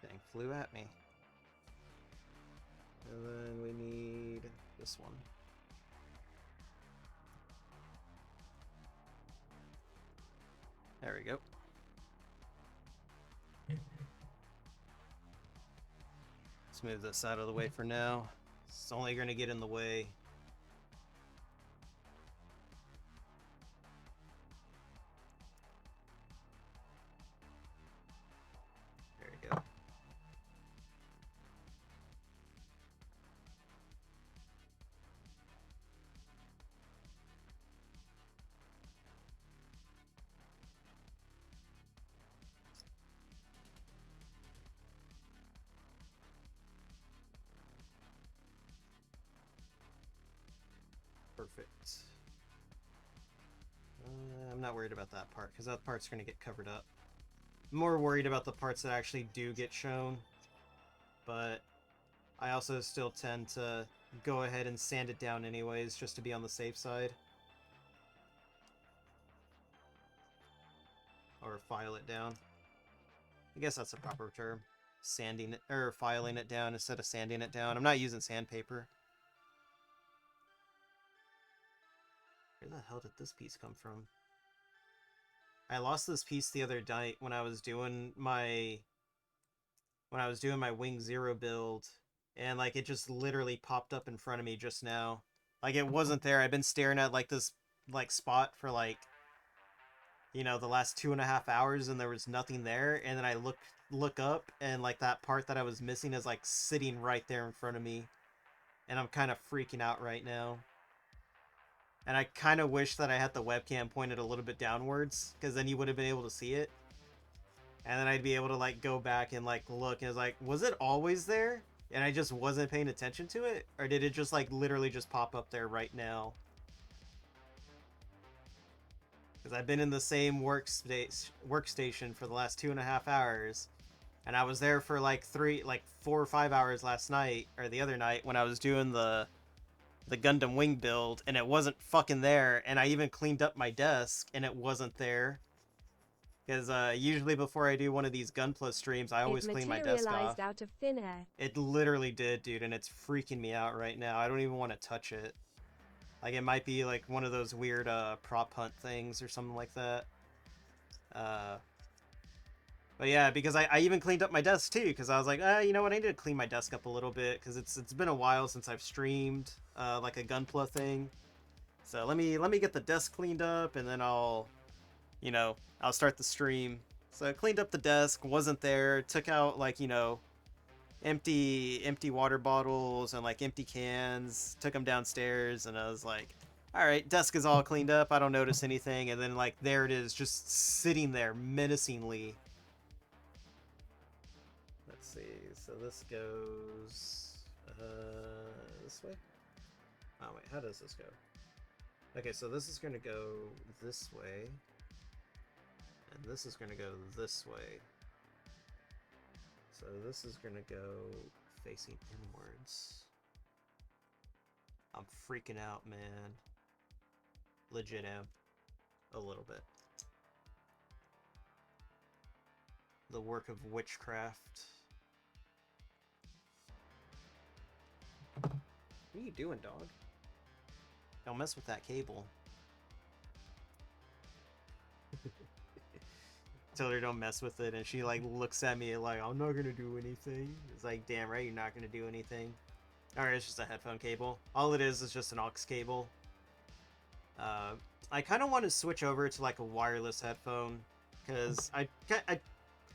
Thing flew at me. And then we need this one. There we go. Let's move this out of the way for now. It's only going to get in the way. There we go. Perfect. I'm not worried about that part, because that part's going to get covered up. I'm more worried about the parts that actually do get shown, but I also still tend to go ahead and sand it down anyways, just to be on the safe side. Or file it down. I guess that's a proper term. Sanding it, or filing it down instead of sanding it down. I'm not using sandpaper. Where the hell did this piece come from? I lost this piece the other night when I was doing my Wing Zero build, and like it just literally popped up in front of me just now. Like it wasn't there. I've been staring at like this like spot for like, you know, the last 2.5 hours, and there was nothing there, and then I look up, and like that part that I was missing is like sitting right there in front of me, and I'm kind of freaking out right now. And I kind of wish that I had the webcam pointed a little bit downwards, because then you would have been able to see it. And then I'd be able to like go back and like look, and it's like, was it always there? And I just wasn't paying attention to it? Or did it just like literally just pop up there right now? Because I've been in the same workstation for the last 2.5 hours. And I was there for like 4 or 5 hours last night, or the other night, when I was doing the Gundam Wing build, and it wasn't fucking there. And I even cleaned up my desk, and it wasn't there. Because usually before I do one of these Gunpla streams, I always clean my desk off. It materialized out of thin air. It literally did, dude, and it's freaking me out right now. I don't even want to touch it. Like, it might be like one of those weird prop hunt things or something like that. But yeah, because I even cleaned up my desk too, because I was like, you know what, I need to clean my desk up a little bit, because it's been a while since I've streamed like a Gunpla thing. So let me get the desk cleaned up, and then I'll start the stream. So I cleaned up the desk, wasn't there, took out like, you know, empty water bottles and like empty cans, took them downstairs, and I was like, all right, desk is all cleaned up, I don't notice anything, and then like there it is, just sitting there menacingly. Let's see, so this goes this way. Oh wait, how does this go? Okay, so this is gonna go this way, and this is gonna go this way. So this is gonna go facing inwards. I'm freaking out, man. Legit am. A little bit. The work of witchcraft. What are you doing, dog? Don't mess with that cable. Told her don't mess with it, and she like looks at me like, I'm not gonna do anything. It's like, damn right, you're not gonna do anything. Alright, it's just a headphone cable. All it is just an aux cable. I kind of want to switch over to like a wireless headphone, because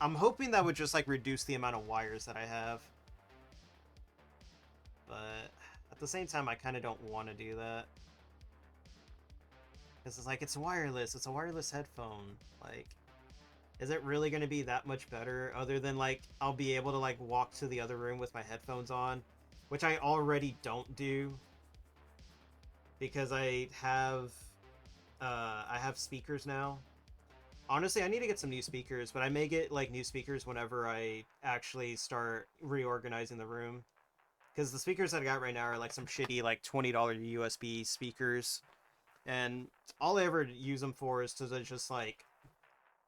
I'm hoping that would just like reduce the amount of wires that I have. but at the same time, I kind of don't want to do that. Because it's like, it's wireless. It's a wireless headphone. Like, is it really going to be that much better other than, like, I'll be able to, like, walk to the other room with my headphones on, which I already don't do because I have speakers now. Honestly, I need to get some new speakers, but I may get, like, new speakers whenever I actually start reorganizing the room. Because the speakers that I got right now are, like, some shitty, like, $20 USB speakers. And all I ever use them for is to just, like,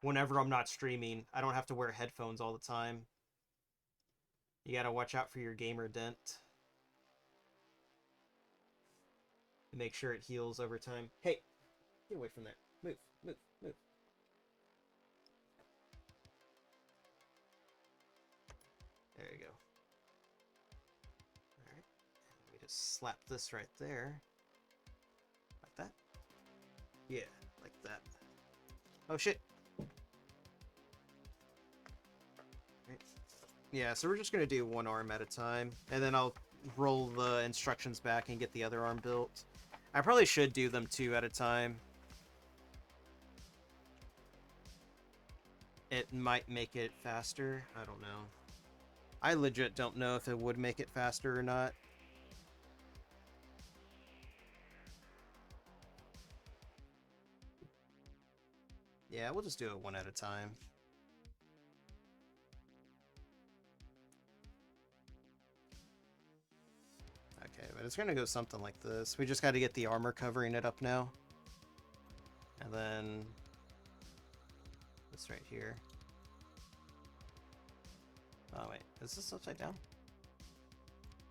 whenever I'm not streaming, I don't have to wear headphones all the time. You gotta watch out for your gamer dent. Make sure it heals over time. Hey, get away from there. Move, move, move. There you go. Alright. Let me just slap this right there. Like that? Yeah, like that. Oh shit! Right. Yeah, so we're just gonna do one arm at a time, and then I'll roll the instructions back and get the other arm built. I probably should do them two at a time. It might make it faster. I don't know. I legit don't know if it would make it faster or not. Yeah, we'll just do it one at a time. Okay, but it's gonna go something like this. We just gotta get the armor covering it up now. And then this right here. Oh wait, is this upside down?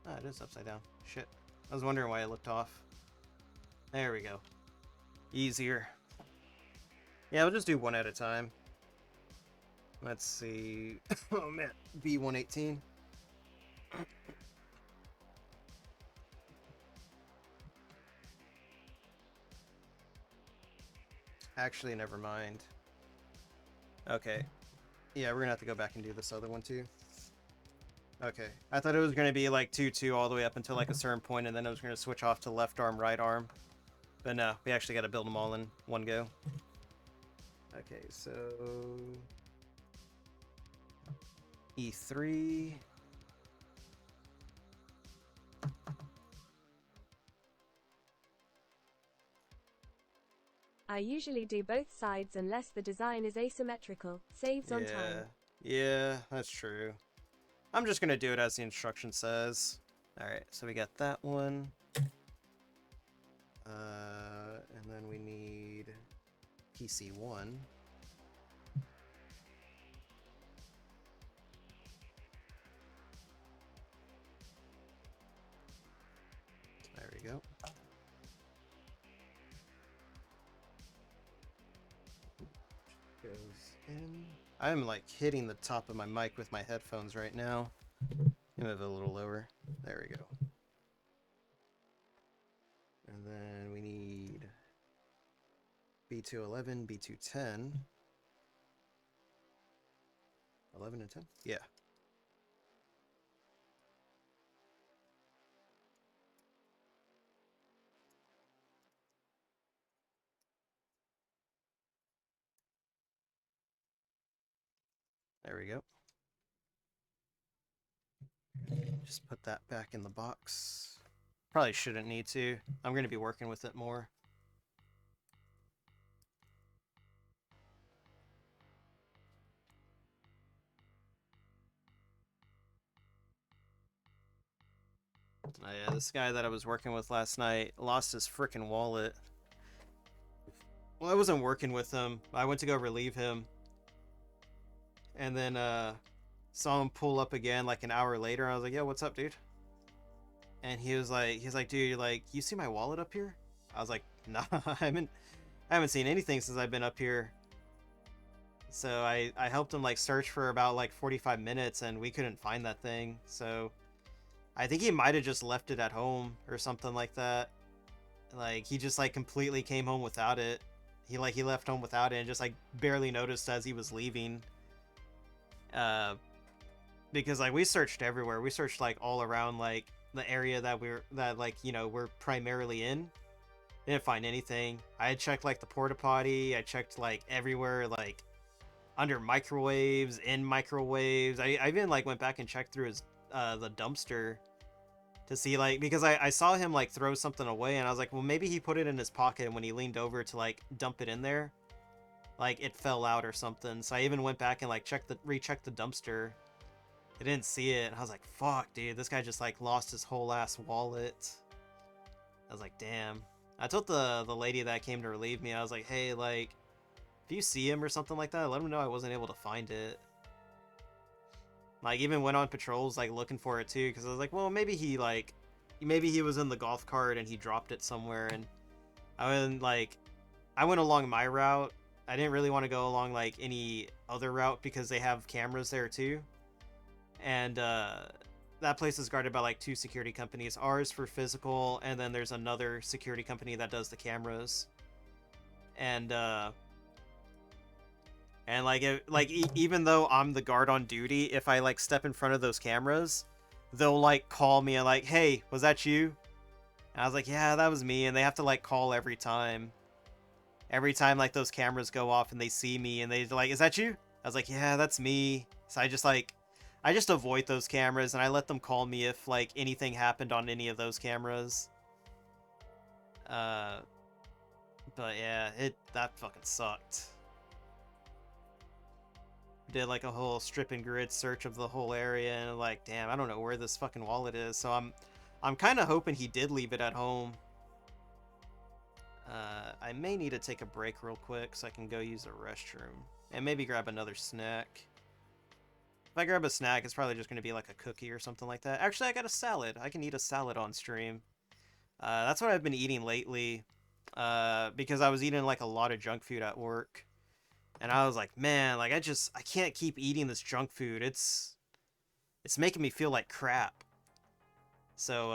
Oh, it is upside down. Shit. I was wondering why it looked off. There we go. Easier. Yeah, we'll just do one at a time. Let's see. Oh man, B118. Actually, never mind. Okay. Yeah, we're gonna have to go back and do this other one too. Okay. I thought it was gonna be like 2-2 all the way up until like a certain point, and then it was gonna switch off to left arm, right arm. But no, we actually gotta build them all in one go. Okay, so E3. I usually do both sides unless the design is asymmetrical. Saves on time. Yeah, that's true. I'm just gonna do it as the instruction says. Alright, so we got that one. And then we need PC1. There we go. Goes in. I'm like hitting the top of my mic with my headphones right now. Move it a little lower. There we go. And then we need B211, B210. 11 and 10? Yeah. There we go. Just put that back in the box. Probably shouldn't need to. I'm going to be working with it more. Oh yeah, this guy that I was working with last night lost his frickin' wallet. Well, I wasn't working with him. I went to go relieve him. And then saw him pull up again like an hour later. I was like, "Yo, what's up, dude?" And he was like, "Dude, like, you see my wallet up here?" I was like, "Nah, I haven't seen anything since I've been up here." So I helped him like search for about like 45 minutes, and we couldn't find that thing. So I think he might have just left it at home or something like that. Like, he just like completely came home without it. He left home without it and just like barely noticed as he was leaving. Because like we searched everywhere. We searched like all around like the area that we're primarily in. Didn't find anything. I had checked like the porta potty. I checked like everywhere, like under microwaves, in microwaves. I even like went back and checked through his the dumpster to see, like, because I saw him like throw something away, and I was like, well, maybe he put it in his pocket, and when he leaned over to like dump it in there, like it fell out or something. So I even went back and like rechecked the dumpster. I didn't see it, and I was like, fuck, dude, this guy just like lost his whole ass wallet. I was like, damn. I told the lady that came to relieve me, I was like, hey, like, if you see him or something like that, let him know I wasn't able to find it. Like, even went on patrols, like, looking for it, too, because I was like, well, maybe he was in the golf cart and he dropped it somewhere, and I went along my route. I didn't really want to go along, like, any other route because they have cameras there, too. And, that place is guarded by, like, 2 security companies. Ours for physical, and then there's another security company that does the cameras. And even though I'm the guard on duty, if I like step in front of those cameras, they'll like call me and like, hey, was that you? And I was like, yeah, that was me. And they have to like call every time. Every time like those cameras go off and they see me and they like, is that you? I was like, yeah, that's me. So I just avoid those cameras and I let them call me if like anything happened on any of those cameras. But yeah, that fucking sucked. Did like a whole strip and grid search of the whole area, and like, damn, I don't know where this fucking wallet is. So I'm kind of hoping he did leave it at home. I may need to take a break real quick so I can go use the restroom and maybe grab another snack. If I grab a snack, it's probably just going to be like a cookie or something like that. Actually, I got a salad. I can eat a salad on stream. That's what I've been eating lately, because I was eating like a lot of junk food at work. And I was like, man, like I can't keep eating this junk food. It's making me feel like crap. So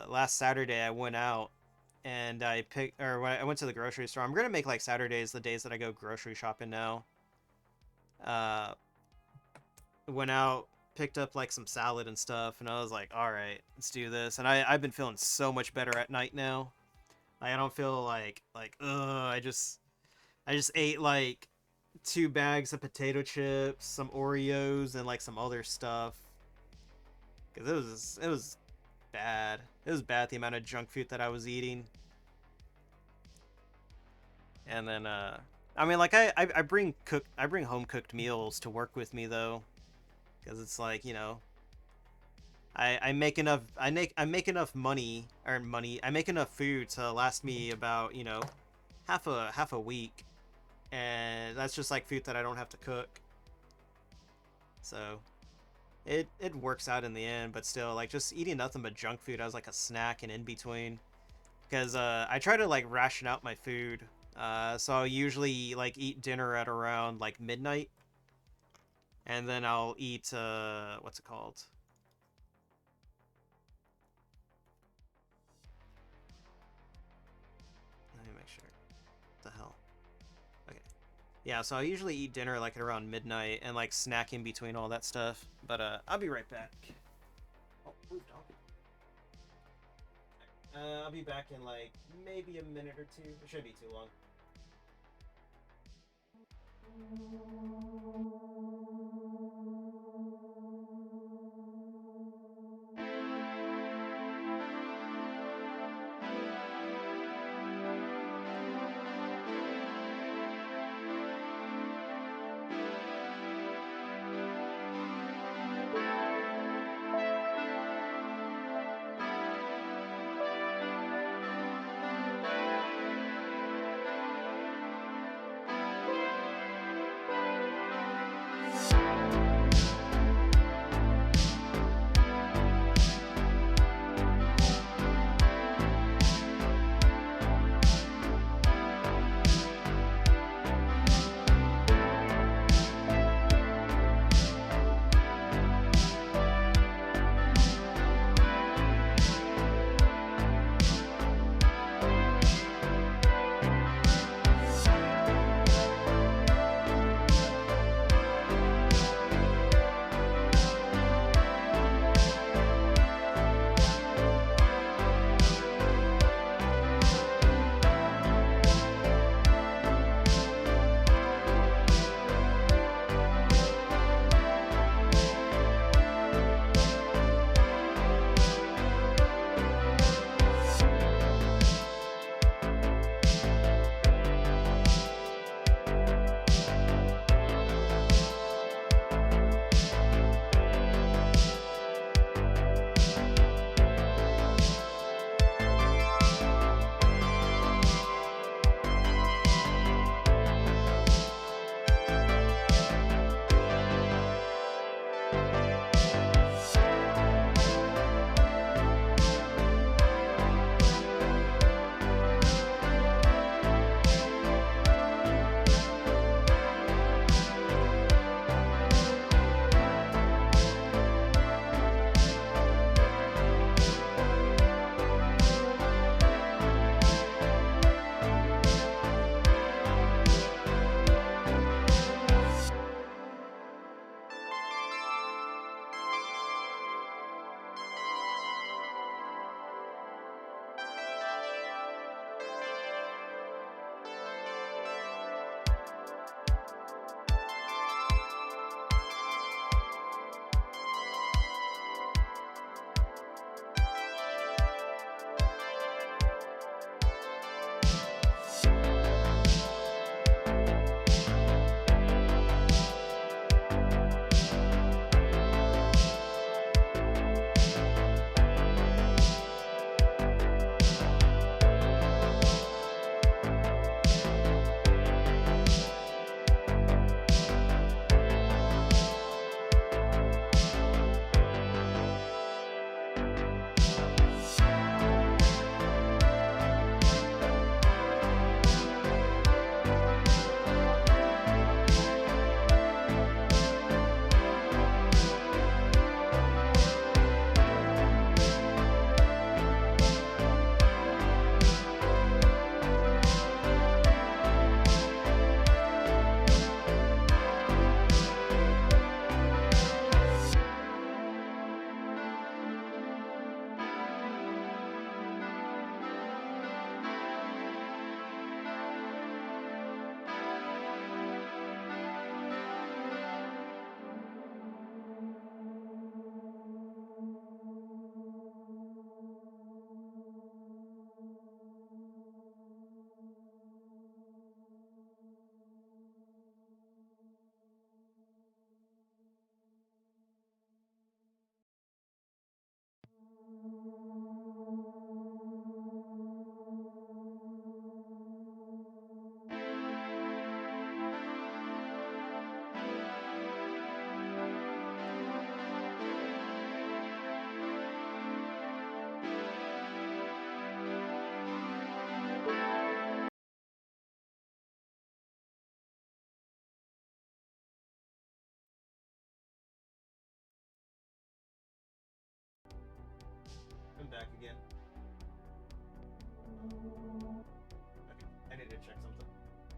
last Saturday I went out and I went to the grocery store. I'm gonna make like Saturdays the days that I go grocery shopping now. Went out, picked up like some salad and stuff, and I was like, all right, let's do this. And I've been feeling so much better at night now. Like I don't feel like I just ate like 2 bags of potato chips, some Oreos, and like some other stuff. Cause it was bad. It was bad the amount of junk food that I was eating. And then I mean like I bring home cooked meals to work with me though, because it's like, you know, I make enough I make enough money. I make enough food to last me about, you know, half a week. And that's just like food that I don't have to cook. So it works out in the end, but still, like, just eating nothing but junk food as like a snack and in between, because I try to like ration out my food. So I'll usually like eat dinner at around like midnight, and then I'll eat what's it called? Let me make sure. What the hell? Okay. Yeah, so I usually eat dinner like at around midnight and like snack in between all that stuff. But I'll be right back. Oh, moved on. I'll be back in like maybe a minute or two. It shouldn't be too long.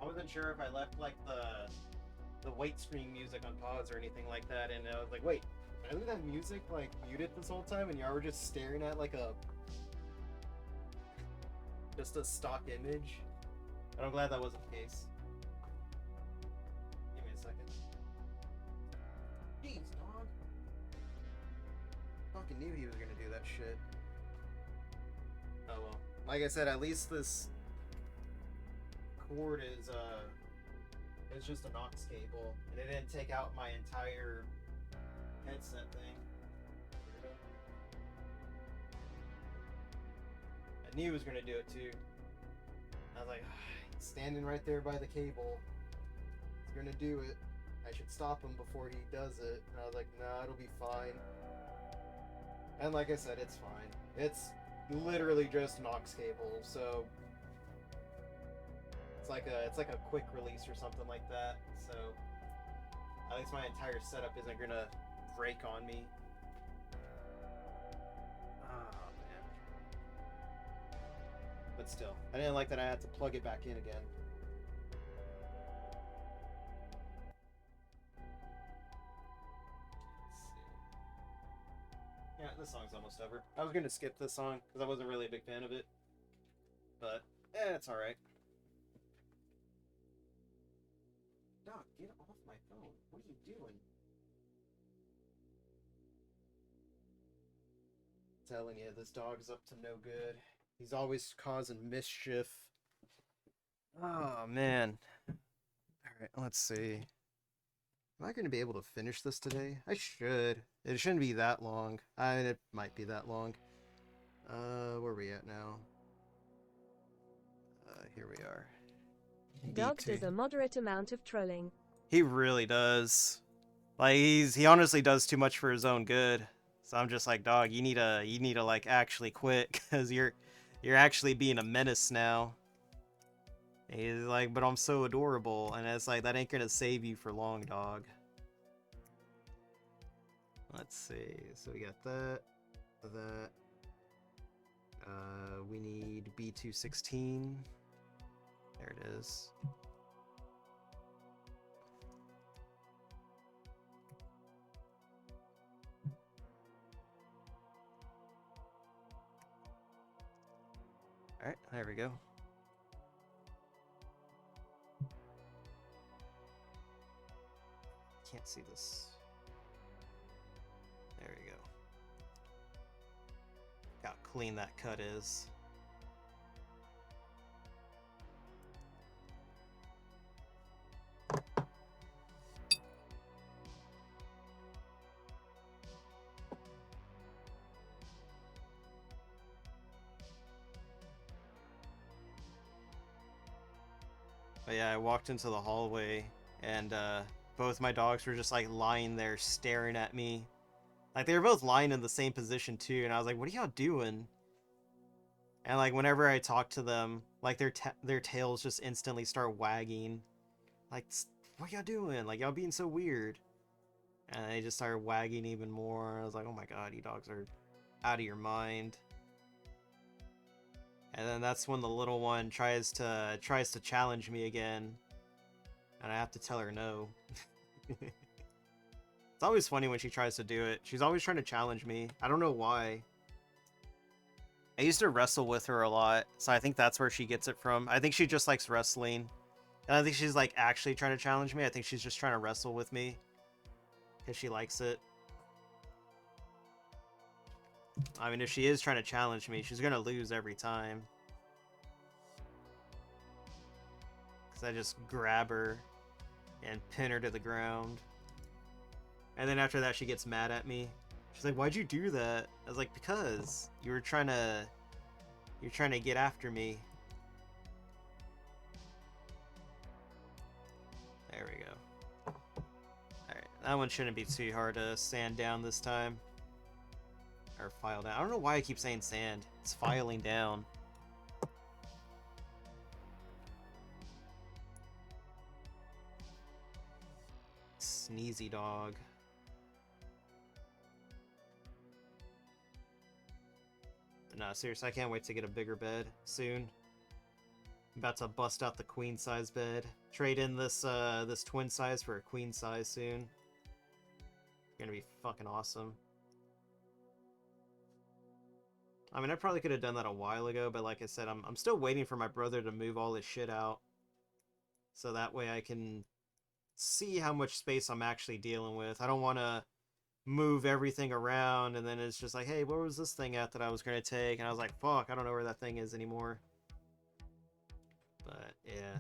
I wasn't sure if I left like the wait screen music on pause or anything like that, and I was like, wait, did I leave that music like muted this whole time, and y'all were just staring at like just a stock image? But I'm glad that wasn't the case. Give me a second. Jeez, dog. Fucking knew he was gonna do that shit. Oh well. Like I said, at least this cord is it's just an aux cable, and it didn't take out my entire headset thing. I knew he was gonna do it too. I was like, he's standing right there by the cable. He's gonna do it. I should stop him before he does it. And I was like, nah, it'll be fine. And like I said, it's fine. It's literally just an aux cable, so it's like a quick release or something like that. So at least my entire setup isn't gonna break on me. Oh man. But still, I didn't like that I had to plug it back in again. Yeah, this song's almost over. I was gonna skip this song because I wasn't really a big fan of it, but it's all right. Dog, get off my phone! What are you doing? I'm telling you, this dog's up to no good. He's always causing mischief. Oh man! All right, let's see. Am I going to be able to finish this today? I should. It shouldn't be that long. I mean, it might be that long. Where are we at now? Here we are. Dogs does a moderate amount of trolling. He really does. Like he honestly does too much for his own good. So I'm just like, dog, you need to like actually quit because you're actually being a menace now. He's like, but I'm so adorable, and it's like, that ain't gonna save you for long, dog. Let's see, so we got that. We need B216. There it is. Alright, there we go. Can't see this. There we go. Look how clean that cut is. But yeah, I walked into the hallway and both my dogs were just like lying there staring at me. Like they were both lying in the same position too, and I was like, what are y'all doing? And like whenever I talk to them, like their tails just instantly start wagging. Like, what y'all doing? Like y'all being so weird. And they just started wagging even more. I was like, oh my god, you dogs are out of your mind. And then that's when the little one tries to challenge me again. And I have to tell her no. It's always funny when she tries to do it. She's always trying to challenge me. I don't know why. I used to wrestle with her a lot, so I think that's where she gets it from. I think she just likes wrestling. And I think she's like actually trying to challenge me. I think she's just trying to wrestle with me. Because she likes it. I mean, if she is trying to challenge me, she's gonna lose every time. Because I just grab her and pin her to the ground. And then after that, she gets mad at me. She's like, why'd you do that? I was like, because you're trying to get after me. There we go. Alright, that one shouldn't be too hard to sand down this time. Or file down. I don't know why I keep saying sand. It's filing down. Sneezy dog. But no, seriously, I can't wait to get a bigger bed soon. About to bust out the queen size bed. Trade in this this twin size for a queen size soon. It's gonna be fucking awesome. I mean, I probably could have done that a while ago, but like I said, I'm still waiting for my brother to move all his shit out. So that way I can see how much space I'm actually dealing with. I don't want to move everything around and then it's just like, hey, where was this thing at that I was going to take? And I was like, fuck, I don't know where that thing is anymore. But yeah.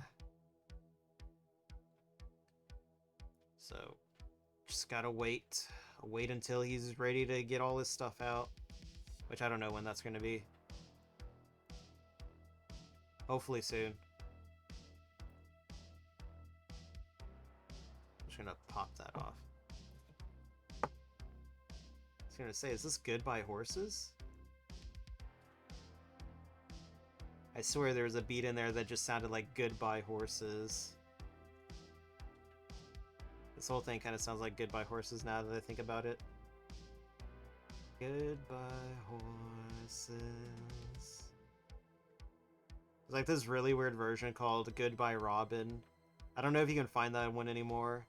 So just gotta wait. Wait until he's ready to get all his stuff out. Which I don't know when that's going to be. Hopefully soon. I'm just going to pop that off. I was going to say, is this Goodbye Horses? I swear there was a beat in there that just sounded like Goodbye Horses. This whole thing kind of sounds like Goodbye Horses now that I think about it. Goodbye Horses. There's like this really weird version called Goodbye Robin. I don't know if you can find that one anymore.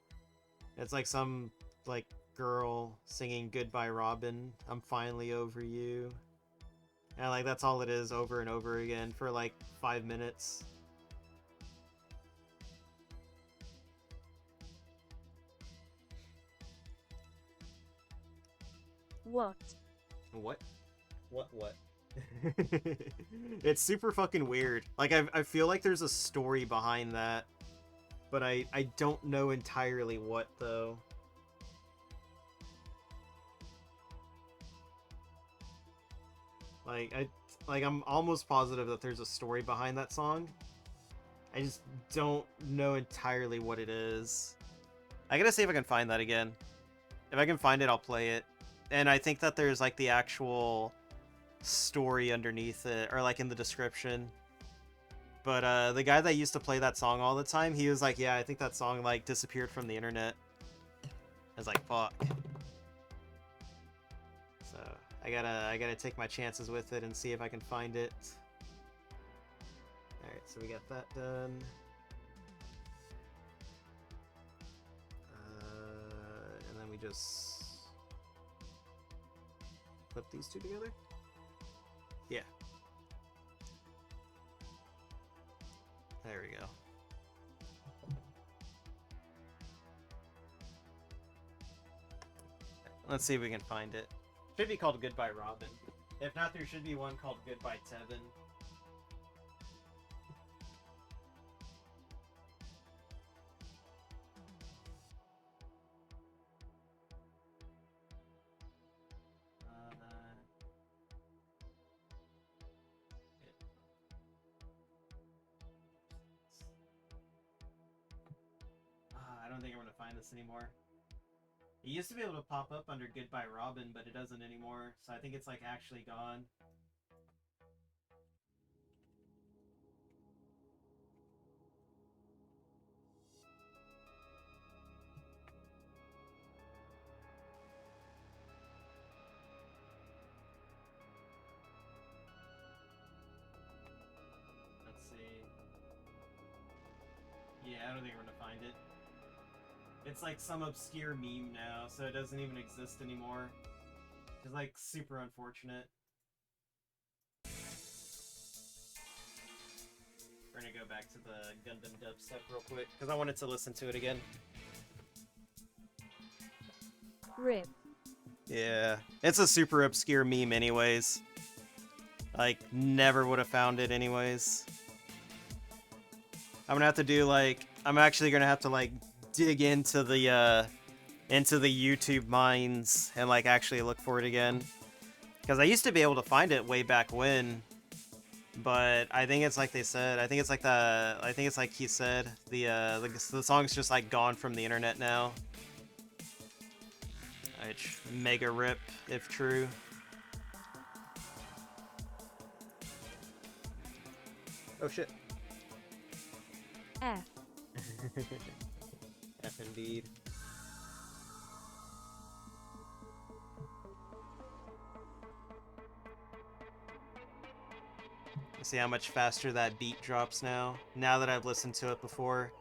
It's like some like girl singing Goodbye Robin, I'm finally over you. And like that's all it is over and over again for like 5 minutes. What? What? What? It's super fucking weird. Like I feel like there's a story behind that, but I don't know entirely what though. I'm almost positive that there's a story behind that song. I just don't know entirely what it is. I gotta see if I can find that again. If I can find it, I'll play it. And I think that there's like the actual story underneath it, or like in the description. But the guy that used to play that song all the time, he was like, yeah, I think that song like disappeared from the internet. I was like, fuck. So I gotta take my chances with it and see if I can find it. Alright, so we got that done. And then we just clip these two together? Yeah. There we go. Let's see if we can find it. Should be called Goodbye Robin. If not, there should be one called Goodbye Tevin. I don't think I'm gonna find this anymore. It used to be able to pop up under Goodbye Robin, but it doesn't anymore, so I think it's like actually gone. Let's see. Yeah, I don't think we're gonna find it. It's like some obscure meme now, so it doesn't even exist anymore. It's like super unfortunate. We're gonna go back to the Gundam dubstep real quick, because I wanted to listen to it again. RIP. Yeah, it's a super obscure meme anyways. Like, never would have found it anyways. I'm gonna have to do like, I'm actually gonna have to like dig into the YouTube mines and like actually look for it again. Because I used to be able to find it way back when, but I think it's like they said, I think it's like he said, the song's just like gone from the internet now. Which, mega rip, if true. Oh shit. F. F indeed. Let's see how much faster that beat drops now that I've listened to it before.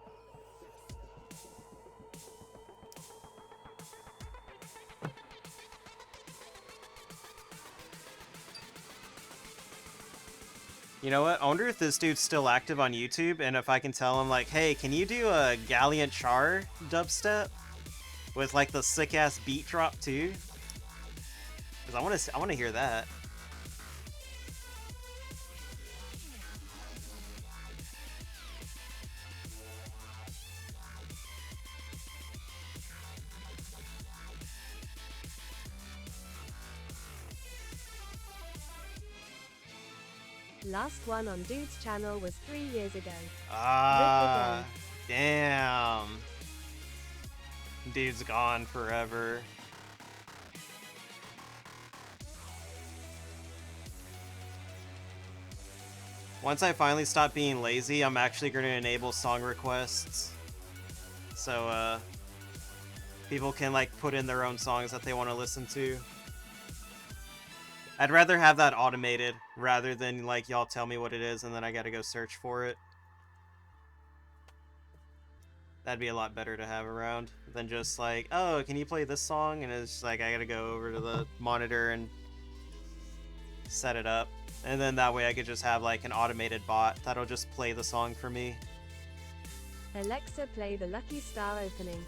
You know what? I wonder if this dude's still active on YouTube, and if I can tell him, like, hey, can you do a Gallant Char dubstep with like the sick ass beat drop too? Because I want to hear that. Last one on Dude's channel was 3 years ago. Ah, damn. Dude's gone forever. Once I finally stop being lazy, I'm actually going to enable song requests. So, people can, like, put in their own songs that they want to listen to. I'd rather have that automated rather than, like, y'all tell me what it is and then I gotta go search for it. That'd be a lot better to have around than just like, oh, can you play this song? And it's like, I gotta go over to the monitor and set it up. And then that way I could just have like an automated bot that'll just play the song for me. Alexa, play the Lucky Star opening.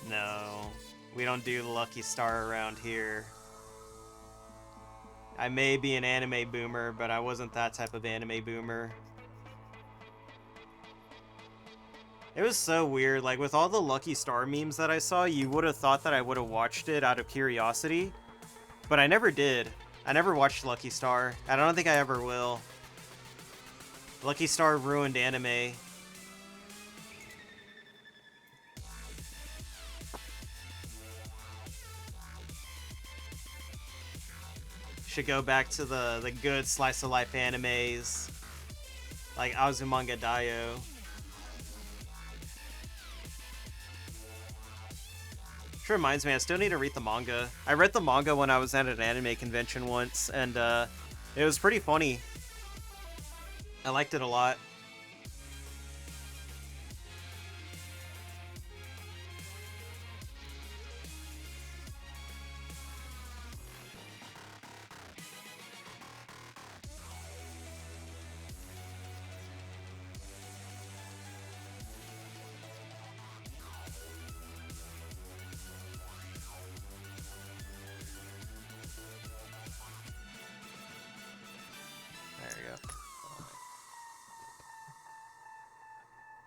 No, we don't do Lucky Star around here. I may be an anime boomer, but I wasn't that type of anime boomer. It was so weird, like with all the Lucky Star memes that I saw, you would have thought that I would have watched it out of curiosity, but I never did. I never watched Lucky Star. I don't think I ever will. Lucky Star ruined anime. Should go back to the good slice of life animes, like Azumanga Daioh. Which reminds me, I still need to read the manga. I read the manga when I was at an anime convention once, and it was pretty funny. I liked it a lot.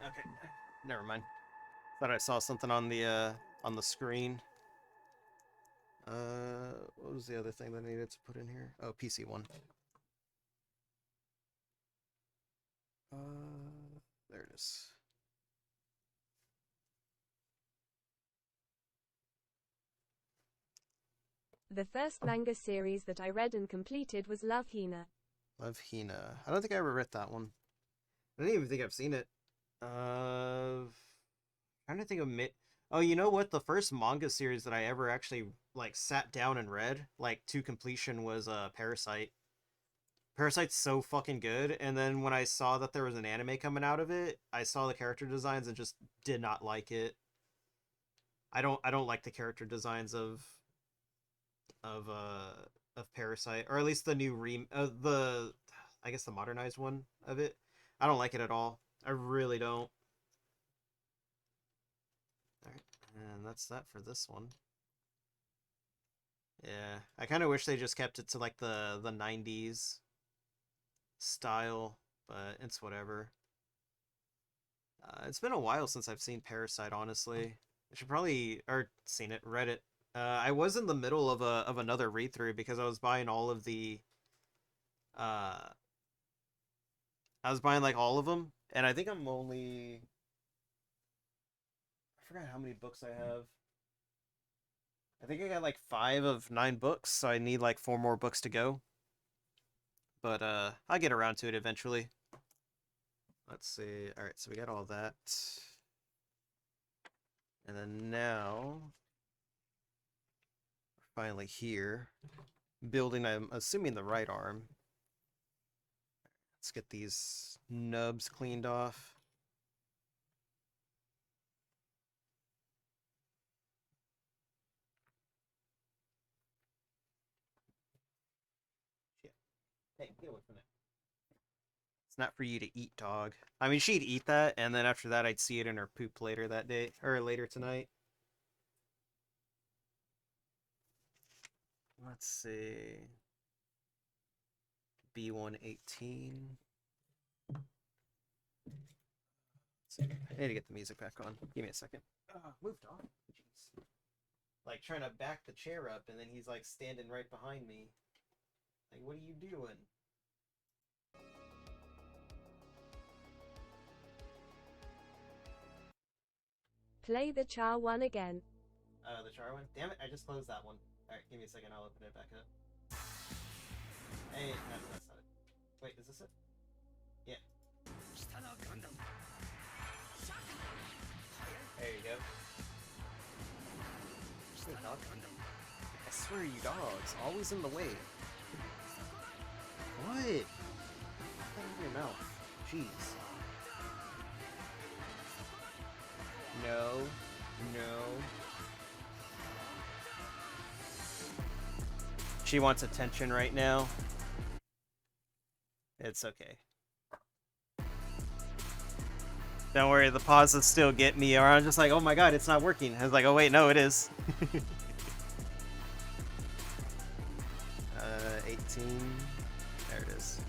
Okay, never mind. Thought I saw something on the screen. What was the other thing that I needed to put in here? Oh, PC one. There it is. The first manga series that I read and completed was Love Hina. Love Hina. I don't think I ever read that one. I don't even think I've seen it. Trying to think of Oh, you know what? The first manga series that I ever actually like sat down and read like to completion was Parasite. Parasite's so fucking good, and then when I saw that there was an anime coming out of it, I saw the character designs and just did not like it. I don't like the character designs of Parasite, or at least the new I guess the modernized one of it. I don't like it at all. I really don't. Alright, and that's that for this one. Yeah, I kind of wish they just kept it to like the 90s style, but it's whatever. It's been a while since I've seen Parasite, honestly. I should probably, or seen it, read it. I was in the middle of another read through because I was buying all of the I was buying like all of them, and I think I'm only, I forgot how many books I have. I think I got like 5 of 9 books, so I need like 4 more books to go. But I'll get around to it eventually. Let's see. All right, so we got all that. And then now we're finally here, building, I'm assuming, the right arm. Let's get these nubs cleaned off. Shit. Hey, get away from that. It's not for you to eat, dog. I mean, she'd eat that, and then after that, I'd see it in her poop later that day, or later tonight. Let's see. B118. I need to get the music back on. Give me a second. Move, dog. Jeez. Like trying to back the chair up, and then he's like standing right behind me. Like, what are you doing? Play the Char one again. The char one? Damn it, I just closed that one. Alright, give me a second, I'll open it back up. Hey, no, that's not it. Wait, is this it? Yeah. There you go. Hey, dog. I swear you dogs, always in the way. What? Get that out of your mouth. Jeez. No. No. She wants attention right now. It's okay. Don't worry, the pauses still get me, or I'm just like, oh my god, it's not working. I was like, oh wait, no, it is. 18. There it is.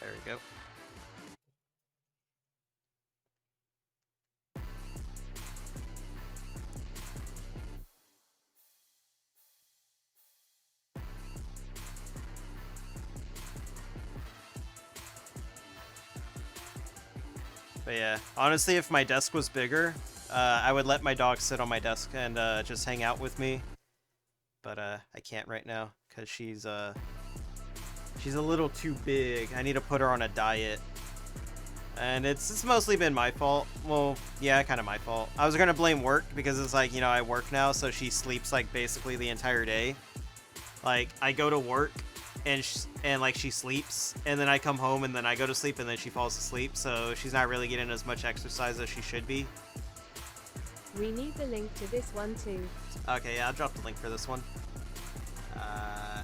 There we go. But yeah, honestly, if my desk was bigger, I would let my dog sit on my desk and just hang out with me. But I can't right now because she's a little too big. I need to put her on a diet. And it's mostly been my fault. Well, yeah, kind of my fault. I was gonna blame work because it's like, you know, I work now, so she sleeps like basically the entire day. Like I go to work and like she sleeps, and then I come home and then I go to sleep and then she falls asleep, so she's not really getting as much exercise as she should be. We need the link to this one too. Okay, yeah, I'll drop the link for this one.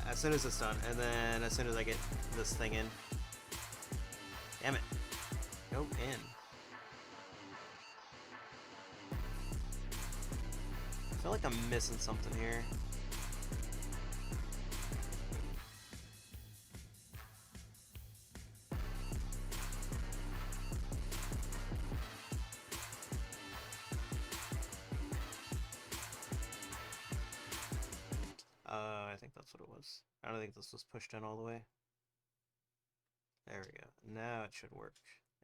As soon as it's done, and then as soon as I get this thing in. Damn it. Go in. I feel like I'm missing something here. I think that's what it was. I don't think this was pushed in all the way. There we go. Now it should work.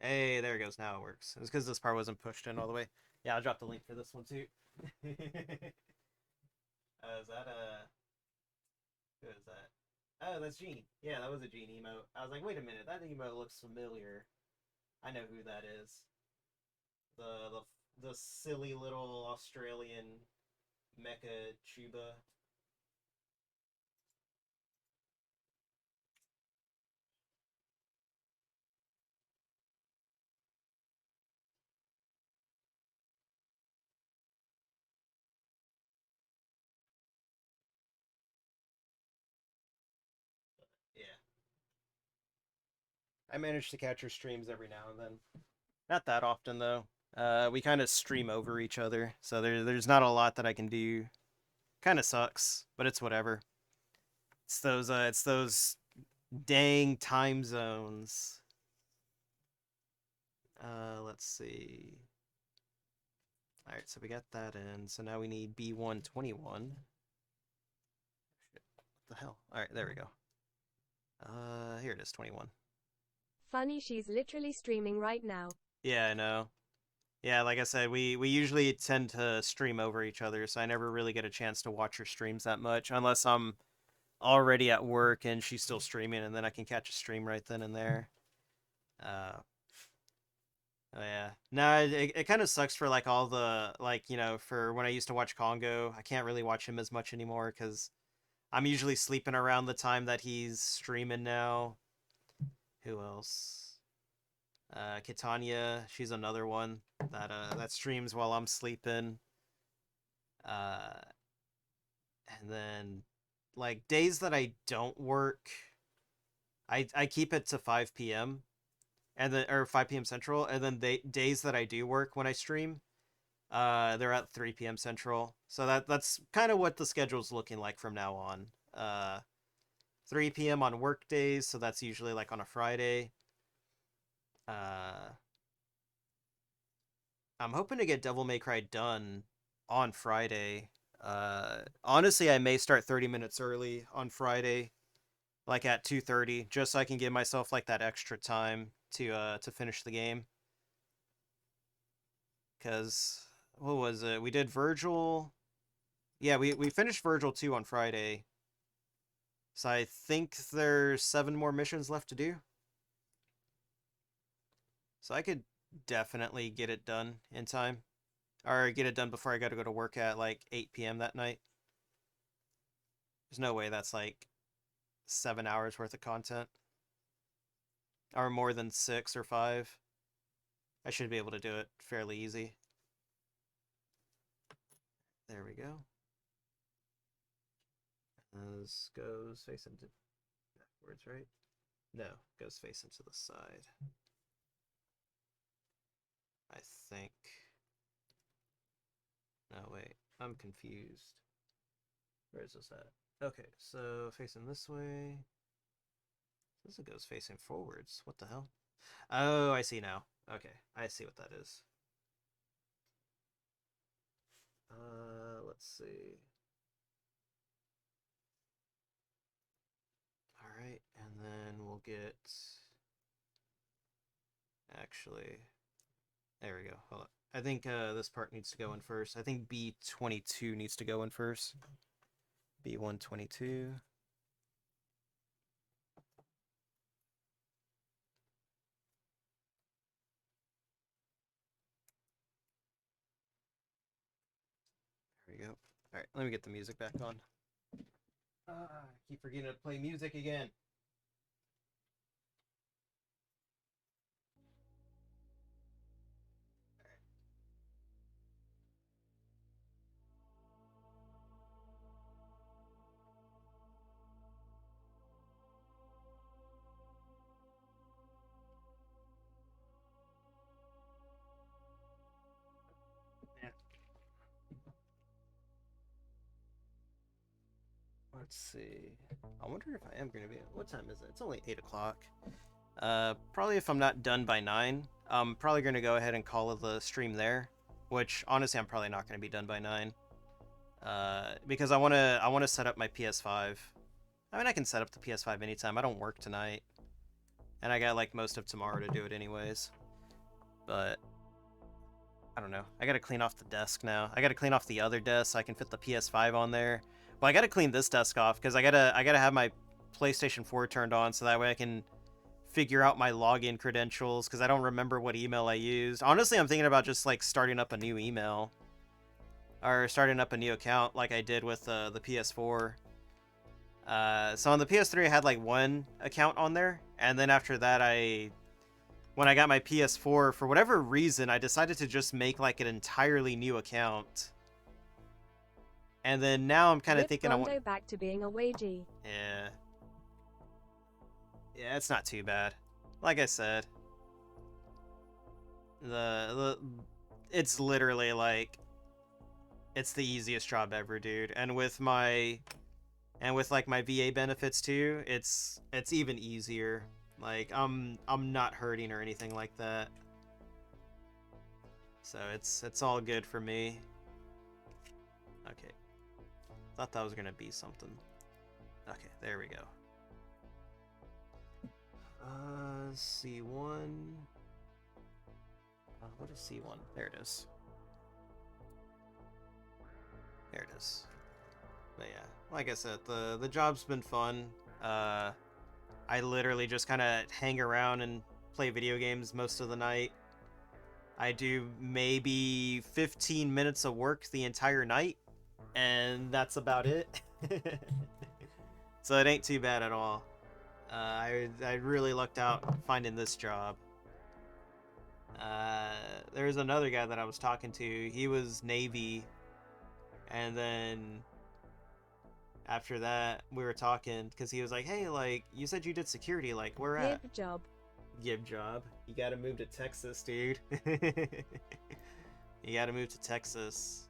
Hey, there it goes. Now it works. It's because this part wasn't pushed in all the way. Yeah, I'll drop the link for this one too. Is that who is that? Oh, that's Gene. Yeah, that was a Gene emote. I was like, wait a minute, that emote looks familiar. I know who that is. The silly little Australian mecha chuba. Yeah. I manage to catch her streams every now and then. Not that often though. We kind of stream over each other, so there's not a lot that I can do. Kind of sucks, but it's whatever. It's those dang time zones. Let's see. All right, so we got that in. So now we need B121. What the hell? All right, there we go. Here it is, 21. Funny, she's literally streaming right now. Yeah, I know. Yeah, like I said, we usually tend to stream over each other, so I never really get a chance to watch her streams that much, unless I'm already at work and she's still streaming, and then I can catch a stream right then and there. Uh, oh yeah, no, it kind of sucks for like all the like for when I used to watch Congo, I can't really watch him as much anymore because I'm usually sleeping around the time that he's streaming now. Who else? Kitanya, she's another one that streams while I'm sleeping. Uh, and then like days that I don't work, I keep it to 5 p.m. and then or 5 p.m. Central, and then days that I do work when I stream, they're at 3 p.m. Central. So that's kind of what the schedule's looking like from now on. 3 p.m. on work days, so that's usually like on a Friday. Uh, I'm hoping to get Devil May Cry done on Friday. Honestly, I may start 30 minutes early on Friday, like at 2:30, just so I can give myself like that extra time to finish the game. Cause what was it? We did Virgil. Yeah, we finished Virgil 2 on Friday. So I think there's 7 more missions left to do. So I could definitely get it done in time. Or get it done before I gotta go to work at like 8 p.m. that night. There's no way that's like 7 hours worth of content. Or more than 6 or 5. I should be able to do it fairly easy. There we go. This goes facing backwards, right? No, goes facing to the side. I think. No, wait. I'm confused. Where is this at? Okay, so facing this way. This goes facing forwards. What the hell? Oh, I see now. Okay, I see what that is. Let's see. Alright, and then we'll get... Actually... There we go. Hold on. I think this part needs to go in first. I think B22 needs to go in first. B122. There we go. Alright, let me get the music back on. I keep forgetting to play music again. Yeah. Let's see. I wonder if I am going to be... What time is it? It's only 8 o'clock. Probably if I'm not done by 9, I'm probably going to go ahead and call the stream there. Which, honestly, I'm probably not going to be done by 9. Because I want to set up my PS5. I mean, I can set up the PS5 anytime. I don't work tonight. And I got, like, most of tomorrow to do it anyways. But... I don't know. I gotta clean off the desk now. I gotta clean off the other desk so I can fit the PS5 on there. Well, I gotta clean this desk off because I gotta have my PlayStation 4 turned on so that way I can figure out my login credentials because I don't remember what email I used. Honestly, I'm thinking about just like starting up a new email or starting up a new account like I did with the PS4. So on the PS3, I had like one account on there, and then after that, when I got my PS4, for whatever reason, I decided to just make like an entirely new account. And then now I'm kind of thinking I want back to being a wagey. Yeah. Yeah, it's not too bad. Like I said, it's literally like it's the easiest job ever, dude. And with like my VA benefits too, it's even easier. Like I'm not hurting or anything like that. So it's all good for me. Okay. Thought that was gonna be something. Okay, there we go. C1. What is C1? There it is. There it is. But yeah, like I said, the job's been fun. I literally just kind of hang around and play video games most of the night. I do maybe 15 minutes of work the entire night, and that's about it. So it ain't too bad at all. I really lucked out finding this job. There was another guy that I was talking to. He was Navy, and then after that we were talking because he was like, "Hey, like you said you did security. Like where at?" Yip job. Gib job. You gotta move to Texas, dude. You gotta move to Texas.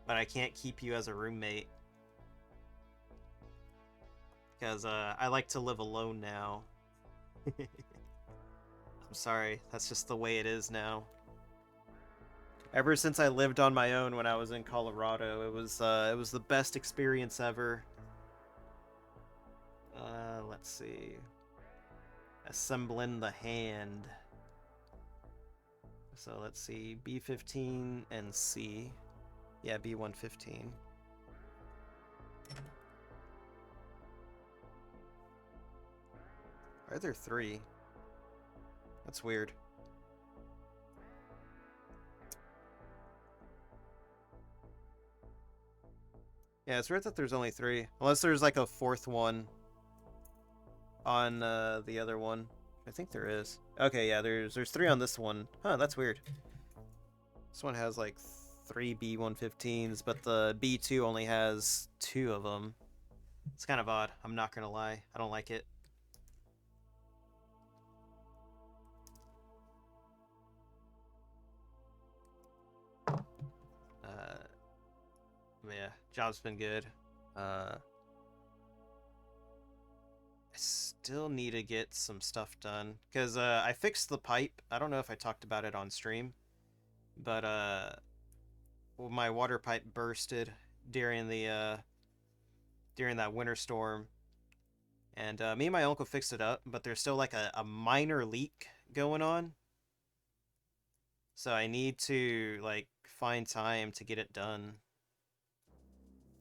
But I can't keep you as a roommate. Because I like to live alone now. I'm sorry, that's just the way it is now. Ever since I lived on my own when I was in Colorado, it was the best experience ever. Let's see. Assembling the hand. So let's see, B15 and C. Yeah, B115. Are there 3? That's weird. Yeah, it's weird that there's only 3. Unless there's like a 4th one on the other one. I think there is. Okay, yeah, there's 3 on this one. Huh, that's weird. This one has like 3 B115s, but the B2 only has 2 of them. It's kind of odd. I'm not gonna lie. I don't like it. Yeah, job's been good. I still need to get some stuff done because I fixed the pipe. I don't know if I talked about it on stream, but well, my water pipe bursted during the during that winter storm, and me and my uncle fixed it up, but there's still like a minor leak going on. So I need to like find time to get it done.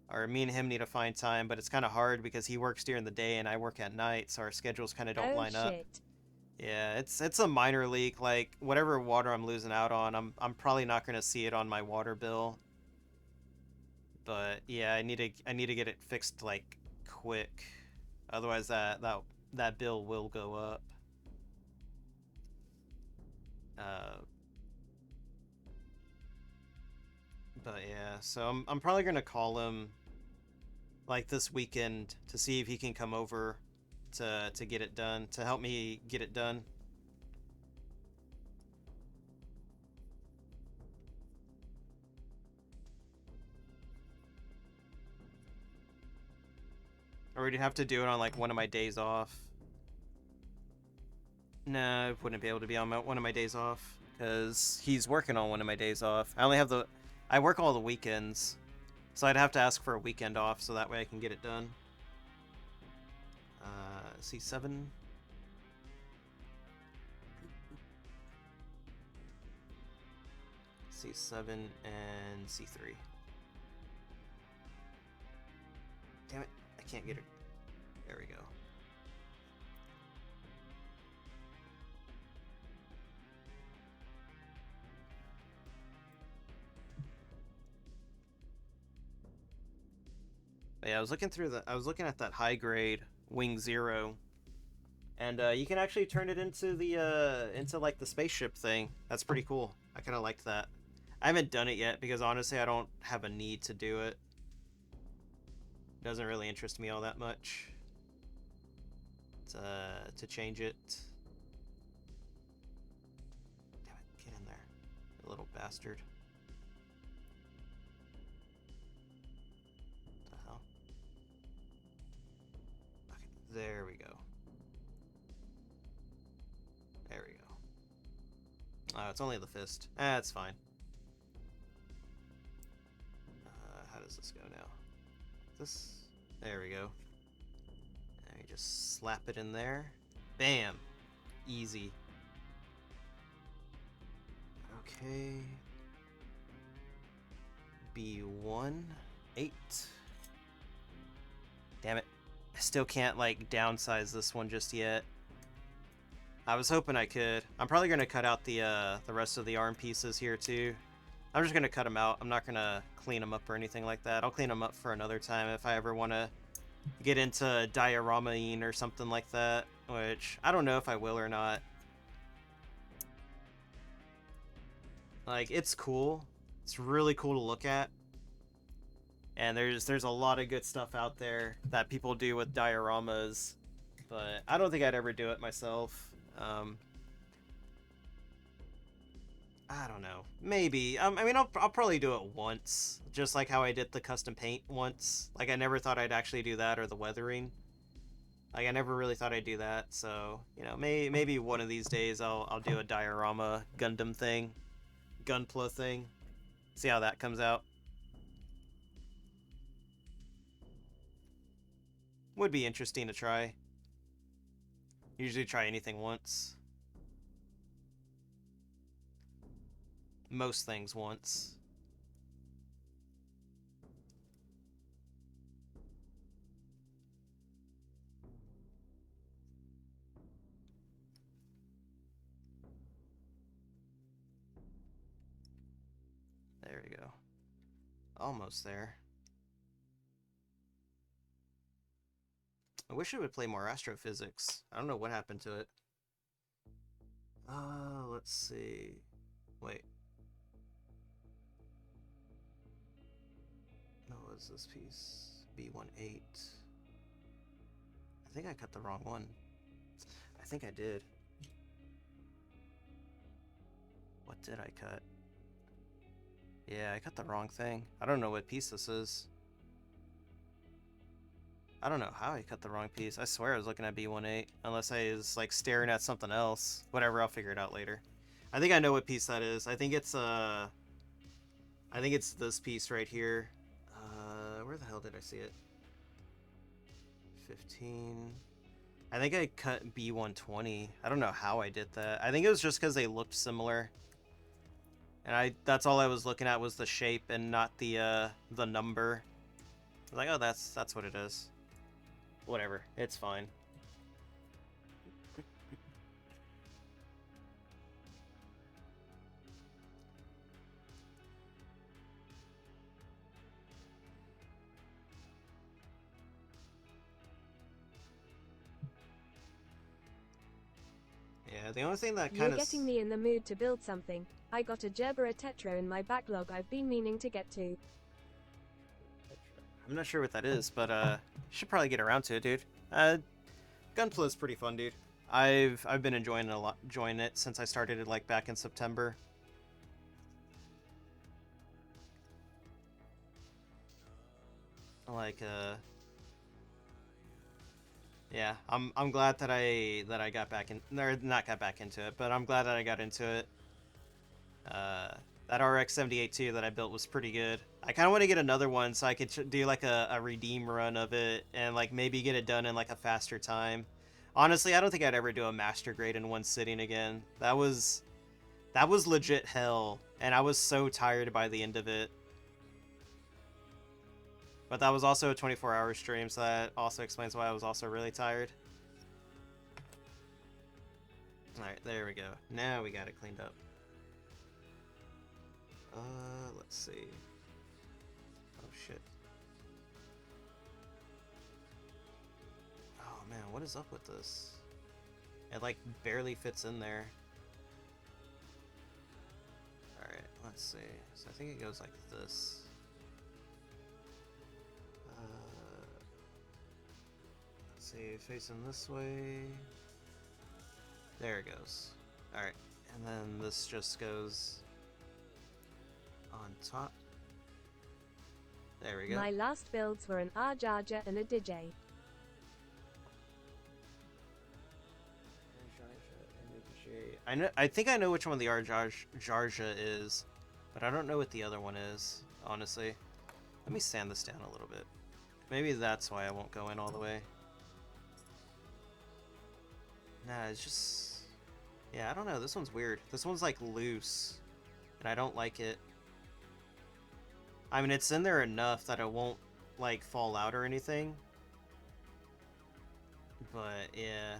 Or me and him need to find time, but it's kind of hard because he works during the day and I work at night, so our schedules kind of don't Oh line up. shit. Yeah, it's a minor leak. Like whatever water I'm losing out on, I'm probably not gonna see it on my water bill. But yeah, I need to get it fixed like quick, otherwise that bill will go up. But yeah, so I'm probably gonna call him like this weekend to see if he can come over to get it done, to help me get it done. Or we'd have to do it on like one of my days off. Nah, I wouldn't be able to be on one of my days off because he's working on one of my days off. I work all the weekends, so I'd have to ask for a weekend off so that way I can get it done. C7. C7 and C3. Damn it, I can't get it. There we go. But yeah, I was looking at that high grade Wing Zero, and you can actually turn it into the into like the spaceship thing. That's pretty cool. I kind of liked that. I haven't done it yet because honestly I don't have a need to do it. Doesn't really interest me all that much to change it. Damn it, get in there, you little bastard. What the hell? Okay, there we go. There we go. Oh, it's only the fist. It's fine. How does this go now? This. There we go. And you just slap it in there. Bam! Easy. Okay. B1, 8. Damn it. I still can't, like, downsize this one just yet. I was hoping I could. I'm probably going to cut out the rest of the arm pieces here, too. I'm just going to cut them out. I'm not going to clean them up or anything like that. I'll clean them up for another time if I ever want to get into dioramaing or something like that, which I don't know if I will or not. Like, it's cool. It's really cool to look at. And there's a lot of good stuff out there that people do with dioramas, but I don't think I'd ever do it myself. I don't know. Maybe. I mean, I'll probably do it once, just like how I did the custom paint once. Like, I never thought I'd actually do that, or the weathering. Like, I never really thought I'd do that. So, you know, maybe one of these days I'll do a diorama Gundam thing, Gunpla thing. See how that comes out. Would be interesting to try. Usually try anything once. Most things once. There we go. Almost there. I wish it would play more astrophysics. I don't know what happened to it. Let's see. Wait. No, what is this piece? B18. I think I cut the wrong one. I think I did. What did I cut? Yeah, I cut the wrong thing. I don't know what piece this is. I don't know how I cut the wrong piece. I swear I was looking at B18, unless I was like staring at something else. Whatever, I'll figure it out later. I think I know what piece that is. I think it's this piece right here. Where the hell did I see it? 15. I think I cut B120. I don't know how I did that. I think it was just because they looked similar. And that's all I was looking at was the shape and not the number. I was like, oh, that's what it is. Whatever, it's fine. Yeah, the only thing that kind You're of... getting me in the mood to build something. I got a Gerbera Tetra in my backlog I've been meaning to get to. I'm not sure what that is, but should probably get around to it, dude. Gunpla is pretty fun, dude. I've been enjoying it since I started it like back in September. Like yeah, I'm glad that I got back in, or not got back into it, but I'm glad that I got into it. That RX 78 that I built was pretty good. I kind of want to get another one so I could do like a redeem run of it and like maybe get it done in like a faster time. Honestly, I don't think I'd ever do a master grade in one sitting again. That was legit hell, and I was so tired by the end of it. But that was also a 24-hour stream, so that also explains why I was also really tired. Alright, there we go. Now we got it cleaned up. Let's see. Oh, shit. Oh, man, what is up with this? It, like, barely fits in there. Alright, let's see. So I think it goes like this. Let's see, facing this way. There it goes. Alright, and then this just goes on top. There we go. My last builds were an R-Jarja and a DJ. I think I know which one the R-Jarja is, but I don't know what the other one is, honestly. Let me sand this down a little bit. Maybe that's why I won't go in all the way. Nah, it's just... Yeah, I don't know. This one's weird. This one's, like, loose. and I don't like it. I mean, it's in there enough that it won't, like, fall out or anything. But, yeah.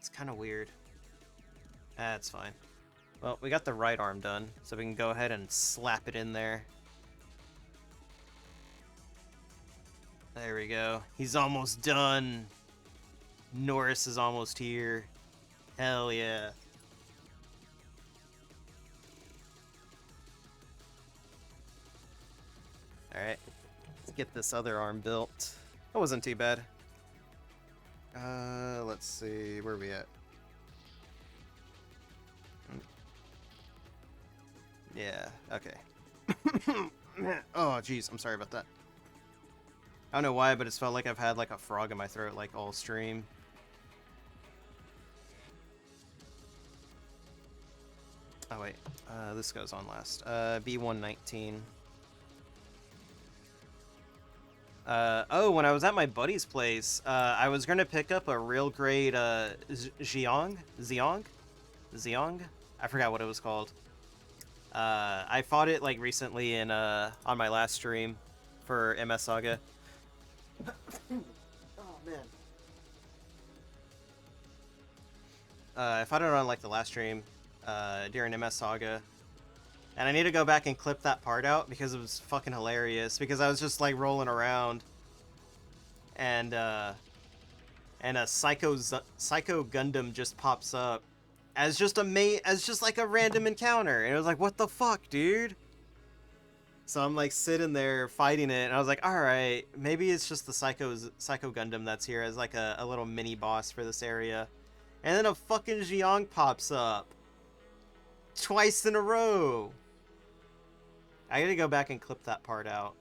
It's kind of weird. That's fine. Well, we got the right arm done, so we can go ahead and slap it in there. There we go. He's almost done. Norris is almost here. Hell yeah. Alright. Let's get this other arm built. That wasn't too bad. Let's see. Where are we at? Yeah, okay. Oh, jeez. I'm sorry about that. I don't know why, but it's felt like I've had like a frog in my throat like all stream. Oh wait, this goes on last. B119. Oh, when I was at my buddy's place, I was gonna pick up a real grade Zheong? I forgot what it was called. I fought it like recently in on my last stream for MS Saga. Oh man. I fought it on like the last stream during MS Saga. And I need to go back and clip that part out because it was fucking hilarious. Because I was just like rolling around, and a Psycho Gundam just pops up as just like a random encounter, and it was like, what the fuck, dude? So I'm like sitting there fighting it, and I was like, all right, maybe it's just the Psycho Gundam that's here as like a little mini boss for this area, and then a fucking Zheong pops up twice in a row. I gotta go back and clip that part out.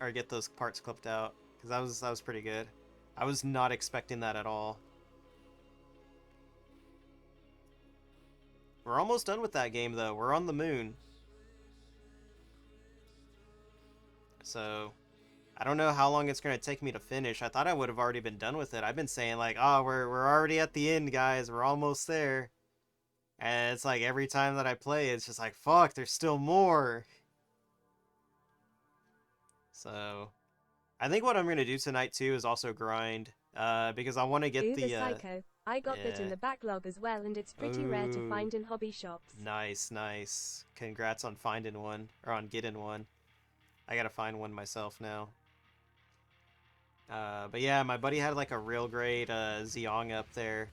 Or get those parts clipped out. Because that was pretty good. I was not expecting that at all. We're almost done with that game, though. We're on the moon. So, I don't know how long it's going to take me to finish. I thought I would have already been done with it. I've been saying, like, oh, we're already at the end, guys. We're almost there. And it's like every time that I play, it's just like, fuck, there's still more. So, I think what I'm going to do tonight, too, is also grind. Because I want to get the... Psycho. I got that in the backlog as well, and it's pretty rare to find in hobby shops. Nice, nice. Congrats on finding one, or on getting one. I gotta find one myself now. But yeah, my buddy had like a real great Zheong up there.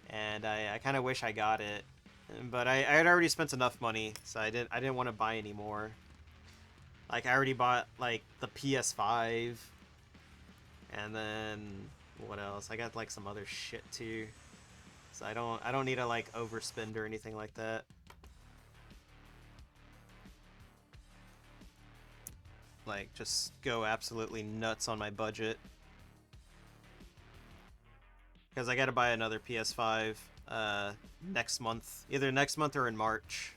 And I kind of wish I got it, but I had already spent enough money, so I didn't want to buy any more. Like I already bought like the PS5, and then what else? I got like some other shit too, so I don't need to like overspend or anything like that. Like just go absolutely nuts on my budget. Because I gotta buy another PS5 next month. Either next month or in March.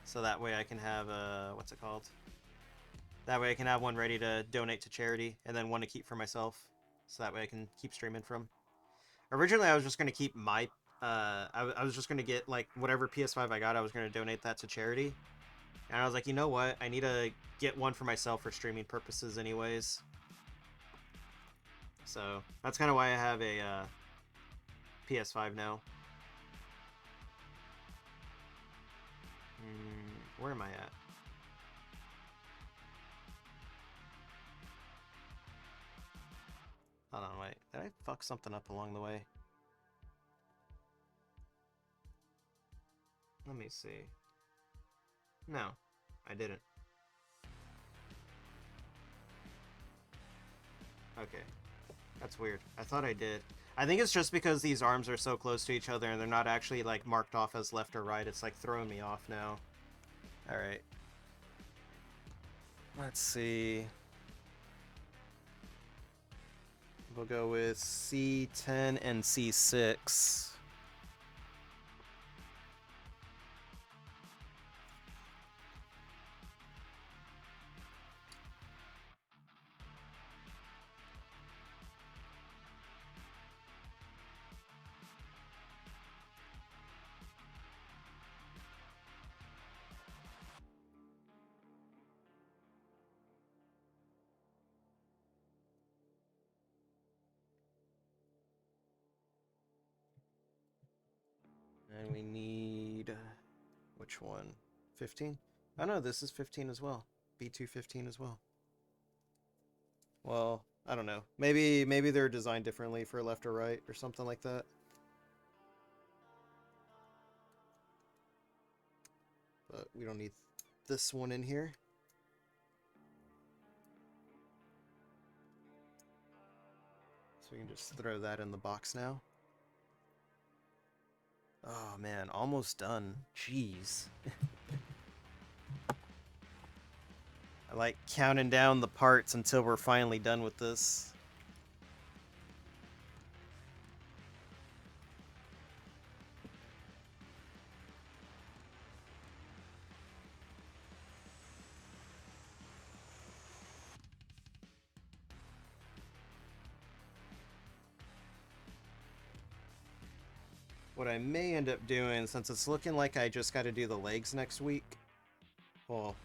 So that way I can have, what's it called? That way I can have one ready to donate to charity, and then one to keep for myself. So that way I can keep streaming from. Originally I was just going to keep my, I was just going to get, like, whatever PS5 I got, I was going to donate that to charity. And I was like, you know what? I need to get one for myself for streaming purposes anyways. So, that's kind of why I have a PS5 now. Where am I at? Hold on, wait. Did I fuck something up along the way? Let me see. No, I didn't. Okay. That's weird. I thought I did. I think it's just because these arms are so close to each other and they're not actually like marked off as left or right. It's like throwing me off now. Alright. Let's see. We'll go with C10 and C6. we need... Which one? 15? Oh no, this is 15 as well. B215 as well. Well, I don't know. Maybe they're designed differently for left or right or something like that. But we don't need this one in here. So we can just throw that in the box now. Oh man, almost done. Jeez. I like counting down the parts until we're finally done with this. What I may end up doing, since it's looking like I just got to do the legs next week, well,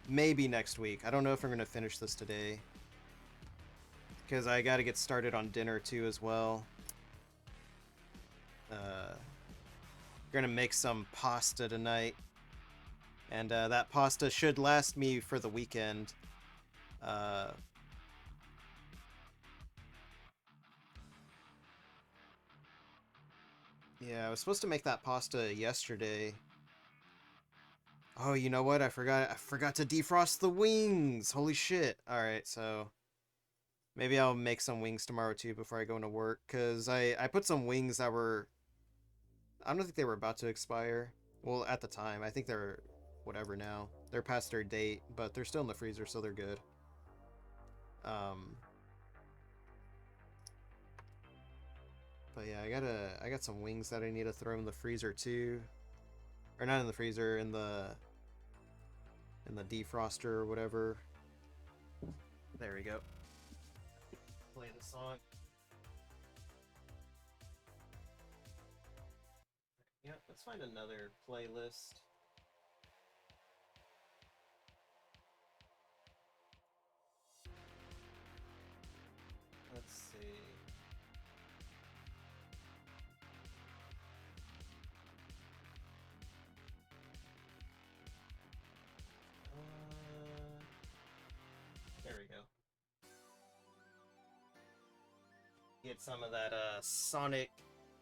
maybe next week. I don't know if I'm going to finish this today, because I got to get started on dinner too as well. Gonna make some pasta tonight, and that pasta should last me for the weekend. Yeah, I was supposed to make that pasta yesterday. Oh, you know what? I forgot to defrost the wings. Holy shit. All right, so maybe I'll make some wings tomorrow too before I go into work, cuz I put some wings that were, I don't think they were about to expire. Well, at the time, I think they're whatever now. They're past their date, but they're still in the freezer, so they're good. But yeah, I got some wings that I need to throw in the freezer too. Or not in the freezer, in the defroster or whatever. There we go. Play the song. Yeah, let's find another playlist. Let's see. There we go. Get some of that Sonic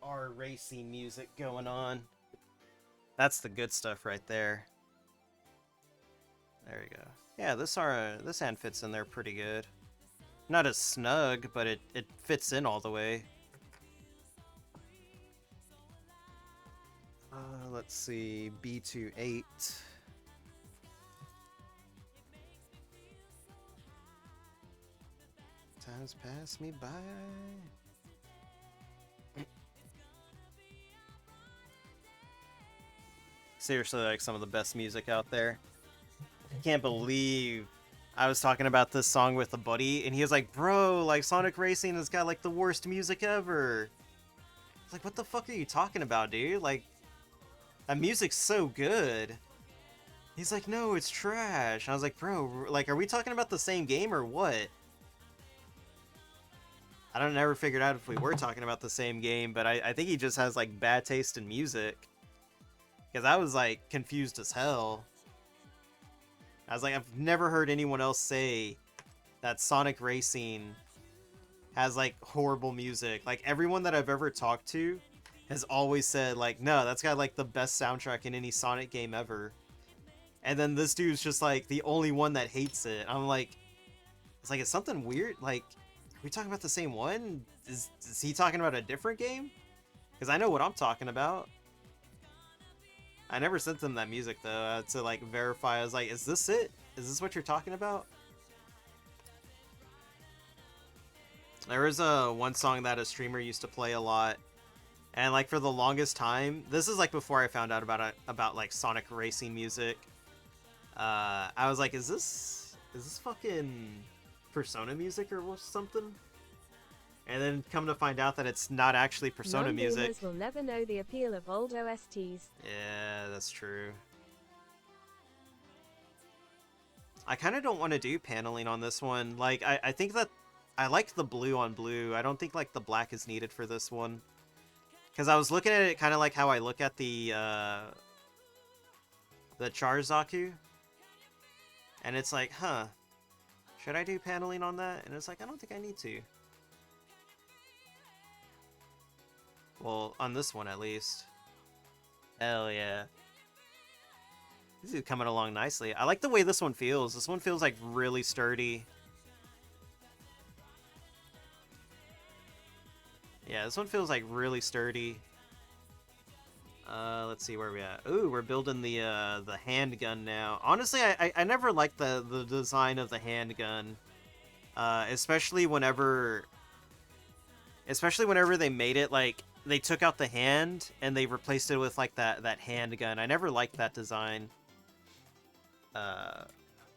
R racing music going on. That's the good stuff right there. There we go. Yeah, this hand fits in there pretty good. Not as snug, but it fits in all the way. Let's see, B28. Times pass me by. Seriously, like some of the best music out there. I can't believe I was talking about this song with a buddy, and he was like, bro, like Sonic Racing has got like the worst music ever. I was like, what the fuck are you talking about, dude? Like, that music's so good. He's like, no, it's trash. I was like, bro, like, are we talking about the same game or what? I don't never figured out if we were talking about the same game, but I think he just has like bad taste in music. Because I was like confused as hell. I was like, I've never heard anyone else say that Sonic Racing has like horrible music. Like everyone that I've ever talked to has always said like, no, that's got like the best soundtrack in any Sonic game ever. And then this dude's just like the only one that hates it. I'm like, it's like, it's something weird. Like, are we talking about the same one? Is he talking about a different game? Because I know what I'm talking about. I never sent them that music though to like verify. I was like, is this it? Is this what you're talking about? There was one song that a streamer used to play a lot, and like for the longest time, this is like before I found out about like Sonic Racing music. I was like, is this fucking Persona music or something? And then come to find out that it's not actually Persona music. Non-gamers will never know the appeal of old OSTs. Yeah, that's true. I kind of don't want to do paneling on this one. Like, I think that I like the blue on blue. I don't think like the black is needed for this one. Because I was looking at it kind of like how I look at the Charzaku. And it's like, huh, should I do paneling on that? And it's like, I don't think I need to. Well, on this one at least. Hell yeah. This is coming along nicely. I like the way this one feels. This one feels like really sturdy. Yeah, this one feels like really sturdy. Let's see where we at. Ooh, we're building the handgun now. Honestly, I never liked the design of the handgun. Especially whenever they made it like they took out the hand and they replaced it with like that handgun. I never liked that design. But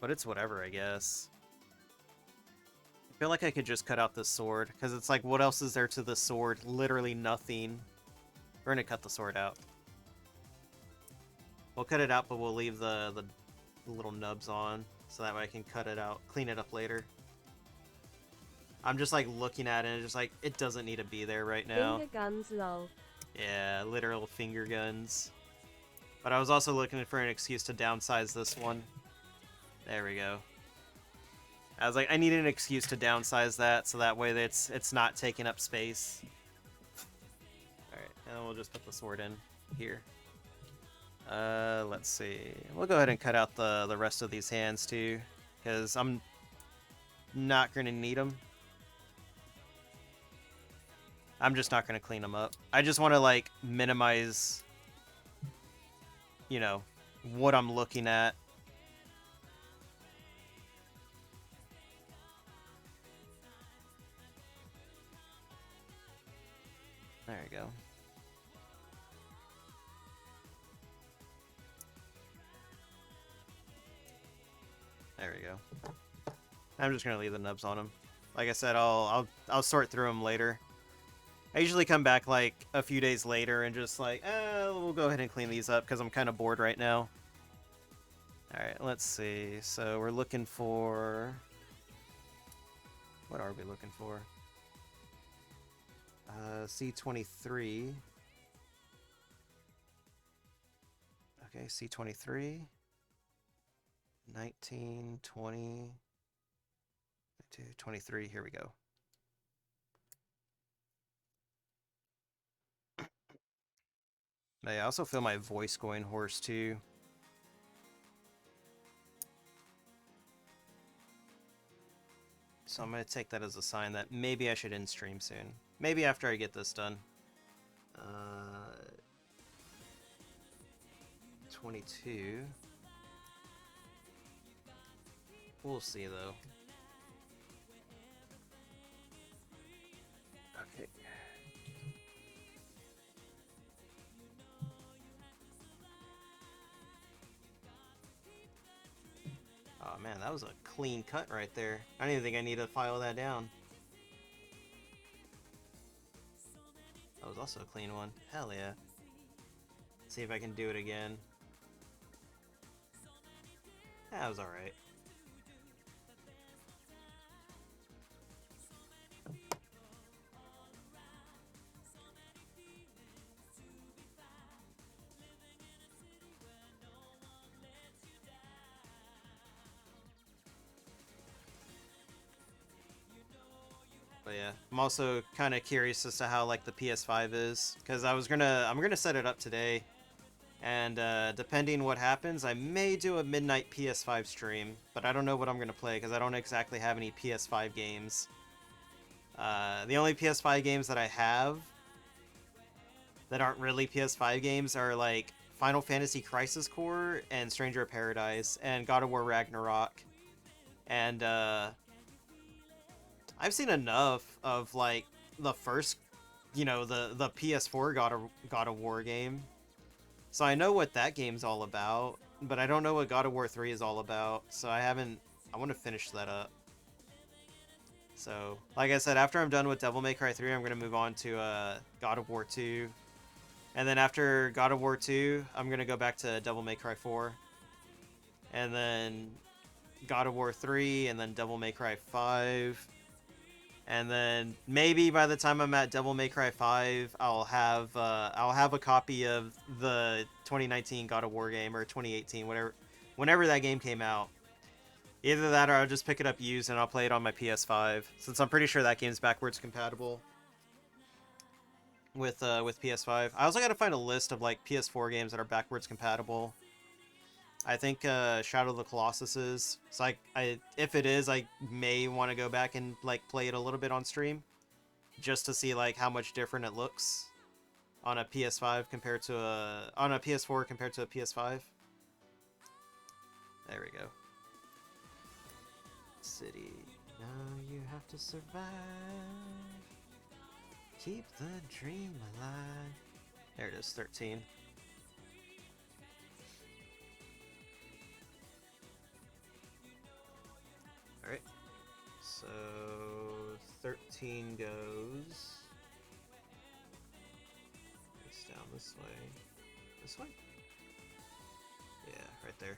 it's whatever, I guess. I feel like I could just cut out this sword, because it's like, what else is there to the sword? Literally nothing. We're gonna cut the sword out. We'll cut it out, but we'll leave the little nubs on, so that way I can cut it out, clean it up later. I'm just like looking at it and just like, it doesn't need to be there right now. Finger guns, lol. Yeah, literal finger guns. But I was also looking for an excuse to downsize this one. There we go. I was like, I need an excuse to downsize that, so that way it's not taking up space. Alright, and then we'll just put the sword in here. Let's see. We'll go ahead and cut out the rest of these hands too, because I'm not going to need them. I'm just not going to clean them up. I just want to, like, minimize, you know, what I'm looking at. There you go. There we go. I'm just gonna leave the nubs on them. Like I said, I'll sort through them later. I usually come back like a few days later and just like, we'll go ahead and clean these up because I'm kind of bored right now. All right, let's see. So we're looking for. What are we looking for? C23. Okay, C23. 19, 20, 22, 23, here we go. I also feel my voice going hoarse too. So I'm going to take that as a sign that maybe I should end stream soon. Maybe after I get this done. 22. We'll see, though. Okay. Oh man, that was a clean cut right there. I don't even think I need to file that down. That was also a clean one. Hell yeah. Let's see if I can do it again. That was alright. But yeah, I'm also kind of curious as to how like the PS5 is, because I'm gonna set it up today, and depending what happens, I may do a midnight PS5 stream, but I don't know what I'm gonna play because I don't exactly have any PS5 games. The only PS5 games that I have that aren't really PS5 games are like Final Fantasy Crisis Core and Stranger of Paradise and God of War Ragnarok, and I've seen enough of like the first, the PS4 God of War game, so I know what that game's all about, but I don't know what God of War 3 is all about. So I want to finish that up. So like I said, after I'm done with Devil May Cry 3, I'm gonna move on to God of War 2, and then after God of War 2, I'm gonna go back to Devil May Cry 4, and then God of War 3, and then Devil May Cry 5. And then maybe by the time I'm at Devil May Cry 5, I'll have a copy of the 2019 God of War game, or 2018, whenever that game came out. Either that, or I'll just pick it up used and I'll play it on my PS5, since I'm pretty sure that game's backwards compatible with PS5. I also got to find a list of like PS4 games that are backwards compatible. I think Shadow of the Colossus is. So if it is, I may want to go back and like play it a little bit on stream, just to see like how much different it looks on a PS5 compared to on a PS4 compared to a PS5. There we go. City. Now you have to survive. Keep the dream alive. There it is, 13. Alright. So 13 goes. It's down this way. This way? Yeah, right there.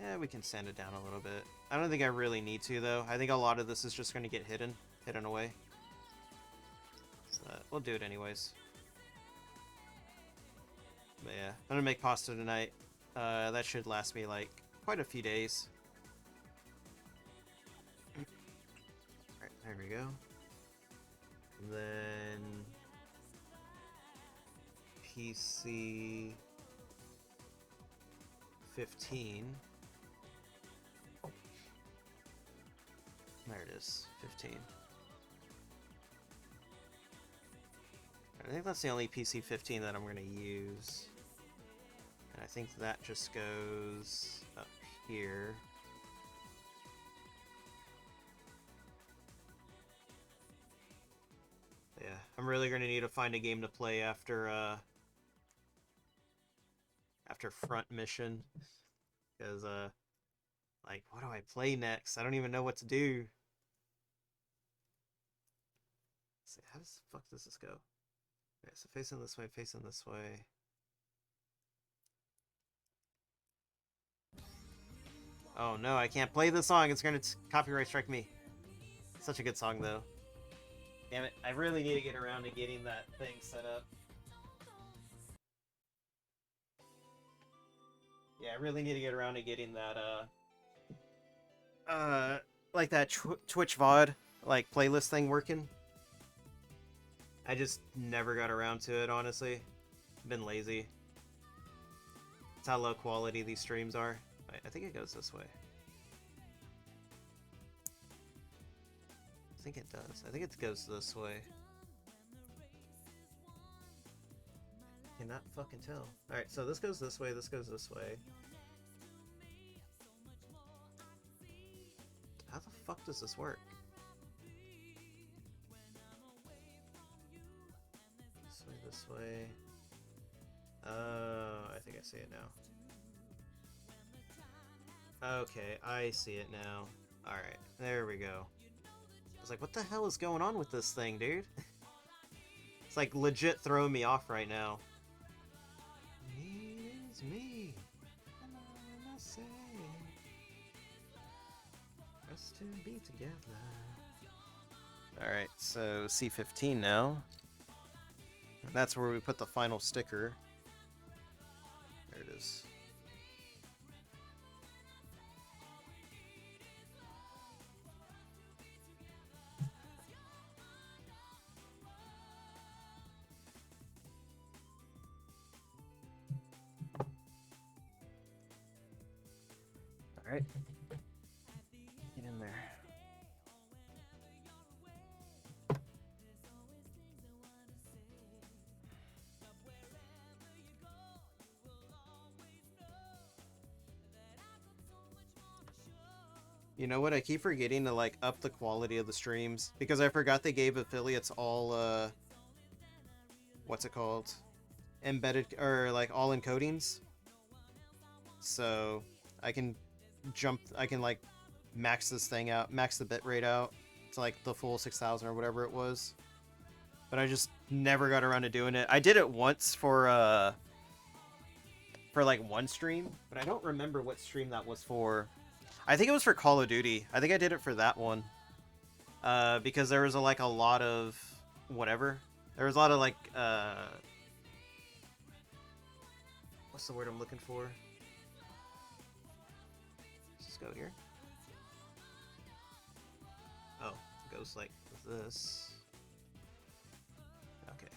Yeah, we can sand it down a little bit. I don't think I really need to, though. I think a lot of this is just going to get hidden away. But we'll do it anyways. But yeah, I'm going to make pasta tonight. That should last me, like, quite a few days. Alright, there we go. And then... PC... 15... There it is, 15. I think that's the only PC 15 that I'm going to use. And I think that just goes up here. Yeah, I'm really going to need to find a game to play after front mission. Because, like, what do I play next? I don't even know what to do. Let's see, how the fuck does this go? Okay, so facing this way, facing this way. Oh no, I can't play the song. It's gonna copyright strike me. Such a good song, though. Damn it, I really need to get around to getting that thing set up. Yeah, I really need to get around to getting that, like that Twitch VOD, like, playlist thing working. I just never got around to it, honestly. Been lazy. That's how low quality these streams are. I think it goes this way. I think it does. I think it goes this way. Cannot fucking tell. Alright, so this goes this way, this goes this way. How the fuck does this work? This way. Oh, I think I see it now. Okay, I see it now. Alright, there we go. I was like, what the hell is going on with this thing, dude? It's like legit throwing me off right now. Me is me. Us to be together. Alright, so C15 now. And that's where we put the final sticker. There it is. All right. Get in there. You know what? I keep forgetting to like up the quality of the streams because I forgot they gave affiliates all what's it called? Embedded or like all encodings. So I can like max this thing out, max the bitrate out to like the full 6,000 or whatever it was. But I just never got around to doing it. I did it once for like one stream, but I don't remember what stream that was for. I think it was for Call of Duty. I think I did it for that one. Because there was like a lot of whatever. There was a lot of like what's the word I'm looking for? Let's just go here. Oh, it goes like this. Okay.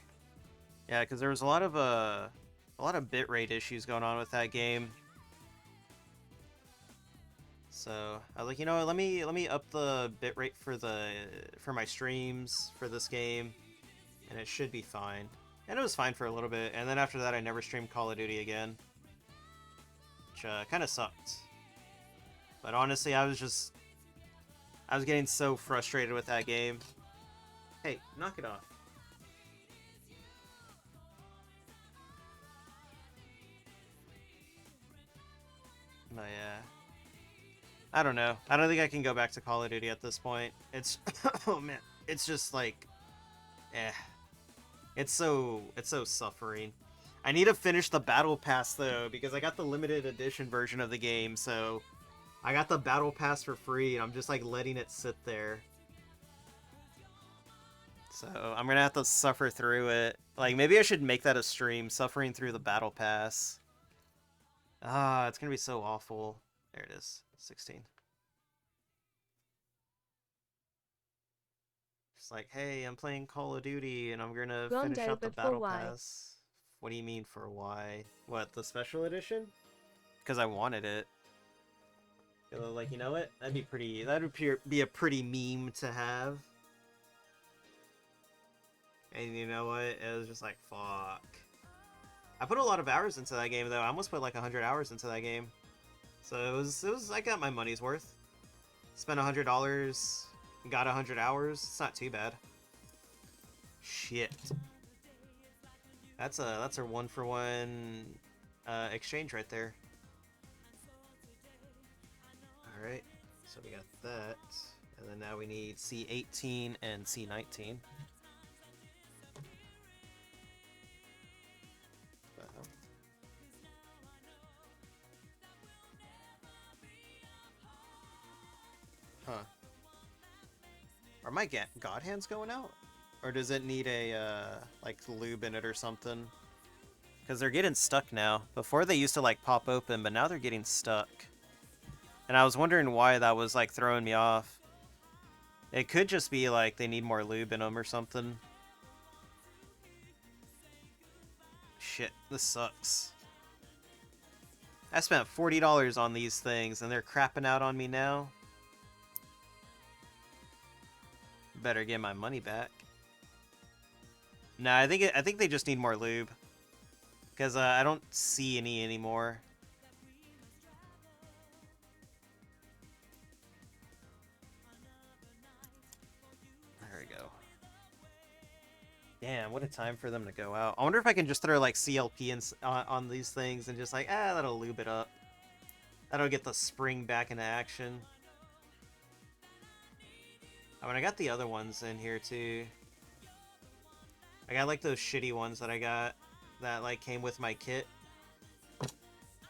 Yeah, because there was a lot of bitrate issues going on with that game. So I was like, you know, let me up the bitrate for my streams for this game, and it should be fine. And it was fine for a little bit, and then after that, I never streamed Call of Duty again, which kind of sucked. But honestly, I was getting so frustrated with that game. Hey, knock it off. But yeah. I don't know. I don't think I can go back to Call of Duty at this point. It's oh man, it's just like it's so suffering. I need to finish the battle pass though, because I got the limited edition version of the game, so I got the battle pass for free and I'm just like letting it sit there. So I'm gonna have to suffer through it. Like maybe I should make that a stream, suffering through the battle pass. Ah, it's gonna be so awful. There it is. 16. Just like, hey, I'm playing Call of Duty and I'm gonna finish out the battle pass. What do you mean for why? What, the special edition? Because I wanted it. Like, you know what? That'd be a pretty meme to have. And you know what? It was just like, fuck. I put a lot of hours into that game though. I almost put like 100 hours into that game. So it was I got my money's worth. Spent $100, got 100 hours. It's not too bad. Shit. That's a 1-for-1 exchange right there. All right. So we got that, and then now we need C18 and C19. Huh. Are my God hands going out? Or does it need a, like, lube in it or something? Because they're getting stuck now. Before they used to, like, pop open, but now they're getting stuck. And I was wondering why that was, like, throwing me off. It could just be, like, they need more lube in them or something. Shit, this sucks. I spent $40 on these things, and they're crapping out on me now. Better get my money back. Nah, I think they just need more lube. Because I don't see any anymore. There we go. Damn, what a time for them to go out. I wonder if I can just throw like CLP on these things and just like, that'll lube it up. That'll get the spring back into action. I mean, I got the other ones in here too. I got like those shitty ones that I got that like came with my kit.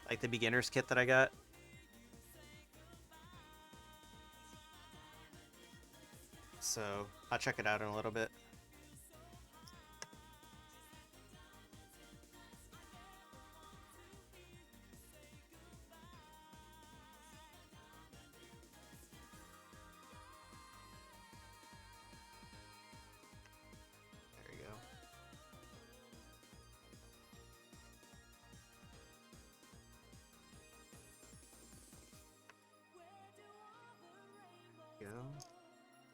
Like the beginner's kit that I got. So, I'll check it out in a little bit.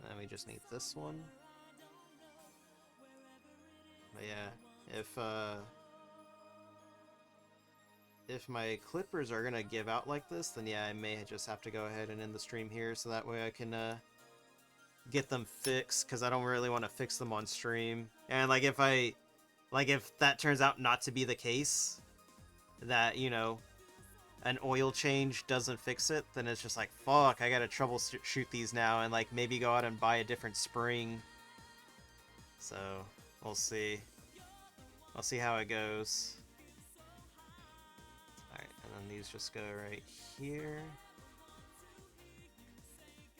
And we just need this one. But yeah, if my clippers are gonna give out like this, then yeah, I may just have to go ahead and end the stream here, so that way I can get them fixed, because I don't really want to fix them on stream. And like if that turns out not to be the case, that, you know, an oil change doesn't fix it, then it's just like, fuck, I gotta troubleshoot these now and like maybe go out and buy a different spring. So we'll see. I'll see how it goes. Alright, and then these just go right here.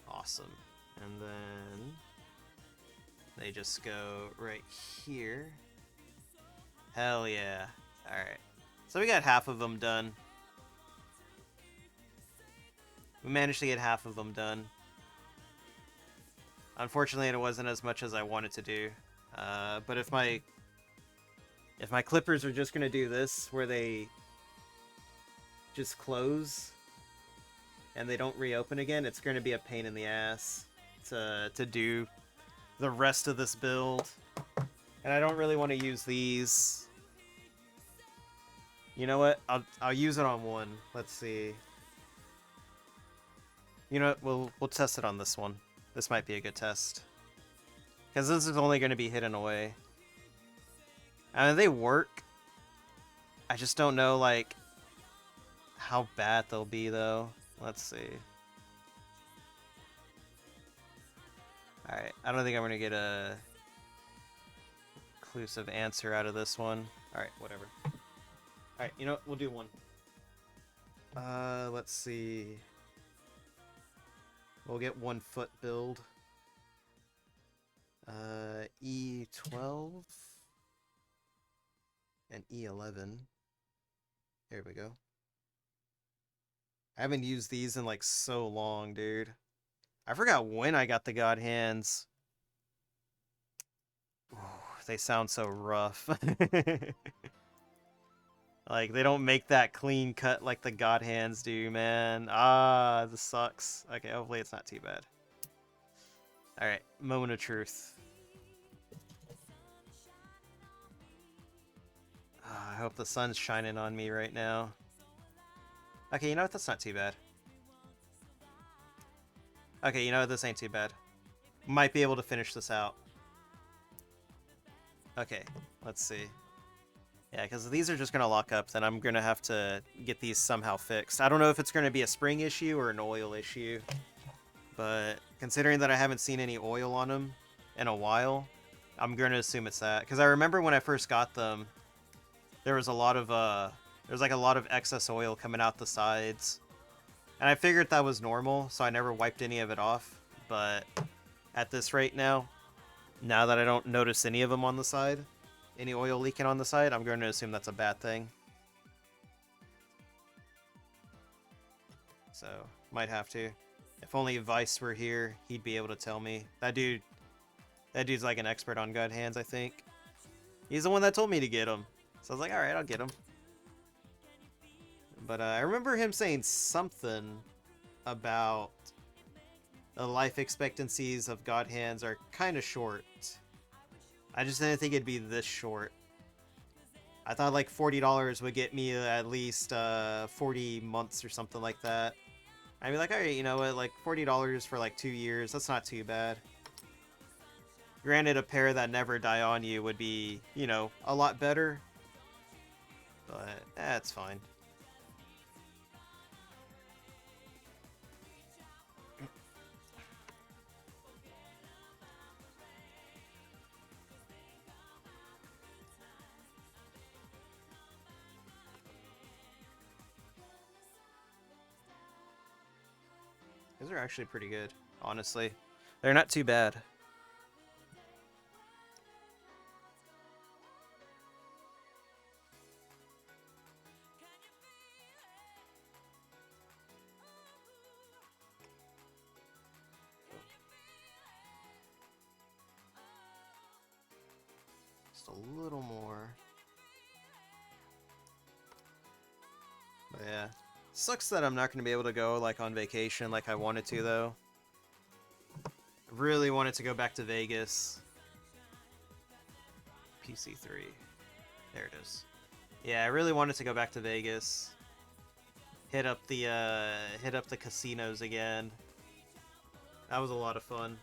Awesome. And then they just go right here. Hell yeah. Alright. So we got half of them done. We managed to get half of them done. Unfortunately, it wasn't as much as I wanted to do. But if my clippers are just gonna do this, where they just close and they don't reopen again, it's gonna be a pain in the ass to do the rest of this build. And I don't really want to use these. You know what? I'll use it on one. Let's see. You know what? We'll test it on this one. This might be a good test. Because this is only going to be hidden away. I mean, they work. I just don't know, like, how bad they'll be, though. Let's see. Alright, I don't think I'm going to get a conclusive answer out of this one. Alright, whatever. Alright, you know what? We'll do one. Let's see. We'll get 1 foot build. E12 and E11. There we go. I haven't used these in like so long, dude. I forgot when I got the God Hands. Ooh, they sound so rough. Like, they don't make that clean cut like the God Hands do, man. Ah, this sucks. Okay, hopefully it's not too bad. Alright, moment of truth. I hope the sun's shining on me right now. Okay, you know what? That's not too bad. Okay, you know what? This ain't too bad. Might be able to finish this out. Okay, let's see. Yeah, because these are just going to lock up, then I'm going to have to get these somehow fixed. I don't know if it's going to be a spring issue or an oil issue. But considering that I haven't seen any oil on them in a while, I'm going to assume it's that. Because I remember when I first got them, there was a lot of like a lot of excess oil coming out the sides. And I figured that was normal, so I never wiped any of it off. But at this rate now that I don't notice any of them on the side, any oil leaking on the side, I'm going to assume that's a bad thing. So, might have to. If only Vice were here, he'd be able to tell me. That dude's like an expert on God Hands, I think. He's the one that told me to get him. So I was like, alright, I'll get him. But I remember him saying something about the life expectancies of God Hands are kind of short. I just didn't think it'd be this short. I thought like $40 would get me at least 40 months or something like that. I'd be like, alright, you know what, like $40 for like 2 years, that's not too bad. Granted, a pair that never die on you would be, you know, a lot better. But, that's fine. These are actually pretty good, honestly. They're not too bad. Just a little more. But yeah. Sucks that I'm not going to be able to go like on vacation like I wanted to, though. Really wanted to go back to Vegas. PC3. There it is. Yeah, I really wanted to go back to Vegas. Hit up the casinos again. That was a lot of fun.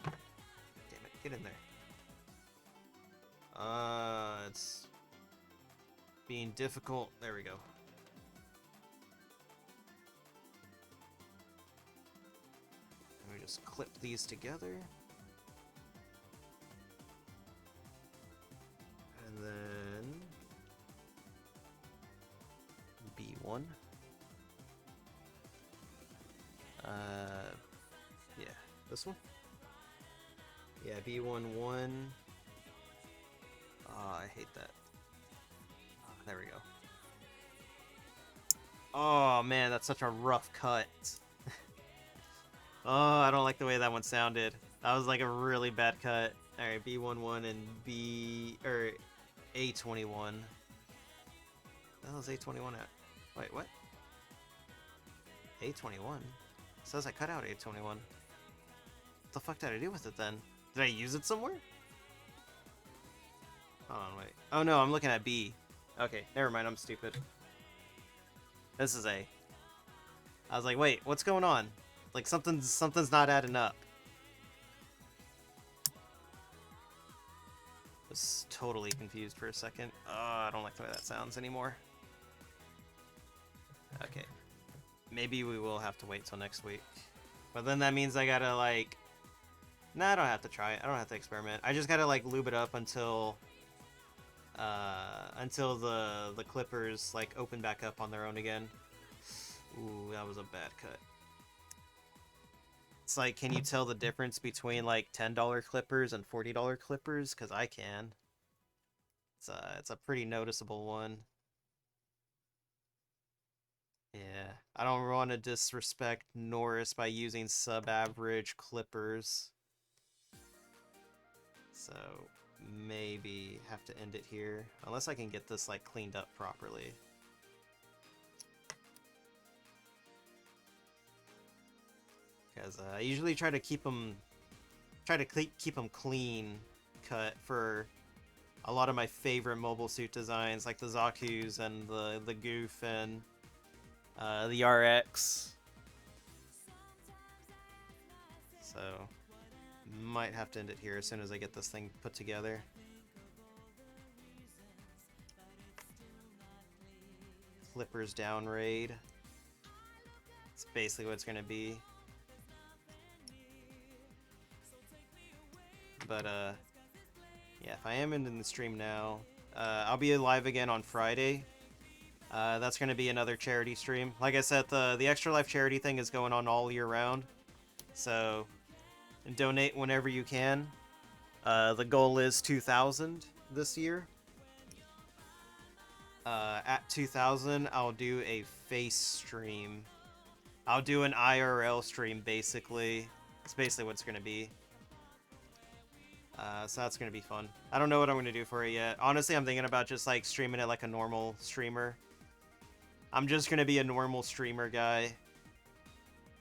Damn it, get in there. It's being difficult. There we go. Let me just clip these together. And then B1. Yeah, this one. Yeah, B1-1. Oh, I hate that. There we go. Oh man, that's such a rough cut. Oh, I don't like the way that one sounded. That was like a really bad cut. Alright, B1-1 and A21. What the hell is A21 at? Wait, what? A21? It says I cut out A21. What the fuck did I do with it then? Did I use it somewhere? Hold on, wait. Oh no, I'm looking at B. Okay, never mind, I'm stupid. This is A. I was like, wait, what's going on? Like something's not adding up. Was totally confused for a second. Oh, I don't like the way that sounds anymore. Okay. Maybe we will have to wait till next week. But then that means I gotta like... Nah, I don't have to try it. I don't have to experiment. I just gotta like lube it up until the clippers like open back up on their own again. Ooh, that was a bad cut. It's like, can you tell the difference between like $10 clippers and $40 clippers? Because I can. It's a pretty noticeable one. Yeah, I don't want to disrespect Norris by using sub-average clippers. So maybe have to end it here, unless I can get this like cleaned up properly. Because I usually try to keep them clean cut for a lot of my favorite mobile suit designs, like the Zaku's and the Gouf and the RX. So might have to end it here as soon as I get this thing put together. Clippers down raid. It's basically what it's gonna be. But yeah, if I am ending the stream now, I'll be live again on Friday. That's going to be another charity stream. Like I said, the Extra Life charity thing is going on all year round. So donate whenever you can. The goal is 2,000 this year. At 2,000, I'll do a face stream. I'll do an IRL stream, basically. It's basically what it's going to be. So that's going to be fun. I don't know what I'm going to do for it yet. Honestly, I'm thinking about just like streaming it like a normal streamer. I'm just going to be a normal streamer guy.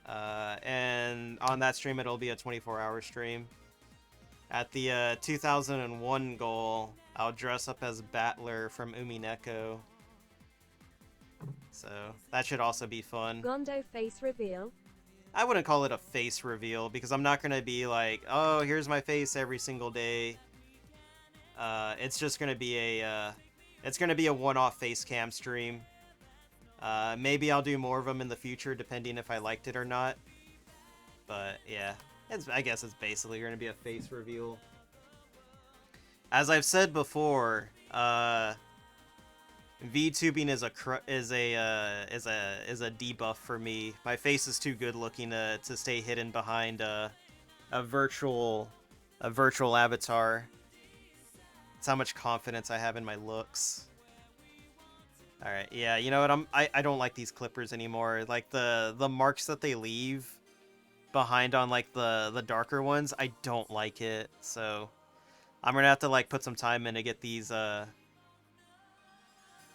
And on that stream, it'll be a 24-hour stream. At the 2001 goal, I'll dress up as Battler from Umineko. So that should also be fun. Gondo face reveal. I wouldn't call it a face reveal because I'm not going to be like, oh, here's my face every single day. It's just going to be a one-off face cam stream. Maybe I'll do more of them in the future depending if I liked it or not. But yeah, I guess it's basically going to be a face reveal. As I've said before, VTubing is a debuff for me. My face is too good looking to stay hidden behind a virtual avatar. It's how much confidence I have in my looks. All right, yeah, you know what? I don't like these clippers anymore. Like the marks that they leave behind on like the darker ones, I don't like it. So I'm gonna have to like put some time in to get these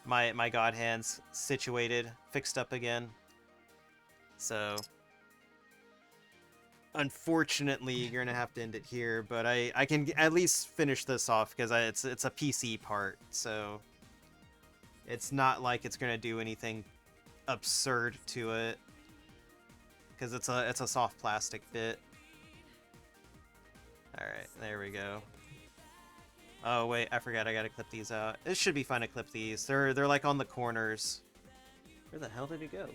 my god hands situated, fixed up again. So unfortunately, you're gonna have to end it here, but I can at least finish this off because it's a PC part, so it's not like it's gonna do anything absurd to it because it's a soft plastic bit. All right, there we go. Oh wait, I forgot. I gotta clip these out. It should be fine to clip these. They're like on the corners. Where the hell did it go?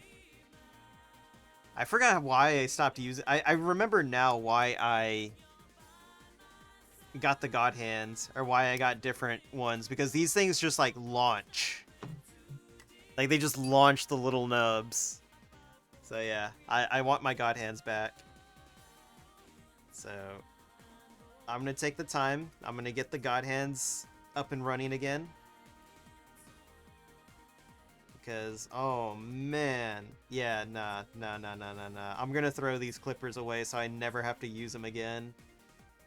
I forgot why I stopped using. I remember now why I got the God Hands, or why I got different ones, because these things just like launch. Like they just launch the little nubs. So yeah, I want my God Hands back. So I'm gonna take the time. I'm gonna get the God Hands up and running again. Because, oh man. Yeah, nah. I'm gonna throw these clippers away so I never have to use them again.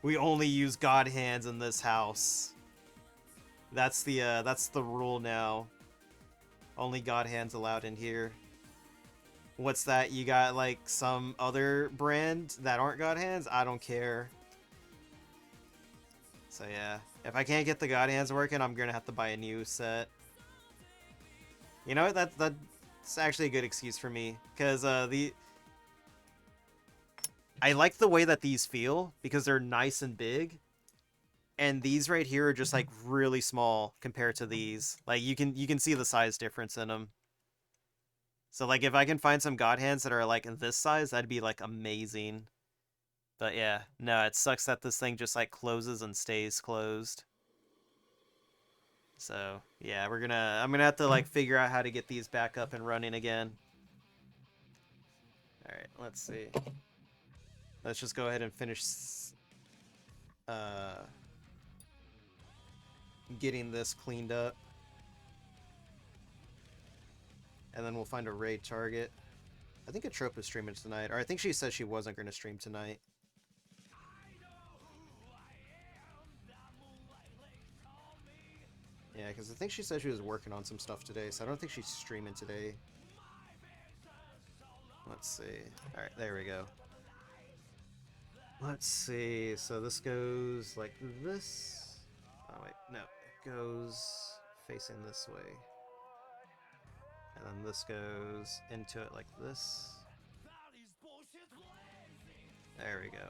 We only use God Hands in this house. That's the rule now. Only God Hands allowed in here. What's that? You got like some other brand that aren't God Hands? I don't care. So yeah, if I can't get the God Hands working, I'm gonna have to buy a new set. You know what? That's actually a good excuse for me, because I like the way that these feel because they're nice and big, and these right here are just like really small compared to these. Like you can see the size difference in them. So like if I can find some God Hands that are like this size, that'd be like amazing. But yeah, no, it sucks that this thing just like closes and stays closed. So yeah, I'm gonna have to like figure out how to get these back up and running again. All right, let's see. Let's just go ahead and finish uh, getting this cleaned up, and then we'll find a raid target. I think a trope is streaming tonight, or I think she said she wasn't going to stream tonight. Yeah, because I think she said she was working on some stuff today, so I don't think she's streaming today. Let's see. Alright, there we go. Let's see. So this goes like this. Oh, wait. No. It goes facing this way. And then this goes into it like this. There we go.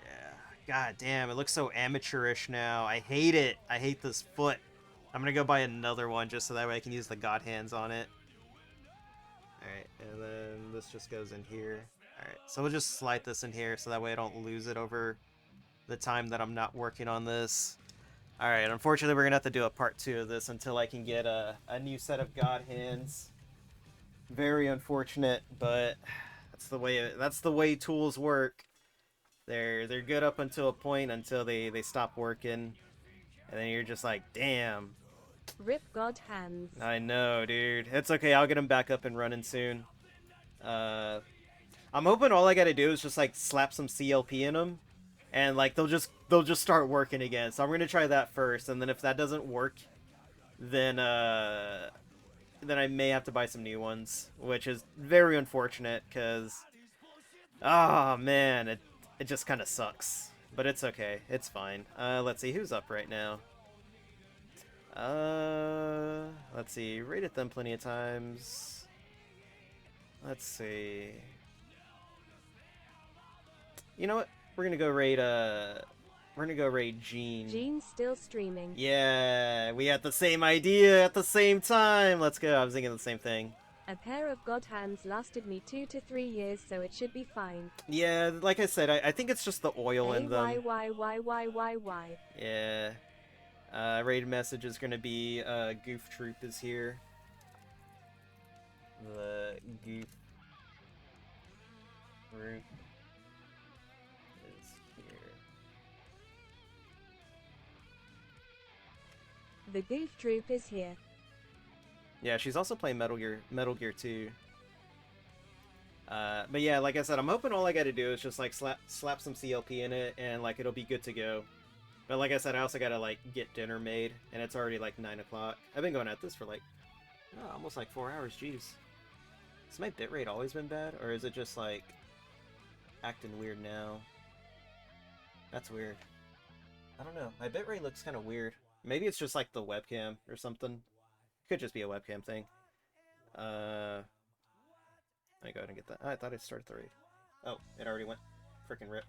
Yeah. God damn, it looks so amateurish now. I hate it. I hate this foot. I'm gonna go buy another one just so that way I can use the God Hands on it. Alright, and then this just goes in here. Alright, so we'll just slide this in here so that way I don't lose it over the time that I'm not working on this. Alright, unfortunately we're gonna have to do a part 2 of this until I can get a new set of God Hands. Very unfortunate, but that's the way tools work. They're good up until a point until they stop working. And then you're just like, damn. Rip God Hands. I know, dude. It's okay, I'll get them back up and running soon. I'm hoping all I gotta do is just like slap some CLP in them, and like they'll just start working again. So I'm gonna try that first, and then if that doesn't work, then I may have to buy some new ones, which is very unfortunate because, oh man, it just kind of sucks. But it's okay, it's fine. Let's see who's up right now. Let's see, raided them plenty of times. Let's see. You know what? We're gonna go raid Jean. Jean's still streaming. Yeah, we had the same idea at the same time. Let's go. I was thinking the same thing. A pair of God Hands lasted me 2 to 3 years, so it should be fine. Yeah, like I said, I think it's just the oil in them. Why? Yeah. Raid message is gonna be Gouf Troop is here. The Gouf Troop is here. The Gouf Troop is here. Yeah, she's also playing Metal Gear 2. But yeah, like I said, I'm hoping all I gotta do is just like slap some CLP in it and like it'll be good to go. But like I said, I also gotta like get dinner made, and it's already like 9 o'clock. I've been going at this for like almost like 4 hours. Jeez. Has my bitrate always been bad, or is it just like acting weird now? That's weird. I don't know. My bitrate looks kind of weird. Maybe it's just like the webcam or something. Could just be a webcam thing. Let me go ahead and get that. I thought it started the raid. Oh, it already went. Freaking rip.